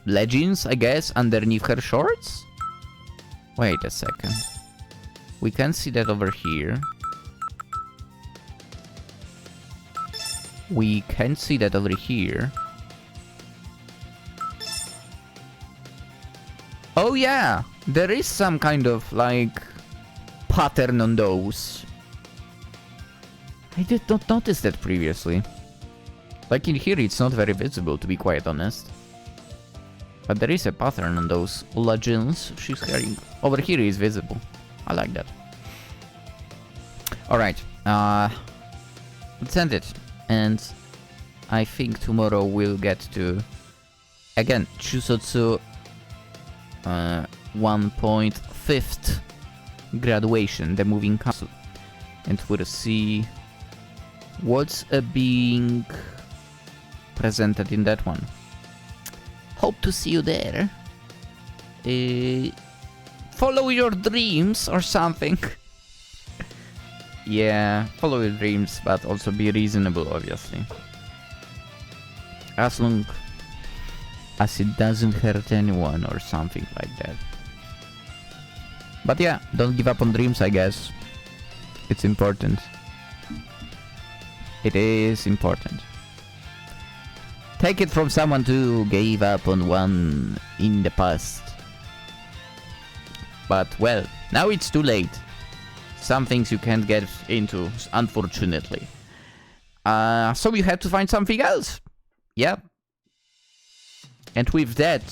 leggings, I guess, underneath her shorts? Wait a second. We can see that over here. We can see that over here. Oh yeah, there is some kind of like pattern on those. I did not notice that previously. Like in here it's not very visible, to be quite honest. But there is a pattern on those leggings she's carrying. Over here is visible. I like that. Alright, let's end it. And I think tomorrow we'll get to, again, Chuusotsu 1.5th graduation, the moving castle. And we'll see what's being presented in that one. Hope to see you there. Follow your dreams or something. Yeah, follow your dreams, but also be reasonable, obviously. As long as it doesn't hurt anyone or something like that. But yeah, don't give up on dreams, I guess. It's important. It is important. Take it from someone who gave up on one in the past. But well, now it's too late. Some things you can't get into, unfortunately. So you have to find something else. Yep. And with that,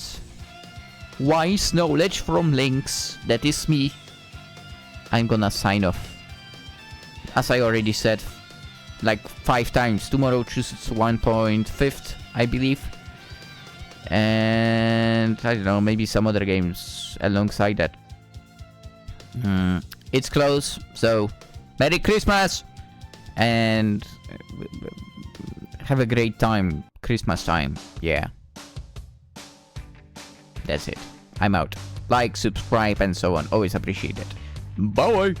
wise knowledge from Lynx, that is me, I'm gonna sign off. As I already said, like 5 times, tomorrow Chuusotsu 1.5th, I believe. And I don't know, maybe some other games alongside that. It's close, so Merry Christmas! And have a great time, Christmas time, yeah. That's it. I'm out. Like, subscribe, and so on. Always appreciate it. Bye!